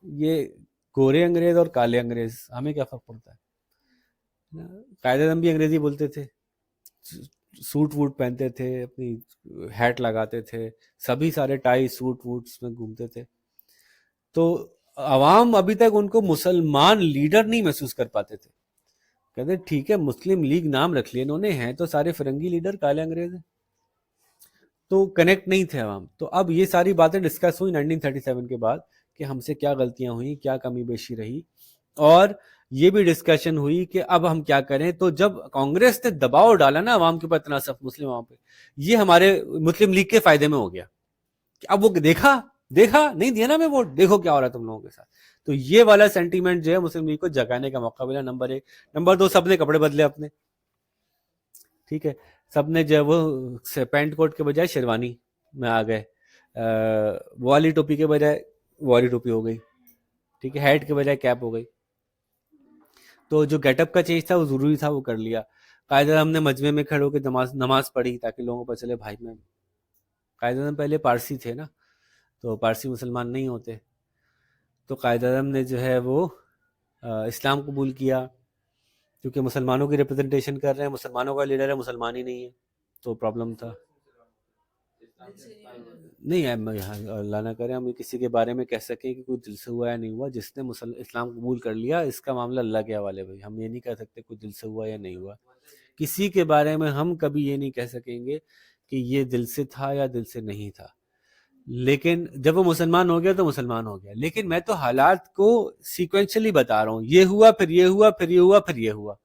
یہ گورے انگریز اور کالے انگریز ہمیں کیا فرق پڑتا ہے. قائد اعظم بھی انگریزی بولتے تھے، سوٹ ووٹ پہنتے تھے، اپنی ہیٹ لگاتے تھے، سبھی سارے ٹائی سوٹ ووٹس میں گھومتے تھے. تو عوام ابھی تک ان کو مسلمان لیڈر نہیں محسوس کر پاتے تھے. کہتے ٹھیک ہے مسلم لیگ نام رکھ لیا انہوں نے، ہیں تو سارے فرنگی لیڈر کالے انگریز ہیں. تو کنیکٹ نہیں تھے عوام. تو اب یہ ساری باتیں ڈسکس ہوئی 1937 کے بعد کہ ہم سے کیا غلطیاں ہوئیں، کیا کمی بیشی رہی، اور یہ بھی ڈسکشن ہوئی کہ اب ہم کیا کریں. تو جب کانگریس نے دباؤ ڈالا نا عوام کے اوپر اتنا سخت مسلم عوام پہ، یہ ہمارے مسلم لیگ کے فائدے میں ہو گیا کہ اب وہ دیکھا نہیں دیا نا ہمیں ووٹ، دیکھو کیا ہو رہا ہے تم لوگوں کے ساتھ. تو یہ والا سینٹیمنٹ جو ہے مسلم لیگ کو جگانے کا موقع ملا. نمبر 1. نمبر 2، سب نے کپڑے بدلے اپنے، ٹھیک ہے، سب نے جو ہے وہ پینٹ کوٹ کے بجائے شیروانی میں آ گئے، والی ٹوپی کے بجائے والی ٹوپی ہو گئی، ٹھیک ہے، ہیٹ کے بجائے کیپ ہو گئی. تو جو گیٹ اپ کا چینج تھا وہ ضروری تھا، وہ کر لیا. قائد اعظم نے مجمع میں کھڑے ہو کے نماز پڑھی تاکہ لوگوں کو پتہ چلے بھائی میں. قائد اعظم پہلے پارسی تھے نا، تو پارسی مسلمان نہیں ہوتے. تو قائد اعظم نے جو ہے وہ اسلام قبول کیا، کیونکہ مسلمانوں کی ریپرزنٹیشن کر رہے ہیں، مسلمانوں کا لیڈر ہے، مسلمان ہی نہیں ہے، تو پرابلم تھا. نہیں ہے اللہ نہ کرے ہم کسی کے بارے میں کہہ سکیں کہ کوئی دل سے ہوا یا نہیں ہوا. جس نے اسلام قبول کر لیا اس کا معاملہ اللہ کے حوالے. بھائی ہم یہ نہیں کہہ سکتے کوئی دل سے ہوا یا نہیں ہوا. کسی کے بارے میں ہم کبھی یہ نہیں کہہ سکیں گے کہ یہ دل سے تھا یا دل سے نہیں تھا. لیکن جب وہ مسلمان ہو گیا تو مسلمان ہو گیا. لیکن میں تو حالات کو سیکوینشلی بتا رہا ہوں، یہ ہوا پھر یہ ہوا پھر یہ ہوا پھر یہ ہوا.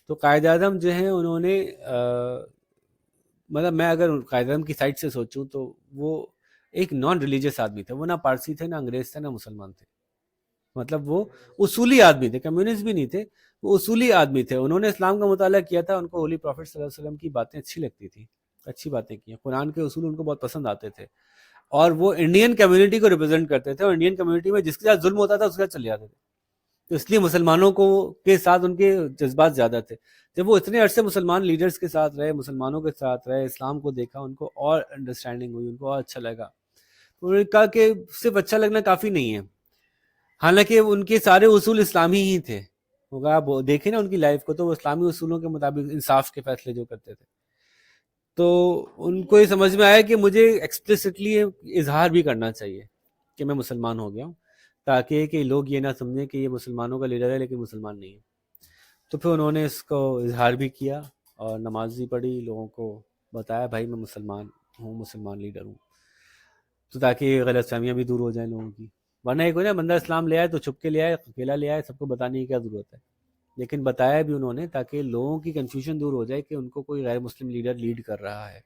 تو قائد اعظم جو ہیں انہوں نے مطلب میں اگر قائد اعظم کی سائڈ سے سوچوں تو وہ ایک نان ریلیجیس آدمی تھے. وہ نہ پارسی تھے، نہ انگریز تھے، نہ مسلمان تھے. مطلب وہ اصولی آدمی تھے، کمیونسٹ بھی نہیں تھے، وہ اصولی آدمی تھے. انہوں نے اسلام کا مطالعہ کیا تھا، ان کو ہولی پروفٹ صلی اللہ علیہ وسلم کی باتیں اچھی لگتی تھی، اچھی باتیں کی، قرآن کے اصول ان کو بہت پسند آتے تھے، اور وہ انڈین کمیونٹی کو ریپرزینٹ کرتے تھے. اور انڈین کمیونٹی میں جس کے ساتھ ظلم ہوتا تھا اس کے ساتھ چلے جاتے تھے. تو اس لیے مسلمانوں کو کے ساتھ ان کے جذبات زیادہ تھے. جب وہ اتنے عرصے مسلمان لیڈرز کے ساتھ رہے، مسلمانوں کے ساتھ رہے، اسلام کو دیکھا، ان کو اور انڈرسٹینڈنگ ہوئی، ان کو اور اچھا لگا. انہوں نے کہا کہ صرف اچھا لگنا کافی نہیں ہے، حالانکہ ان کے سارے اصول اسلامی ہی تھے. اگر آپ دیکھیں نا ان کی لائف کو تو وہ اسلامی اصولوں کے مطابق انصاف کے فیصلے جو کرتے تھے. تو ان کو یہ سمجھ میں آیا کہ مجھے ایکسپلسٹلی اظہار بھی کرنا چاہیے کہ میں مسلمان ہو گیا ہوں، تاکہ کہ لوگ یہ نہ سمجھیں کہ یہ مسلمانوں کا لیڈر ہے لیکن مسلمان نہیں ہے. تو پھر انہوں نے اس کو اظہار بھی کیا اور نماز بھی پڑھی، لوگوں کو بتایا بھائی میں مسلمان ہوں، مسلمان لیڈر ہوں، تو تاکہ غلط فہمیاں بھی دور ہو جائیں لوگوں کی. ورنہ ایک نا بندہ اسلام لے آئے تو چھپ کے لے آئے، اکیلا لے آئے، سب کو بتانے کی کیا ضرورت ہے. لیکن بتایا بھی انہوں نے تاکہ لوگوں کی کنفیوژن دور ہو جائے کہ ان کو کوئی غیر مسلم لیڈر لیڈ کر رہا ہے.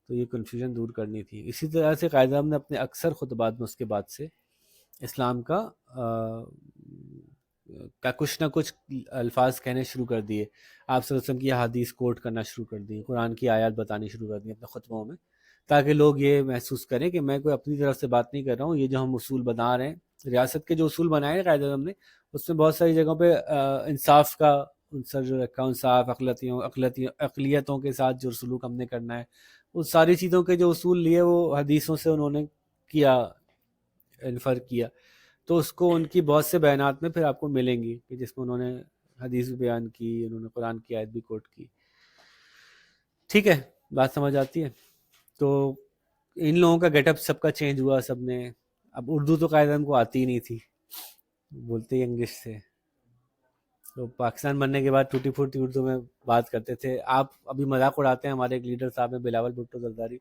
تو یہ کنفیوژن دور کرنی تھی. اسی طرح سے قائد اعظم نے اپنے اکثر خطبات میں اس کے بعد سے اسلام کا کچھ نہ کچھ الفاظ کہنے شروع کر دیے. آپ صلی اللہ علیہ وسلم کی احادیث کوٹ کرنا شروع کر دی، قرآن کی آیات بتانی شروع کر دی اپنے خطبوں میں، تاکہ لوگ یہ محسوس کریں کہ میں کوئی اپنی طرف سے بات نہیں کر رہا ہوں، یہ جو ہم اصول بنا رہے ہیں ریاست کے جو اصول بنائے نا قائد اعظم نے، اس میں بہت ساری جگہوں پہ انصاف کا عنصر جو رکھا، انصاف، اقلیتوں کے ساتھ جو سلوک ہم نے کرنا ہے، اس ساری چیزوں کے جو اصول لیے وہ حدیثوں سے انہوں نے کیا، انفر کیا. تو اس کو ان کی بہت سے بیانات میں پھر آپ کو ملیں گی کہ جس میں انہوں نے حدیث بھی بیان کی، انہوں نے قرآن کی آیت بھی کوٹ کی. ٹھیک ہے، بات سمجھ آتی ہے. تو ان لوگوں کا گیٹ اپ سب کا چینج ہوا، سب نے. اب اردو تو قائد اعظم کو آتی ہی نہیں تھی، بولتے ہی انگلش سے. تو پاکستان بننے کے بعد ٹوٹی پھوٹی اردو میں بات کرتے تھے. آپ ابھی مذاق اڑاتے ہیں، ہمارے ایک لیڈر صاحب ہیں بلاول بھٹو زرداری،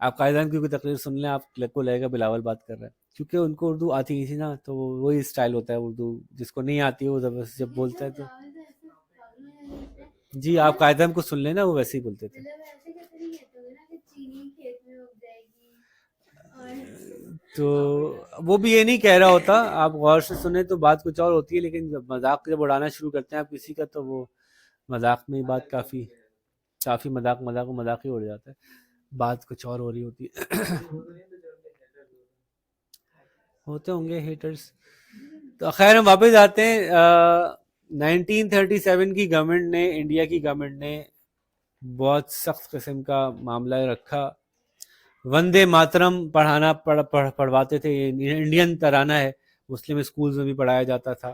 آپ قائد اعظم کی کوئی تقریر سن لیں، آپ کو لگے گا بلاول بات کر رہا ہے، کیونکہ ان کو اردو آتی نہیں تھی نا. تو وہی اسٹائل ہوتا ہے اردو، جس کو نہیں آتی وہ زبردست جب بولتا ہے تو. جی آپ قائد اعظم کو سن لیں نا، وہ ویسے ہی بولتے تھے. تو وہ بھی یہ نہیں کہہ رہا ہوتا، آپ غور سے سنیں تو بات کچھ اور ہوتی ہے، لیکن جب مذاق جب اڑانا شروع کرتے ہیں آپ کسی کا، تو وہ مذاق میں بات کافی مذاق ہی اڑ جاتا ہے، بات کچھ اور ہو رہی ہوتی ہے. ہوتے ہوں گے ہیٹرز. تو خیر ہم واپس آتے ہیں. 1937 کی گورنمنٹ نے، انڈیا کی گورنمنٹ نے بہت سخت قسم کا معاملہ رکھا. وندے ماترم پڑھواتے تھے. یہ انڈین ترانہ ہے، مسلم اسکولز میں بھی پڑھایا جاتا تھا،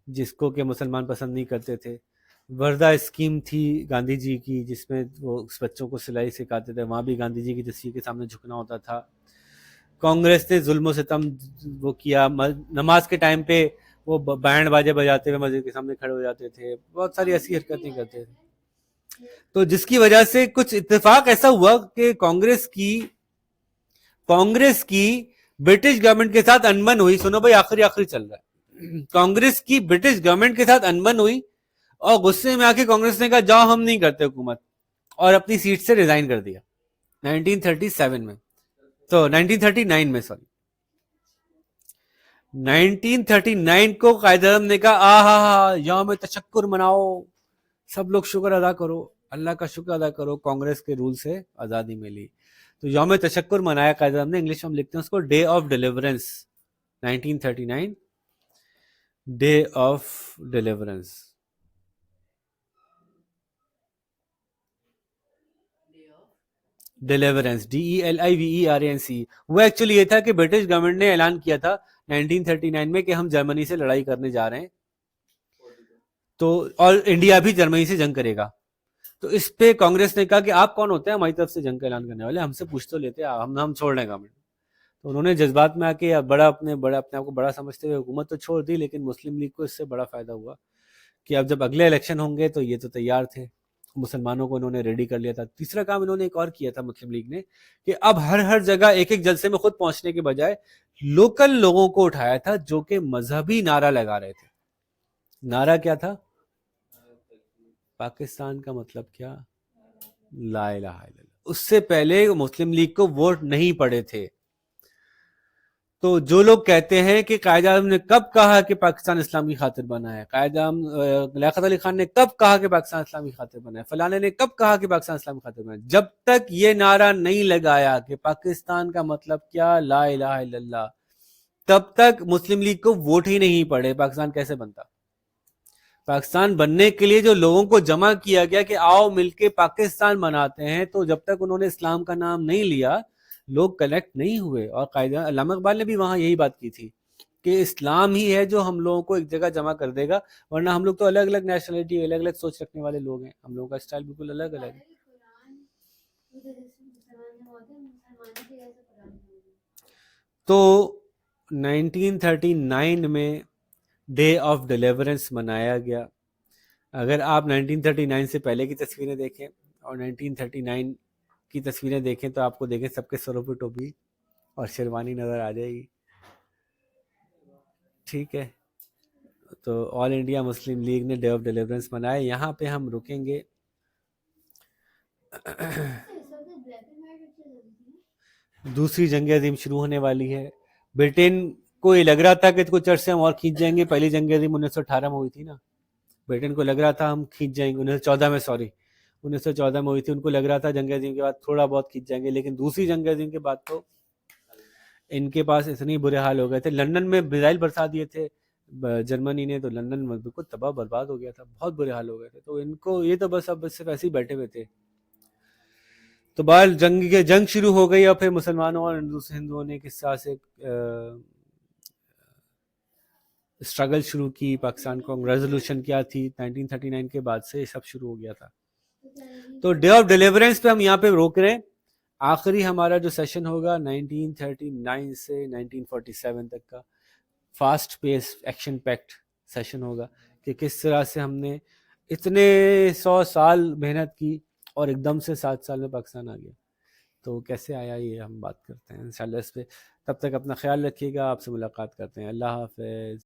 جس کو کہ مسلمان پسند نہیں کرتے تھے. وردہ اسکیم تھی گاندھی جی کی، جس میں وہ بچوں کو سلائی سکھاتے تھے، وہاں بھی گاندھی جی کی تصویر کے سامنے جھکنا ہوتا تھا. کانگریس نے ظلم و ستم وہ کیا. نماز کے ٹائم پہ وہ بینڈ باجے بجاتے ہوئے مسجد کے سامنے کھڑے ہو جاتے تھے، بہت ساری ایسی حرکتیں کرتے تھے. تو جس کی وجہ سے کچھ اتفاق ایسا ہوا کہ کانگریس کی برٹش گورنمنٹ کے ساتھ انبن ہوئی. سنو بھائی، آخری چل رہا ہے. کانگریس کی برٹش گورنمنٹ کے ساتھ انبن ہوئی، اور غصے میں آ کے کانگریس نے کہا جاؤ ہم نہیں کرتے حکومت، اور اپنی سیٹ سے ریزائن کر دیا 1937 میں. تو 1939 میں، سوری 1939 کو قائد اعظم نے کہا آہا یوم تشکر مناؤ، سب لوگ شکر ادا کرو، اللہ کا شکر ادا کرو، کانگریس کے رول سے آزادی ملی. تو یوم تشکر منایا قائد اعظم نے. انگلش میں ہم لکھتے ہیں اس کو day of deliverance. 1939 day of deliverance. Deliverance DELIVERANCE. وہ ایکچولی یہ تھا کہ برٹش گورنمنٹ نے اعلان کیا تھا 1939 میں کہ ہم جرمنی سے لڑائی کرنے جا رہے ہیں، تو اور انڈیا بھی جرمنی سے جنگ کرے گا. تو اس پہ کانگریس نے کہا کہ آپ کون ہوتے ہیں ہماری طرف سے جنگ کا اعلان کرنے والے، ہم سے پوچھ تو لیتے، ہم چھوڑ رہے ہیں گورنمنٹ. تو انہوں نے جذبات میں آ کے اپنے آپ کو بڑا سمجھتے ہوئے حکومت تو چھوڑ دی. لیکن مسلم لیگ کو اس سے بڑا فائدہ ہوا کہ اب جب اگلے الیکشن ہوں گے تو یہ تو تیار تھے، مسلمانوں کو انہوں نے ریڈی کر لیا تھا. تیسرا کام انہوں نے ایک اور کیا تھا مسلم لیگ نے، کہ اب ہر جگہ ایک جلسے میں خود پہنچنے کے بجائے لوکل لوگوں کو اٹھایا تھا جو کہ مذہبی نعرہ لگا رہے تھے. نعرہ کیا تھا؟ پاکستان کا مطلب کیا؟ لا الہ الا اللہ. اس سے پہلے مسلم لیگ کو ووٹ نہیں پڑے تھے. تو جو لوگ کہتے ہیں کہ قائد اعظم نے کب کہا کہ پاکستان اسلام کی خاطر بنا ہے، قائد اعظم لیاقت علی خان نے کب کہا کہ پاکستان اسلام کی خاطر بنا ہے، فلانے نے کب کہا کہ پاکستان اسلام کی خاطر بنا ہے، جب تک یہ نعرہ نہیں لگایا کہ پاکستان کا مطلب کیا، لا الہ الا اللہ، تب تک مسلم لیگ کو ووٹ ہی نہیں پڑے. پاکستان کیسے بنتا؟ پاکستان بننے کے لیے جو لوگوں کو جمع کیا گیا کہ آؤ مل کے پاکستان بناتے ہیں، تو جب تک انہوں نے اسلام کا نام نہیں لیا لوگ کنیکٹ نہیں ہوئے. اور قائد علامہ اقبال نے بھی وہاں یہی بات کی تھی کہ اسلام ہی ہے جو ہم لوگوں کو ایک جگہ جمع کر دے گا، ورنہ ہم لوگ تو الگ الگ نیشنلٹی، الگ الگ سوچ رکھنے والے لوگ ہیں، ہم لوگوں کا اسٹائل بالکل الگ الگ ہے. تو 1939 میں ڈے آف ڈیلیورنس منایا گیا. اگر آپ 1939 سے پہلے کی تصویریں دیکھیں اور 1939 کی تصویریں دیکھیں تو آپ کو دیکھیں سب کے سروں پہ ٹوپی اور شیروانی نظر آ جائے گی. ٹھیک ہے، تو آل انڈیا مسلم لیگ نے ڈے آف ڈیلیورنس منایا. یہاں پہ ہم رکیں گے. دوسری جنگ عظیم شروع ہونے والی ہے. برٹن کو یہ لگ رہا تھا کہ کچھ عرصے ہم اور کھینچ جائیں گے. پہلی جنگ عظیم 1918 میں ہوئی تھی نا، برٹن کو لگ رہا تھا ہم کھینچ جائیں گے. 1914 میں ہوئی تھی. ان کو لگ رہا تھا جنگ عظیم کے بعد تھوڑا بہت کھینچ جائیں گے، لیکن دوسری جنگ عظیم کے بعد تو ان کے پاس اتنے برے حال ہو گئے تھے، لندن میں میزائل برسا دیے تھے جرمنی نے، تو لندن میں بالکل تباہ برباد ہو گیا تھا، بہت برے حال ہو گئے تھے. تو ان کو یہ تو بس اب صرف ایسے ہی بیٹھے ہوئے تھے. تو بہرحال جنگ شروع ہو گئی، اور پھر مسلمانوں اور ہندوؤں نے کس طرح سے اسٹرگل شروع کی. پاکستان کو ریزولوشن کیا تھی 1939 کے بعد سے یہ سب شروع ہو گیا تھا. تو ڈے آف ڈیلیورنس پہ ہم یہاں پہ روک رہے ہیں. آخری ہمارا جو سیشن ہوگا 1939 سے 1947 تک کا fast pace action packet session ہوگا، کہ کس طرح سے ہم نے اتنے 100 سال محنت کی اور ایک دم سے 7 سال میں پاکستان آ گیا. تو کیسے آیا یہ ہم بات کرتے ہیں انشاءاللہ اس پہ. تب تک اپنا خیال رکھیے گا، آپ سے ملاقات کرتے ہیں. اللہ حافظ.